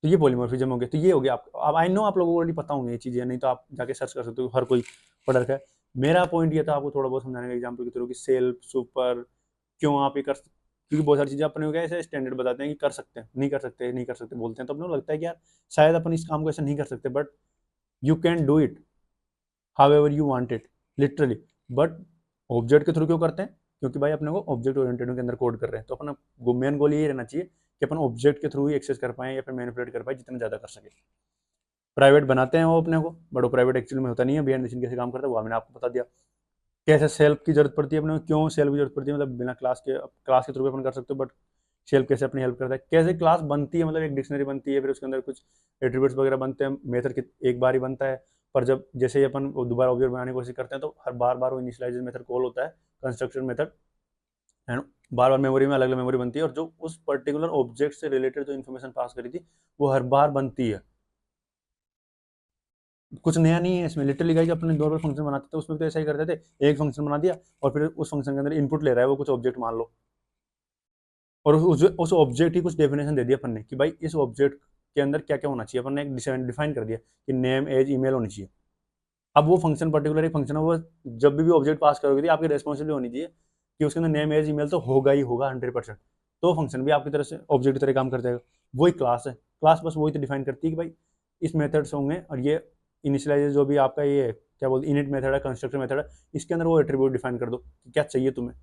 तो ये पॉलीमॉर्फिज्म हो गया। तो ये हो गया आप, अब आई नो आप लोगों को ऑलरेडी पता होंगे ये चीज़ें, नहीं तो आप जाके सर्च कर सकते हो, हर कोई पढ़ रखा है। मेरा पॉइंट ये था आपको थोड़ा बहुत समझाने का एग्जाम्पल के थ्रू कि सेल्फ सुपर क्यों आप ये कर, क्योंकि बहुत सारी चीज़ें अपने को क्या ऐसे स्टैंडर्ड बताते हैं कि कर सकते हैं, नहीं कर सकते, नहीं कर सकते बोलते हैं, तो अपने को लगता है कि यार शायद अपन इस काम को ऐसे नहीं कर सकते, but you can do it how ever you want it literally. But object के थ्रू क्यों करते हैं? क्योंकि भाई अपने को ऑब्जेक्ट ओरिएंटेड के अंदर कोड कर रहे हैं, तो अपना मेन गोल यही रहना चाहिए कि अपन ऑब्जेक्ट के थ्रू ही एक्सेस कर पाएं या फिर मैनिपुलेट कर पाए जितना ज़्यादा कर सके। प्राइवेट बनाते हैं वो अपने को, बट वो प्राइवेट एक्चुअली में होता नहीं है, बिहाइंड द सीन कैसे काम करता है वो मैंने आपको बता दिया। कैसे सेल्फ की जरूरत पड़ती है अपने को, क्यों सेल्फ की जरूरत पड़ती है, मतलब बिना क्लास के थ्रू भी अपन कर सकते हो, बट सेल्फ कैसे अपनी हेल्प करता है, कैसे क्लास बनती है, मतलब एक डिक्शनरी बनती है, फिर उसके अंदर कुछ एट्रीब्यूट्स वगैरह बनते हैं, मेथड एक बार ही बनता है, पर जब जैसे ही अपन दोबारा ऑब्जेक्ट बनाने की कोशिश करते हैं तो हर बार बार वो इनिशियलाइजेशन मेथड कॉल होता है, construction method, and bar bar memory में अलग अलग मेमोरी बनती है, और जो उस पर्टिकुलर ऑब्जेक्ट से रिलेटेड जो इन्फॉर्मेशन पास करी थी वो हर बार बनती है। कुछ नया नहीं है इसमें, लिटरली गाइस अपने नॉर्मल फंक्शन बनाते थे उसमें तो ऐसा ही करते थे, एक फंक्शन बना दिया और फिर उस फंक्शन के अंदर इनपुट ले रहा है वो कुछ ऑब्जेक्ट मान लो, और उस ऑब्जेक्ट की कुछ डेफिनेशन दे दिया अपन ने कि भाई इस ऑब्जेक्ट के अंदर क्या क्या होना चाहिए, अपन ने एक डिफाइन कर दिया कि नेम एज ईमेल होनी चाहिए। अब वो फंक्शन पर्टिकुलर एक फंक्शन है, वो जब भी ऑब्जेक्ट पास करोगे थी आपकी रेस्पॉन्सिबिलिटी होनी चाहिए कि उसके अंदर नेम एज ईमेल तो होगा ही होगा 100%, तो फंक्शन भी आपकी तरफ से ऑब्जेक्ट की तरह काम कर जाएगा। वही क्लास है, क्लास बस वही तो डिफाइन करती है कि भाई इस मेथड्स होंगे, और ये इनिशियलाइज जो भी आपका ये क्या बोलते इनिट मेथड है, कंस्ट्रक्टर मेथड है, इसके अंदर वो एट्रीब्यूट डिफाइन कर दो कि क्या चाहिए तुम्हें,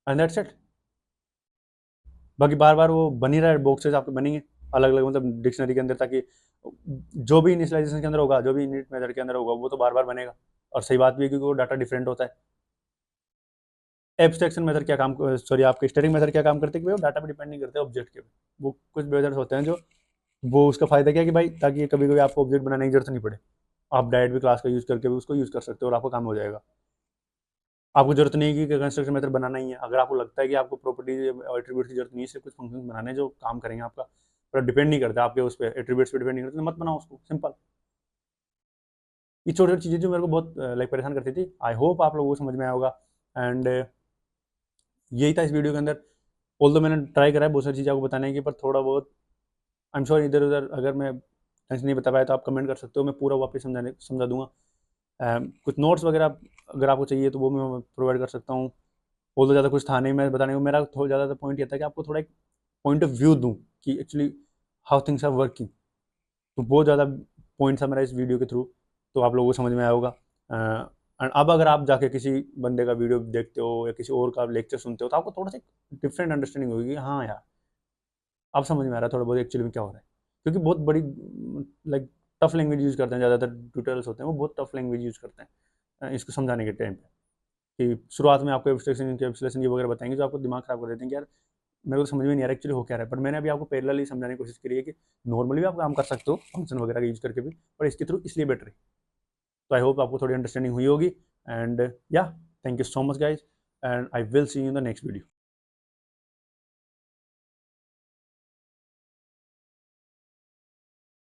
एंड दैट्स इट। बाकी बार बार वो बन ही रहा है, बॉक्सेस आपके बनेंगे अलग अलग, मतलब डिक्शनरी के अंदर, ताकि जो भी इनिशियलाइजेशन के अंदर होगा, जो भी इनिट मेथड के अंदर होगा, वो तो बार बार बनेगा। और सही बात भी है क्योंकि वो डाटा डिफरेंट होता है। एब्स्ट्रैक्शन मेथड क्या काम, सॉरी आपके स्टेरिंग मेथड क्या काम करते हैं कि वो डाटा पे डिपेंड नहीं करते ऑब्जेक्ट के, वो कुछ मेथड्स होते हैं जो, वो उसका फायदा क्या है कि भाई ताकि कभी कभी आपको ऑब्जेक्ट बनाने की जरूरत नहीं पड़े, आप डायरेक्ट भी क्लास का यूज करके भी उसको यूज कर सकते हो और आपका काम हो जाएगा। आपको जरूरत नहीं है कि कंस्ट्रक्शन मेथड बनाना ही है, अगर आपको लगता है कि आपको प्रॉपर्टी एट्रीब्यूट की जरूरत नहीं है, सिर्फ कुछ फंक्शन बनाने हैं जो काम करेंगे आपका, पर डिपेंड नहीं करता आपके उस पर, एट्रीब्यूट्स पे डिपेंड नहीं करते, तो मत बनाओ उसको, सिंपल। ये छोटी छोटी चीज़ें जो मेरे को बहुत लाइक परेशान करती थी, आई होप आप लोगों को समझ में आया होगा। एंड यही था इस वीडियो के अंदर। ऑल दो मैंने ट्राई करा है बहुत सारी चीज़ें आपको बताने की, पर थोड़ा बहुत आई एम श्योर इधर उधर अगर मैं ढंग से नहीं बता पाया तो आप कमेंट कर सकते हो, मैं पूरा वापस समझा दूंगा। कुछ नोट्स वगैरह अगर आपको चाहिए तो वो मैं प्रोवाइड कर सकता हूँ। ऑल दो ज़्यादा कुछ था नहीं मैं बताने को, मेरा थोड़ा ज़्यादा पॉइंट ये था कि आपको थोड़ा एक पॉइंट ऑफ व्यू दूँ कि actually how things are working, तो बहुत ज़्यादा पॉइंट था मेरा इस वीडियो के थ्रू, तो आप लोगों को समझ में आया होगा। एंड अब अगर आप जाके किसी बंदे का वीडियो देखते हो या किसी और का लेक्चर सुनते हो तो आपको थोड़ा सा डिफरेंट अंडरस्टैंडिंग होगी कि हाँ यार अब समझ में आ रहा है थोड़ा बहुत एक्चुअली में क्या हो रहा है, क्योंकि बहुत बड़ी लाइक टफ लैंग्वेज यूज़ करते हैं, ज़्यादातर ट्यूटोरियल्स होते हैं वो बहुत टफ लैंग्वेज यूज़ करते हैं इसको समझाने के टाइम पे, कि शुरुआत में आपको एब्स्ट्रैक्शन इनकैप्सुलेशन ये वगैरह बताएंगे जो आपको दिमाग खराब कर देते हैं कि यार मेरे को समझ में नहीं आ रहा एक्चुअली हो क्या रहा है, बट मैंने अभी आपको पैरेलली समझाने की कोशिश करी है कि नॉर्मली भी आप काम कर सकते हो फंक्शन वगैरह का यूज करके भी, पर इसके थ्रू इसलिए बेटर है। तो आई होप आपको थोड़ी अंडरस्टैंडिंग हुई होगी, एंड या thank you so much guys, and I will see you in the next video.